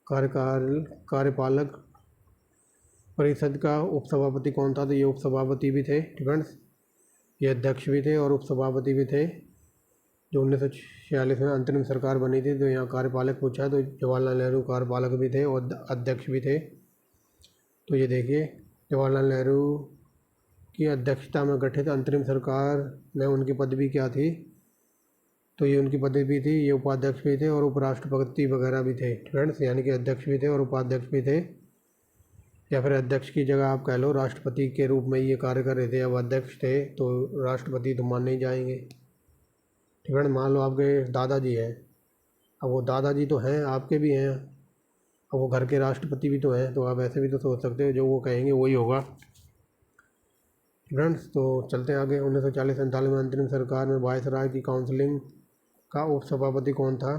कार्यपालक परिषद का उपसभापति कौन था, तो ये उपसभापति भी थे फ्रेंड्स, ये अध्यक्ष भी थे और उपसभापति भी थे। जो 1946 में अंतरिम सरकार बनी थी, तो यहाँ कार्यपालक पूछा तो जवाहरलाल नेहरू कार्यपालक भी थे और अध्यक्ष भी थे। तो ये देखिए, जवाहरलाल नेहरू की अध्यक्षता में गठित अंतरिम सरकार में उनकी पदवी क्या थी, तो ये उनकी पदवी थी, ये उपाध्यक्ष भी थे और उपराष्ट्रपति वगैरह भी थे फ्रेंड्स, यानी कि अध्यक्ष भी थे और उपाध्यक्ष भी थे, या फिर अध्यक्ष की जगह आप कह लो राष्ट्रपति के रूप में ये कार्य कर रहे थे। अब अध्यक्ष थे तो राष्ट्रपति तो मान नहीं जाएंगे। ठीक है, मान लो आपके दादाजी हैं, अब वो दादाजी तो हैं, आपके भी हैं, अब वो घर के राष्ट्रपति भी तो हैं, तो आप ऐसे भी तो सोच सकते हो जो वो कहेंगे वही होगा फ्रेंड्स। तो चलते हैं आगे। 1940-47 में अंतरिम सरकार में वायसराय की काउंसिलिंग का उपसभापति कौन था,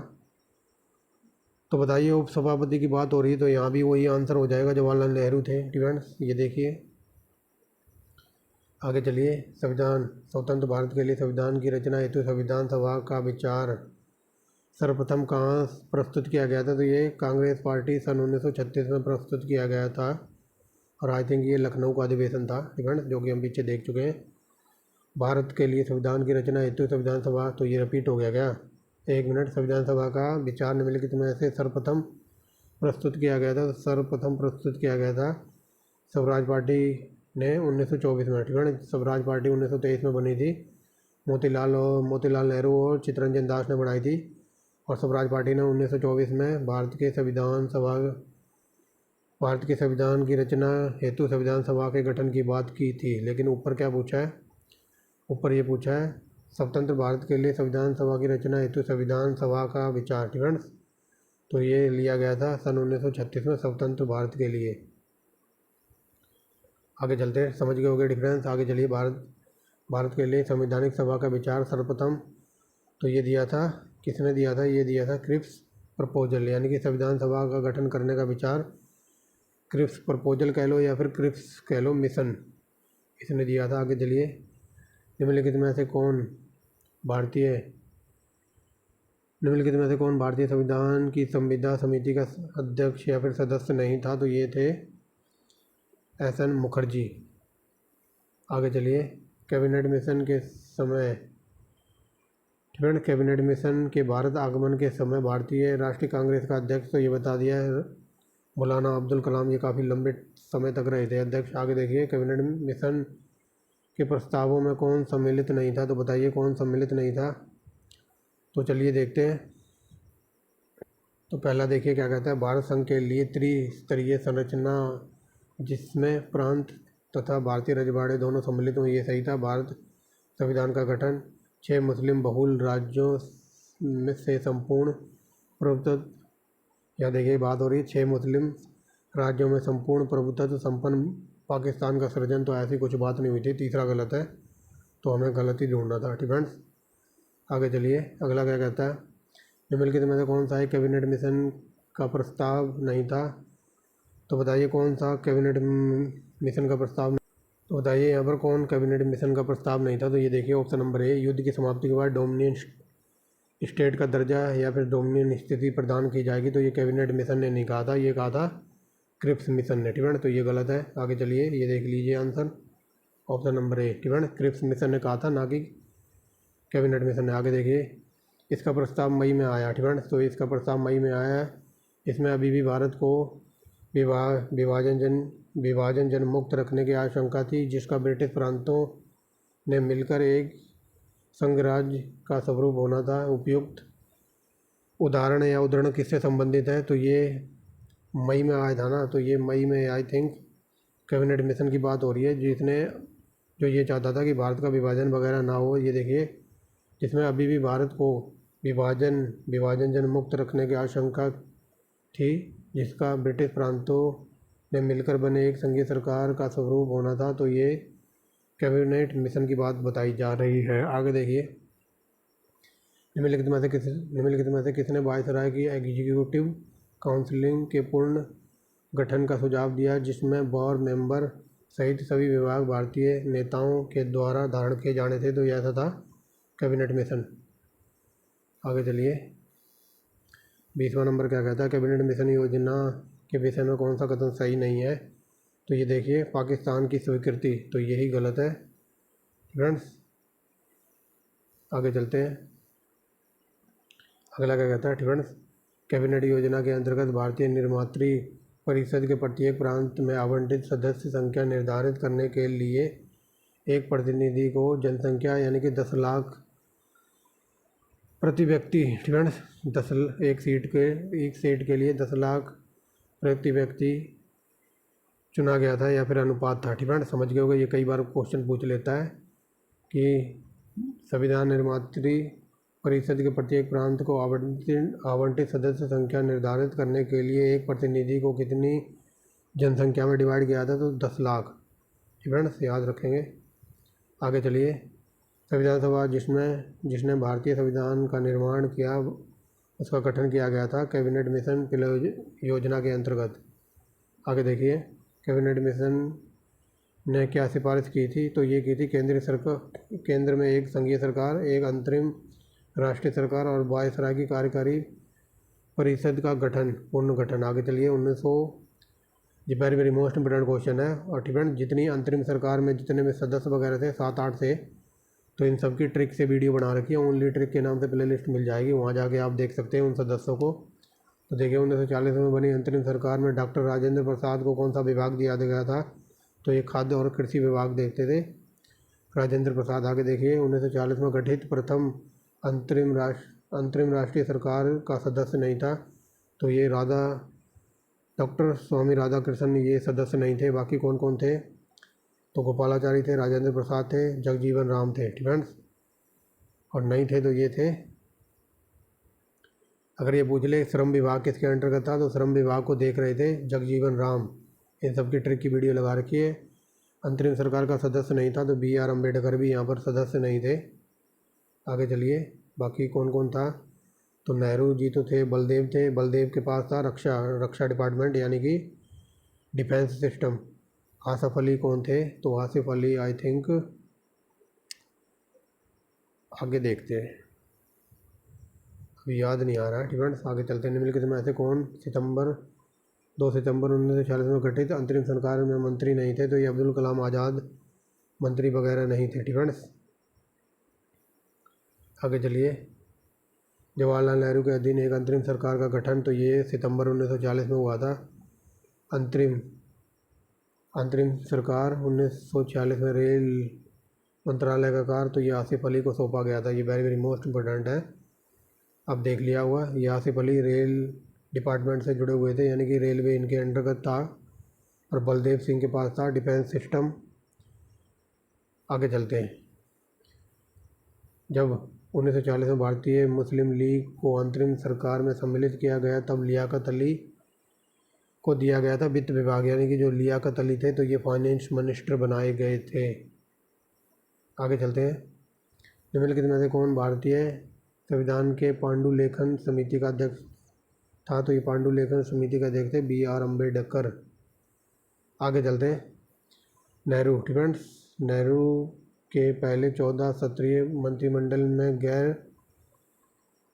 तो बताइए। उपसभापति की बात हो रही है तो यहाँ भी वही आंसर हो जाएगा, जवाहरलाल नेहरू थे फ्रेंड्स। ये देखिए, आगे चलिए। संविधान स्वतंत्र भारत के लिए संविधान की रचना हेतु संविधान सभा का विचार सर्वप्रथम कहाँ प्रस्तुत किया गया था, तो ये कांग्रेस पार्टी सन 1936 में प्रस्तुत किया गया था और आई थिंक ये लखनऊ का अधिवेशन था फ्रेंड्स, जो कि हम पीछे देख चुके हैं। भारत के लिए संविधान की रचना हेतु संविधान सभा, तो ये रिपीट हो गया क्या, 1 मिनट। संविधान सभा का विचार निम्नलिखित में से सर्वप्रथम प्रस्तुत किया गया था, तो सर्वप्रथम प्रस्तुत किया गया था स्वराज पार्टी ने 1924 में। ठीक है, स्वराज पार्टी 1923 में बनी थी, मोतीलाल नेहरू और चित्तरंजन दास ने बनाई थी, और स्वराज पार्टी ने 1924 में भारत के संविधान की रचना हेतु संविधान सभा के गठन की बात की थी। लेकिन ऊपर क्या पूछा है, ऊपर ये पूछा है स्वतंत्र भारत के लिए संविधान सभा की रचना हेतु संविधान सभा का विचार फ्रेंड्स, तो ये लिया गया था सन 1936 में स्वतंत्र भारत के लिए। आगे चलते हैं, समझ गए होंगे डिफरेंस। आगे चलिए, भारत के लिए संवैधानिक सभा का विचार सर्वप्रथम, तो ये दिया था, किसने दिया था, ये दिया था क्रिप्स प्रपोजल, यानी कि संविधान सभा का गठन करने का विचार क्रिप्स प्रपोजल कह लो या फिर क्रिप्स कह लो मिशन, इसने दिया था। आगे चलिए, निम्नलिखित में से कौन भारतीय संविधान की संविदा समिति का अध्यक्ष या फिर सदस्य नहीं था, तो ये थे SN मुखर्जी। आगे चलिए, कैबिनेट मिशन के समय फ्रेंड, कैबिनेट मिशन के भारत आगमन के समय भारतीय राष्ट्रीय कांग्रेस का अध्यक्ष, तो ये बता दिया है मौलाना अब्दुल कलाम, ये काफ़ी लंबे समय तक रहे थे अध्यक्ष। आगे देखिए, कैबिनेट मिशन के प्रस्तावों में कौन सम्मिलित नहीं था, तो बताइए कौन सम्मिलित नहीं था। तो चलिए देखते हैं। तो पहला देखिए क्या कहता है, भारत संघ के लिए त्रिस्तरीय संरचना जिसमें प्रांत तथा भारतीय रजवाड़े दोनों सम्मिलित हुए, ये सही था। भारत संविधान का गठन 6 मुस्लिम बहुल राज्यों में से संपूर्ण प्रभुत्व, यहाँ देखिए बात हो रही है 6 मुस्लिम राज्यों में संपूर्ण प्रभुत्व संपन्न पाकिस्तान का सृजन, तो ऐसी कुछ बात नहीं हुई थी। तीसरा गलत है, तो हमें गलत ही ढूंढना था फ्रेंड्स। आगे चलिए, अगला क्या कहता है, निम्नलिखित में से कौन सा है कैबिनेट मिशन का प्रस्ताव नहीं था, तो बताइए कौन सा कैबिनेट मिशन का प्रस्ताव, तो बताइए यहाँ पर कौन कैबिनेट मिशन का प्रस्ताव नहीं था। तो ये देखिए ऑप्शन नंबर ए, युद्ध की समाप्ति के बाद डोमिनियन स्टेट का दर्जा या फिर डोमिनियन स्थिति प्रदान की जाएगी, तो ये कैबिनेट मिशन ने नहीं कहा था, ये कहा था क्रिप्स मिशन ने। ठीक है, तो ये गलत है। आगे चलिए, ये देख लीजिए आंसर, ऑप्शन नंबर ए, ठीक है ना, क्रिप्स मिशन ने कहा था, ना कि कैबिनेट मिशन ने। आगे देखिए, इसका प्रस्ताव मई में आया, ठीक है ना, तो इसका प्रस्ताव मई में आया है। इसमें अभी भी भारत को विभाजन जन मुक्त रखने की आशंका थी, जिसका ब्रिटिश प्रांतों ने मिलकर एक संघराज्य का स्वरूप होना था। उपयुक्त उदाहरण या उद्धरण किससे संबंधित है, तो ये मई में आया था ना, तो ये मई में आई थिंक कैबिनेट मिशन की बात हो रही है, जो ये चाहता था कि भारत का विभाजन वगैरह ना हो। ये देखिए, जिसमें अभी भी भारत को विभाजन जन मुक्त रखने की आशंका थी, जिसका ब्रिटिश प्रांतों ने मिलकर बने एक संघीय सरकार का स्वरूप होना था, तो ये कैबिनेट मिशन की बात बताई जा रही है। आगे देखिए, निम्नलिखित में से किसने वायसराय की एग्जीक्यूटिव काउंसिलिंग के पूर्ण गठन का सुझाव दिया, जिसमें बोर्ड मेंबर सहित सभी विभाग भारतीय नेताओं के द्वारा धारण किए जाने थे, तो यह ऐसा था कैबिनेट मिशन। आगे चलिए, 20वां नंबर क्या कहता है, कैबिनेट मिशन योजना के विषय में कौन सा कथन सही नहीं है, तो ये देखिए, पाकिस्तान की स्वीकृति, तो यही गलत है फ्रेंड्स। आगे चलते हैं, अगला क्या कहता है फ्रेंड्स, कैबिनेट योजना के अंतर्गत भारतीय निर्मात्री परिषद के प्रत्येक प्रांत में आवंटित सदस्य संख्या निर्धारित करने के लिए एक प्रतिनिधि को जनसंख्या यानी कि 10 लाख प्रति व्यक्ति, फ्रेंड्स, एक सीट के लिए 10 लाख प्रति व्यक्ति चुना गया था, या फिर अनुपात था, फ्रेंड्स, समझ गए होगा। ये कई बार क्वेश्चन पूछ लेता है कि संविधान निर्मात्री परिषद के प्रत्येक प्रांत को आवंटित सदस्य संख्या निर्धारित करने के लिए एक प्रतिनिधि को कितनी जनसंख्या में डिवाइड किया था, तो 10 लाख, फ्रेंड्स, याद रखेंगे। आगे चलिए, संविधान सभा जिसने भारतीय संविधान का निर्माण किया, उसका गठन किया गया था कैबिनेट मिशन योजना के अंतर्गत। आगे देखिए, कैबिनेट मिशन ने क्या सिफारिश की थी, तो ये की थी केंद्र में एक संघीय सरकार, एक अंतरिम राष्ट्रीय सरकार और वायसराय की कार्यकारी परिषद का पूर्ण गठन। आगे चलिए, 1900, ये very very most important question है। और फ्रेंड, जितनी अंतरिम सरकार में जितने में सदस्य वगैरह थे 7-8 से, तो इन सब की ट्रिक से वीडियो बना रखी है, ओनली ट्रिक के नाम से प्ले लिस्ट मिल जाएगी, वहाँ जाके आप देख सकते हैं उन सदस्यों को। तो देखिए, 1940 में बनी अंतरिम सरकार में डॉक्टर राजेंद्र प्रसाद को कौन सा विभाग दिया गया था, तो ये खाद्य और कृषि विभाग देखते थे राजेंद्र प्रसाद। आगे देखिए, 1940 में गठित प्रथम अंतरिम राष्ट्रीय सरकार का सदस्य नहीं था, तो ये डॉक्टर स्वामी राधाकृष्णन ये सदस्य नहीं थे। बाकी कौन कौन थे, तो गोपालाचारी थे, राजेंद्र प्रसाद थे, जगजीवन राम थे, फ्रेंड्स, और नहीं थे तो ये थे। अगर ये पूछ ले श्रम विभाग किसके अंतर्गत था, तो श्रम विभाग को देख रहे थे जगजीवन राम। इन सब की ट्रिक की वीडियो लगा रखी है। अंतरिम सरकार का सदस्य नहीं था, तो BR अम्बेडकर भी यहाँ पर सदस्य नहीं थे। आगे चलिए, बाकी कौन कौन था, तो नेहरू जी तो थे, बलदेव के पास था रक्षा डिपार्टमेंट यानी कि डिफेंस सिस्टम। आसिफ अली कौन थे, तो आसिफ अली आई थिंक, आगे देखते हैं, अभी याद नहीं आ रहा है, फ्रेंड्स। आगे चलते हैं, निम्नलिखित में ऐसे कौन 2 सितंबर 1946 में गठित अंतरिम सरकार में मंत्री नहीं थे, तो ये अब्दुल कलाम आज़ाद मंत्री वगैरह नहीं थे, फ्रेंड्स। आगे चलिए, जवाहरलाल नेहरू के अधीन एक अंतरिम सरकार का गठन, तो ये सितंबर 1940 में हुआ था। अंतरिम सरकार 1946 में रेल मंत्रालय का कार्य, तो ये आसिफ अली को सौंपा गया था। ये वेरी वेरी मोस्ट इम्पोर्टेंट है, अब देख लिया हुआ। ये आसिफ अली रेल डिपार्टमेंट से जुड़े हुए थे, यानी कि रेलवे इनके अंतर्गत था, और बलदेव सिंह के पास था डिफेंस सिस्टम। आगे चलते हैं, जब 1940 में भारतीय मुस्लिम लीग को अंतरिम सरकार में सम्मिलित किया गया, तब लियाकत अली को दिया गया था वित्त विभाग, यानी कि जो लियाकत अली थे, तो ये फाइनेंस मिनिस्टर बनाए गए थे। आगे चलते हैं, निम्नलिखित में से कौन भारतीय संविधान के पांडुलेखन समिति का अध्यक्ष था, तो ये पांडुलेखन समिति का अध्यक्ष थे BR अम्बेडकर। आगे चलते हैं, नेहरू, फ्रेंड्स, नेहरू के पहले 14 सत्रीय मंत्रिमंडल में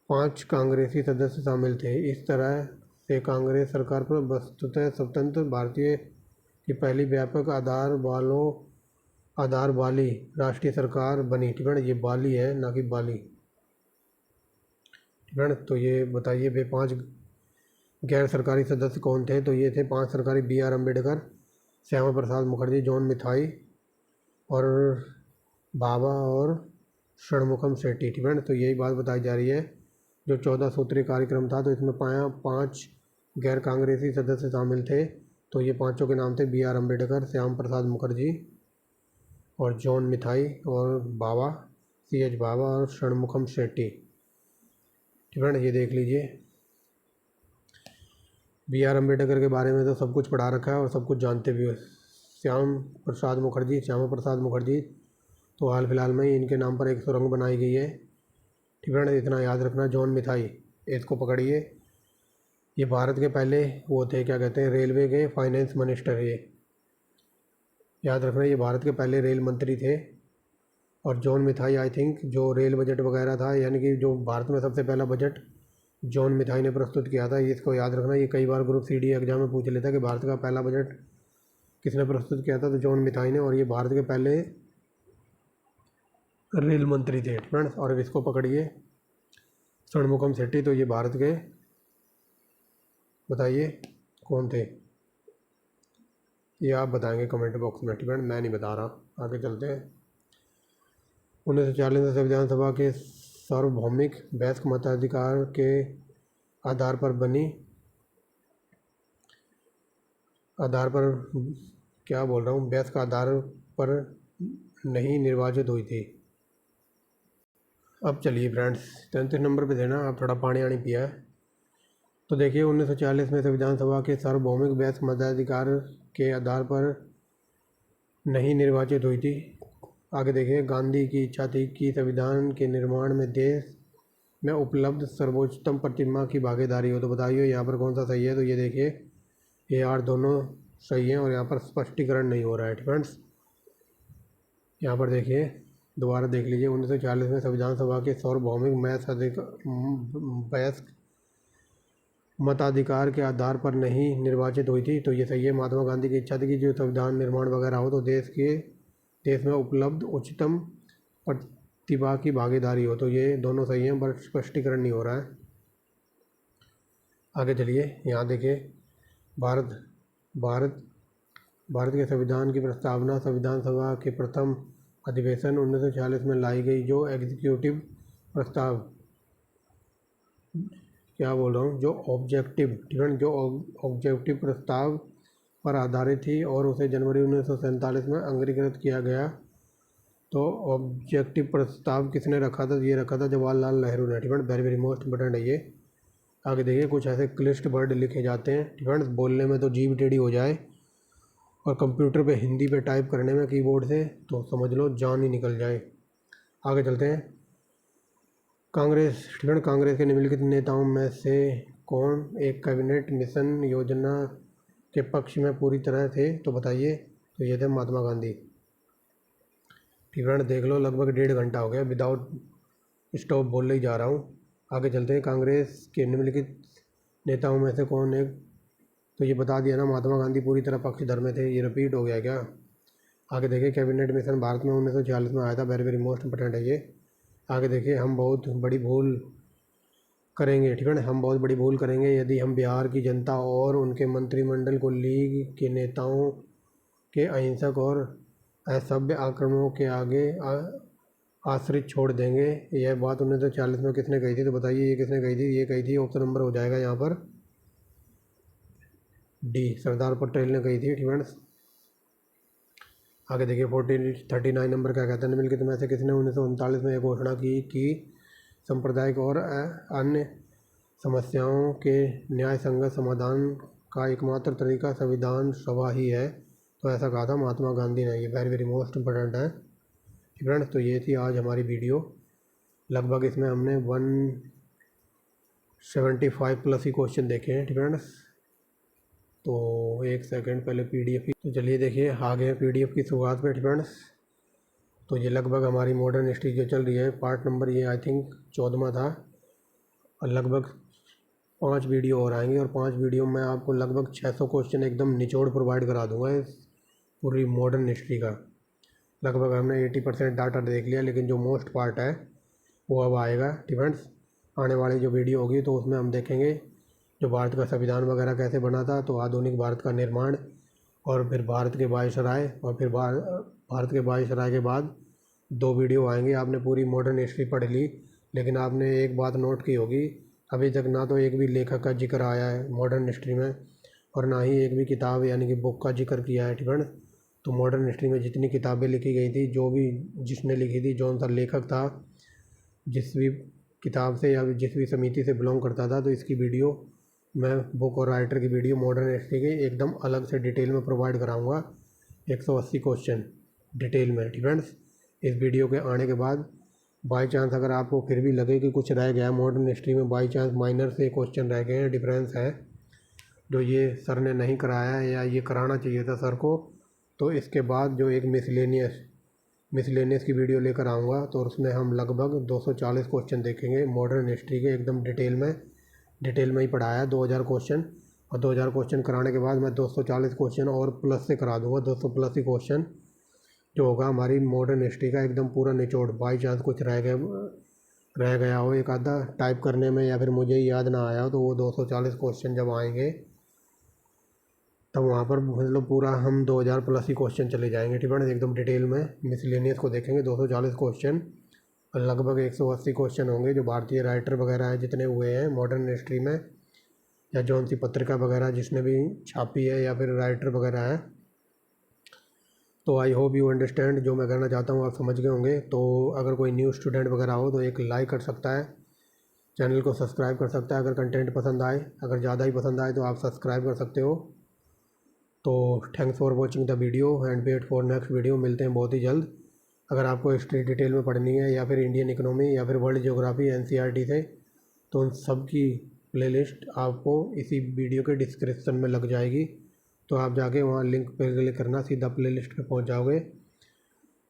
5 कांग्रेसी सदस्य शामिल थे। इस तरह से कांग्रेस सरकार पर वस्तुतः स्वतंत्र भारतीय की पहली व्यापक आधार बाली राष्ट्रीय सरकार बनी, ठीक है ना। ये बाली है ना कि बाली, ठीक है ना। तो ये बताइए वे 5 गैर सरकारी सदस्य कौन थे। तो ये थे 5 सरकारी: BR अम्बेडकर, श्यामा प्रसाद मुखर्जी, जॉन मिथाई और भाभा और षणमुखम शेट्टी, ठीक है ना। तो यही बात बताई जा रही है। जो 14 सूत्रीय कार्यक्रम था तो इसमें 5 गैर कांग्रेसी सदस्य शामिल थे। तो ये पांचों के नाम थे: BR अम्बेडकर, श्याम प्रसाद मुखर्जी और जॉन मिथाई और बाबा CH बाबा और षणमुखम शेट्टी, ठीक है ना। ये देख लीजिए। BR अम्बेडकर के बारे में तो सब कुछ पढ़ा रखा है और सब कुछ जानते भी हो। श्यामा प्रसाद मुखर्जी तो हाल फिलहाल में ही इनके नाम पर एक सुरंग बनाई गई है, ठीक है ना। इतना याद रखना। जॉन मिथाई, इसको पकड़िए, ये भारत के पहले वो थे, क्या कहते हैं, रेलवे के फाइनेंस मिनिस्टर। ये याद रखना, ये भारत के पहले रेल मंत्री थे। और जॉन मिथाई आई थिंक जो रेल बजट वगैरह था, यानी कि जो भारत में सबसे पहला बजट जॉन मिथाई ने प्रस्तुत किया था। ये इसको याद रखना। ये कई बार ग्रुप CD एग्जाम में पूछ लेता है कि भारत का पहला बजट किसने प्रस्तुत किया था। तो जॉन मिथाई ने, और ये भारत के पहले रेल मंत्री थे, ठीक है ना। और इसको पकड़िए, षणमुखम शेट्टी, तो ये भारत के, बताइए कौन थे। ये आप बताएंगे कमेंट बॉक्स में, ठीक है। मैं नहीं बता रहा। आगे चलते हैं। 1940 में संविधान सभा के सार्वभौमिक वयस्क मताधिकार के आधार पर क्या बोल रहा हूँ, वयस्क आधार पर नहीं निर्वाचित हुई थी। अब चलिए फ्रेंड्स, 33 नंबर पे थे ना, आप थोड़ा पानी आनी पिया है। तो देखिए 1940 में संविधान सभा के सार्वभौमिक वयस्क मताधिकार के आधार पर नहीं निर्वाचित हुई थी। आगे देखिए, गांधी की इच्छा थी कि संविधान के निर्माण में देश में उपलब्ध सर्वोच्चतम प्रतिमा की भागीदारी हो। तो बताइए यहाँ पर कौन सा सही है। तो ये देखिए, ये यार दोनों सही हैं और यहाँ पर स्पष्टीकरण नहीं हो रहा है, फ्रेंड्स। यहाँ पर देखिए, दोबारा देख लीजिए। 1940 में संविधान सभा के सार्वभौमिक वयस्क मताधिकार के आधार पर नहीं निर्वाचित हुई थी। तो ये सही है। महात्मा गांधी की इच्छा थी कि जो संविधान निर्माण वगैरह हो तो देश में उपलब्ध उच्चतम प्रतिभा की भागीदारी हो। तो ये दोनों सही हैं, पर स्पष्टीकरण नहीं हो रहा है। आगे चलिए, यहाँ देखिए, भारत भारत के संविधान की प्रस्तावना संविधान सभा के प्रथम अधिवेशन 1946 में लाई गई। जो एग्जीक्यूटिव प्रस्ताव, क्या बोल रहा हूँ, जो ऑब्जेक्टिव प्रस्ताव पर आधारित थी और उसे जनवरी 1947 में अंगीकृत किया गया। तो ऑब्जेक्टिव प्रस्ताव किसने रखा था। ये रखा था जवाहरलाल नेहरू ने, ठीक है। वेरी वेरी मोस्ट इम्पोर्टेंट है ये। आगे देखिए, कुछ ऐसे क्लिष्ट वर्ड लिखे जाते हैं, ठीक है। बोलने में तो जीभ टेढ़ी हो जाए और कंप्यूटर पे हिंदी पे टाइप करने में कीबोर्ड से तो समझ लो जान ही निकल जाए। आगे चलते हैं। कांग्रेस, ठीक है। कांग्रेस के निम्नलिखित नेताओं में से कौन एक कैबिनेट मिशन योजना के पक्ष में पूरी तरह थे। तो बताइए। तो ये थे महात्मा गांधी, ठीक है। देख लो, लगभग 1.5 घंटा हो गया विदाउट स्टॉप बोल ही जा रहा हूँ। आगे चलते हैं। कांग्रेस के निम्नलिखित नेताओं में से कौन एक, तो ये बता दिया ना, महात्मा गांधी पूरी तरह पक्षधर में थे। ये रिपीट हो गया क्या। आगे देखिए, कैबिनेट मिशन भारत में 1946 में आया था। वेरी वेरी मोस्ट इंपोर्टेंट है ये। आगे देखिए, हम बहुत बड़ी भूल करेंगे, ठीक है ना। हम बहुत बड़ी भूल करेंगे यदि हम बिहार की जनता और उनके मंत्रिमंडल को लीग के नेताओं के अहिंसक और असभ्य आक्रमणों के आगे आश्रित छोड़ देंगे। यह बात 1940 में किसने कही थी। तो बताइए ये किसने कही थी। ये कही थी, ऑप्शन नंबर हो जाएगा यहाँ पर D, सरदार पटेल ने कही थी, ठीक है। आगे देखिए 39 नंबर क्या कहते हैं। निम्नलिखित में से किसने 1939 में यह घोषणा की कि सांप्रदायिक और अन्य समस्याओं के न्याय संगत समाधान का एकमात्र तरीका संविधान सभा ही है। तो ऐसा कहा था महात्मा गांधी ने। ये वेरी वेरी मोस्ट इम्पोर्टेंट है, फ्रेंड्स। तो ये थी आज हमारी वीडियो। लगभग इसमें हमने 175 प्लस ही क्वेश्चन देखे हैं, फ्रेंड्स। तो एक सेकंड, पहले PDF की, तो चलिए देखिए आ गए PDF की शुरुआत पे, फ्रेंड्स। तो ये लगभग हमारी मॉडर्न हिस्ट्री जो चल रही है, पार्ट नंबर ये आई थिंक 14वां था। और लगभग 5 वीडियो और आएंगे और 5 वीडियो में आपको लगभग 600 क्वेश्चन एकदम निचोड़ प्रोवाइड करा दूंगा इस पूरी मॉडर्न हिस्ट्री का। लगभग हमने 80% डाटा देख लिया, लेकिन जो मोस्ट पार्ट है वो अब आएगा। फ्रेंड्स, आने वाली जो वीडियो होगी तो उसमें हम देखेंगे जो भारत का संविधान वगैरह कैसे बना था, तो आधुनिक भारत का निर्माण, और फिर भारत के वायसराय, और फिर भारत के वायसराय के बाद 2 वीडियो आएंगे। आपने पूरी मॉडर्न हिस्ट्री पढ़ ली, लेकिन आपने एक बात नोट की होगी, अभी तक ना तो एक भी लेखक का जिक्र आया है मॉडर्न हिस्ट्री में, और ना ही एक भी किताब यानी कि बुक का जिक्र किया है। ठीक है। तो मॉडर्न हिस्ट्री में जितनी किताबें लिखी गई थी, जो भी जिसने लिखी थी, जौन सा लेखक था, जिस भी किताब से या जिस भी समिति से बिलोंग करता था, तो इसकी वीडियो मैं बुक और राइटर की वीडियो मॉडर्न हिस्ट्री की एकदम अलग से डिटेल में प्रोवाइड कराऊंगा। 180 क्वेश्चन डिटेल में। फ्रेंड्स, इस वीडियो के आने के बाद बाई चांस अगर आपको फिर भी लगे कि कुछ रह गया मॉडर्न हिस्ट्री में, बाई चांस माइनर से क्वेश्चन रह गए हैं, डिफरेंस है जो ये सर ने नहीं कराया है या ये कराना चाहिए था सर को, तो इसके बाद जो एक मिसलेनियस की वीडियो लेकर आऊँगा, तो उसमें हम लगभग 240 क्वेश्चन देखेंगे मॉडर्न हिस्ट्री के एकदम डिटेल में ही पढ़ाया है 2000 क्वेश्चन। और 2000 क्वेश्चन कराने के बाद मैं 240 क्वेश्चन और प्लस से करा दूँगा, 200 प्लस ही क्वेश्चन जो होगा हमारी मॉडर्न हिस्ट्री का एकदम पूरा निचोड़। बाई चांस कुछ रह गया हो एक आधा टाइप करने में, या फिर मुझे याद ना आया हो, तो वो 240 क्वेश्चन जब आएंगे तब वहाँ पर मतलब पूरा हम 2000 प्लस ही क्वेश्चन चले जाएंगे। ठीक है। एकदम डिटेल में मिसलेनियस को देखेंगे 240 क्वेश्चन, और लगभग 180 क्वेश्चन होंगे जो भारतीय राइटर वगैरह हैं जितने हुए हैं मॉडर्न हिस्ट्री में, या जौन सी पत्रिका वगैरह जिसने भी छापी है, या फिर राइटर वगैरह है। तो आई होप यू अंडरस्टैंड जो मैं कहना चाहता हूँ, आप समझ गए होंगे। तो अगर कोई न्यू स्टूडेंट वगैरह हो तो एक लाइक कर सकता है, चैनल को सब्सक्राइब कर सकता है अगर कंटेंट पसंद आए। अगर ज़्यादा ही पसंद आए तो आप सब्सक्राइब कर सकते हो। तो thanks for watching the video and wait for next video. मिलते हैं बहुत ही जल्द। अगर आपको हिस्ट्री डिटेल में पढ़नी है, या फिर इंडियन इकोनॉमी, या फिर वर्ल्ड ज्योग्राफी एनसीईआरटी से, तो उन सब की प्लेलिस्ट आपको इसी वीडियो के डिस्क्रिप्शन में लग जाएगी। तो आप जाके वहाँ लिंक पर क्लिक करना, सीधा प्लेलिस्ट पे पहुँच जाओगे।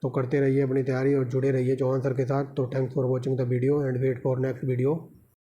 तो करते रहिए अपनी तैयारी और जुड़े रहिए चौहान सर के साथ। तो thanks for watching the video and wait for next video.